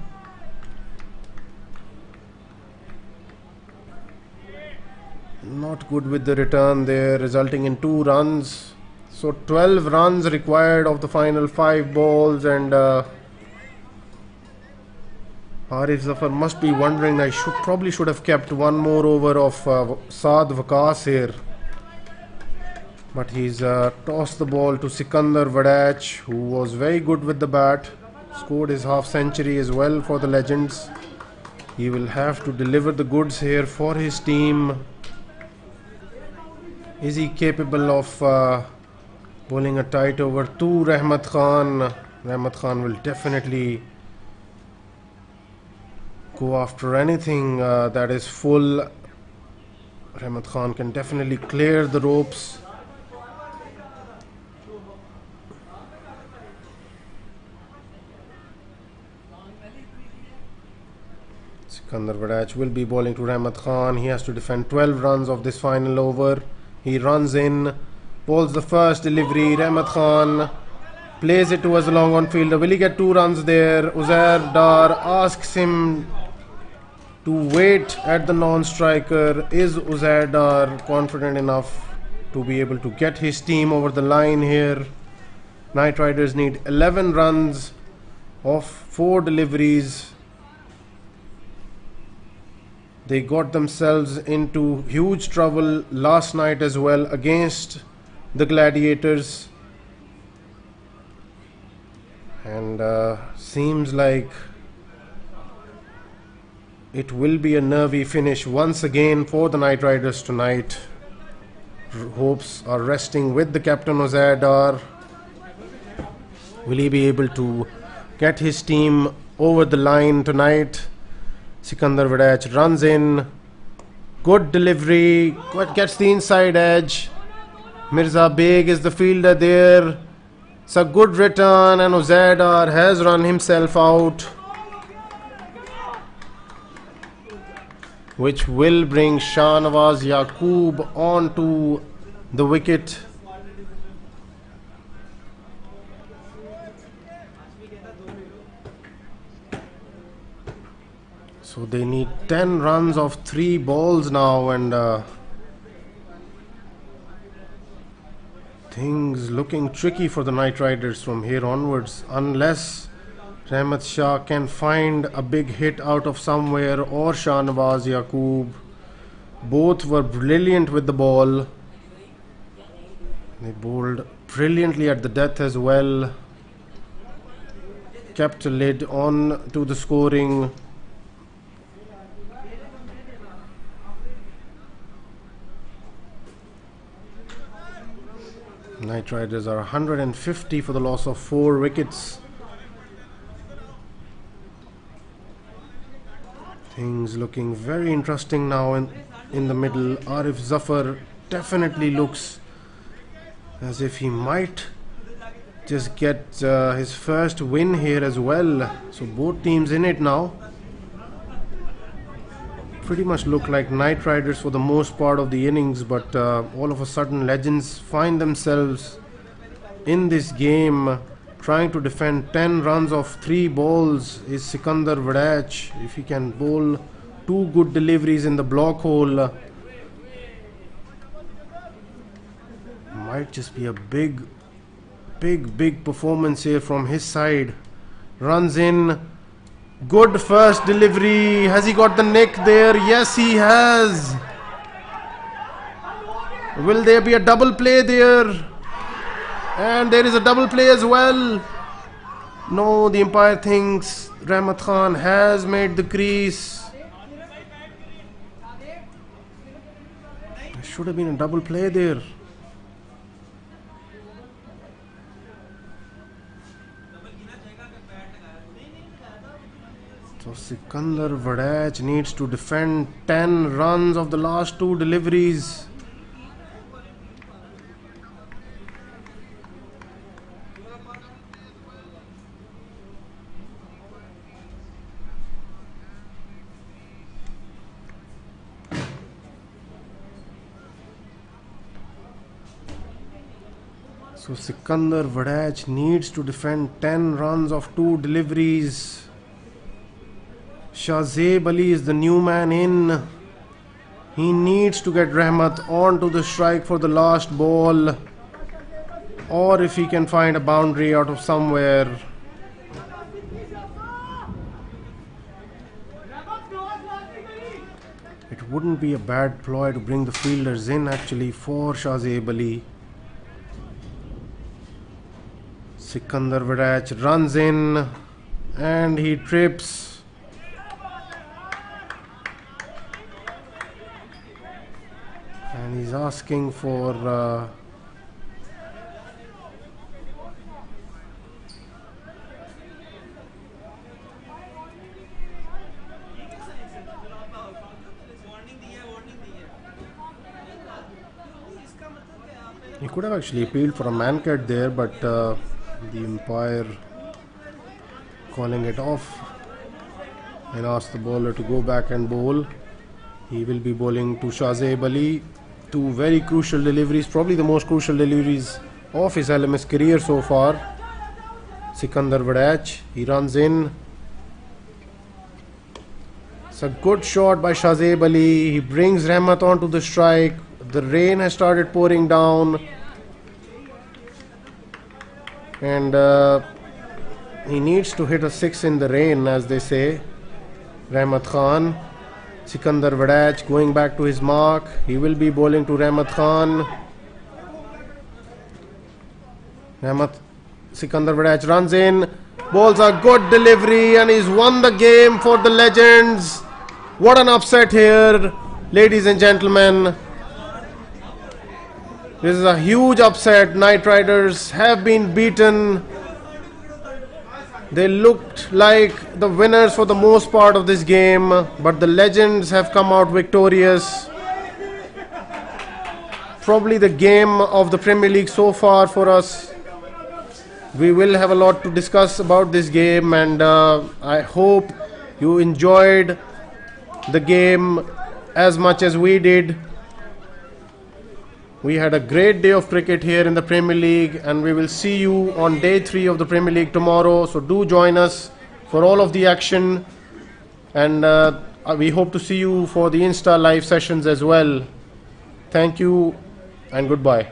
Not good with the return there, resulting in 2 runs. So 12 runs required of the final 5 balls, and Arif Zafar must be wondering, I probably should have kept one more over of Saad Waqas here. But he's tossed the ball to Sikandar Vadach, who was very good with the bat. Scored his half century as well for the Legends. He will have to deliver the goods here for his team. Is he capable of bowling a tight over to Rahmat Khan? Rahmat Khan will definitely go after anything that is full. Rahmat Khan can definitely clear the ropes. Sikandar Vadach will be bowling to Rahmat Khan. He has to defend 12 runs of this final over. He runs in, bowls the first delivery. Rahmat Khan plays it towards the long on fielder. Will he get 2 runs there? Uzair Dar asks him to wait at the non-striker. Is Uzair Dar confident enough to be able to get his team over the line here? Knight Riders need 11 runs of 4 deliveries. They got themselves into huge trouble last night as well against the Gladiators, and seems like it will be a nervy finish once again for the Knight Riders tonight. Hopes are resting with the captain Uzair Dar. Will he be able to get his team over the line tonight? Sikandar Vadach runs in, good delivery, gets the inside edge. Mirza Beg is the fielder there. It's a good return, and Uzair Dar has run himself out, which will bring Shahnawaz Yaqub onto the wicket. So they need 10 runs of 3 balls now, and things looking tricky for the Knight Riders from here onwards, unless Rahmat Shah can find a big hit out of somewhere, or Shahnawaz Yaqub. Both were brilliant with the ball. They bowled brilliantly at the death as well. Kept a lid on to the scoring. Knight Riders are 150 for the loss of 4 wickets. Things looking very interesting now in the middle. Arif Zafar definitely looks as if he might just get his first win here as well. So both teams in it now. Pretty much look like Knight Riders for the most part of the innings, but all of a sudden Legends find themselves in this game trying to defend 10 runs of 3 balls. Is Sikandar Vadach, if he can bowl 2 good deliveries in the block hole, might just be a big performance here from his side. Runs in, good first delivery. Has he got the nick there? Yes, he has. Will there be a double play there? And there is a double play as well. No, the umpire thinks Rahmat Khan has made the crease. There should have been a double play there. So Sikandar Vadach needs to defend 10 runs of the last 2 deliveries. So Sikandar Vadach needs to defend 10 runs of 2 deliveries. Shahzeb Ali is the new man in. He needs to get Rahmat onto the strike for the last ball, or if he can find a boundary out of somewhere. It wouldn't be a bad ploy to bring the fielders in actually for Shahzeb Ali. Sikandar Vadach runs in and he trips. And he's asking for he could have actually appealed for a man cut there, but the umpire calling it off and asked the bowler to go back and bowl. He will be bowling to Shahzeb Ali. 2 very crucial deliveries, probably the most crucial deliveries of his LMS career so far. Sikandar Vadach, he runs in. It's a good shot by Shahzeb Ali. He brings Rahmat onto the strike. The rain has started pouring down. And he needs to hit a 6 in the rain, as they say. Rahmat Khan. Sikandar Vadach going back to his mark. He will be bowling to Rahmat Khan. Sikandar Vadach runs in, bowls a good delivery, and he's won the game for the Legends. What an upset here, ladies and gentlemen. This is a huge upset. Knight Riders have been beaten. They looked like the winners for the most part of this game, but the Legends have come out victorious. Probably the game of the Premier League so far for us. We will have a lot to discuss about this game, and I hope you enjoyed the game as much as we did. We had a great day of cricket here in the Premier League, and we will see you on day 3 of the Premier League tomorrow. So do join us for all of the action, and we hope to see you for the Insta live sessions as well. Thank you and goodbye.